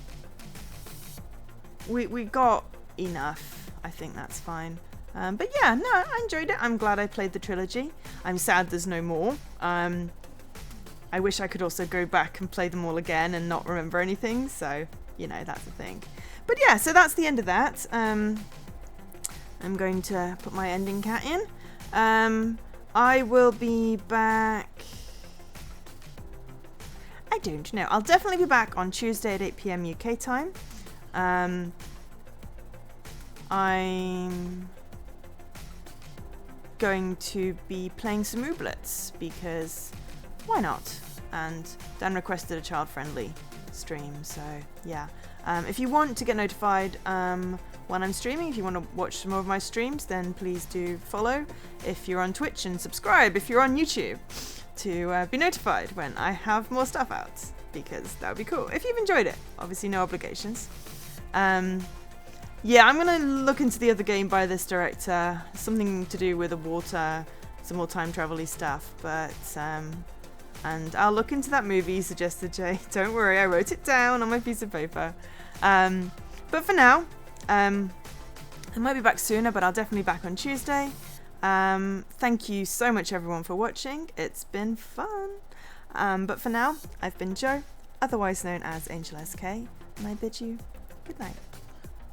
We got enough. I think that's fine. But yeah, no, I enjoyed it. I'm glad I played the trilogy. I'm sad there's no more. I wish I could also go back and play them all again and not remember anything. So, you know, that's the thing. But yeah, so that's the end of that. I'm going to put my ending cat in. I will be back... I don't know. I'll definitely be back on Tuesday at 8 PM UK time. I'm going to be playing some Ooblets because why not? And Dan requested a child-friendly stream, so yeah. If you want to get notified when I'm streaming, if you want to watch some more of my streams, then please do follow if you're on Twitch, and subscribe if you're on YouTube to be notified when I have more stuff out, because that would be cool. If you've enjoyed it, obviously no obligations. Yeah, I'm going to look into the other game by this director, something to do with the water, some more time travel-y stuff, but and I'll look into that movie, suggested Jay. Don't worry, I wrote it down on my piece of paper. But for now, I might be back sooner, but I'll definitely be back on Tuesday. Thank you so much, everyone, for watching. It's been fun. But for now, I've been Jo, otherwise known as Angel SK, and I bid you good night.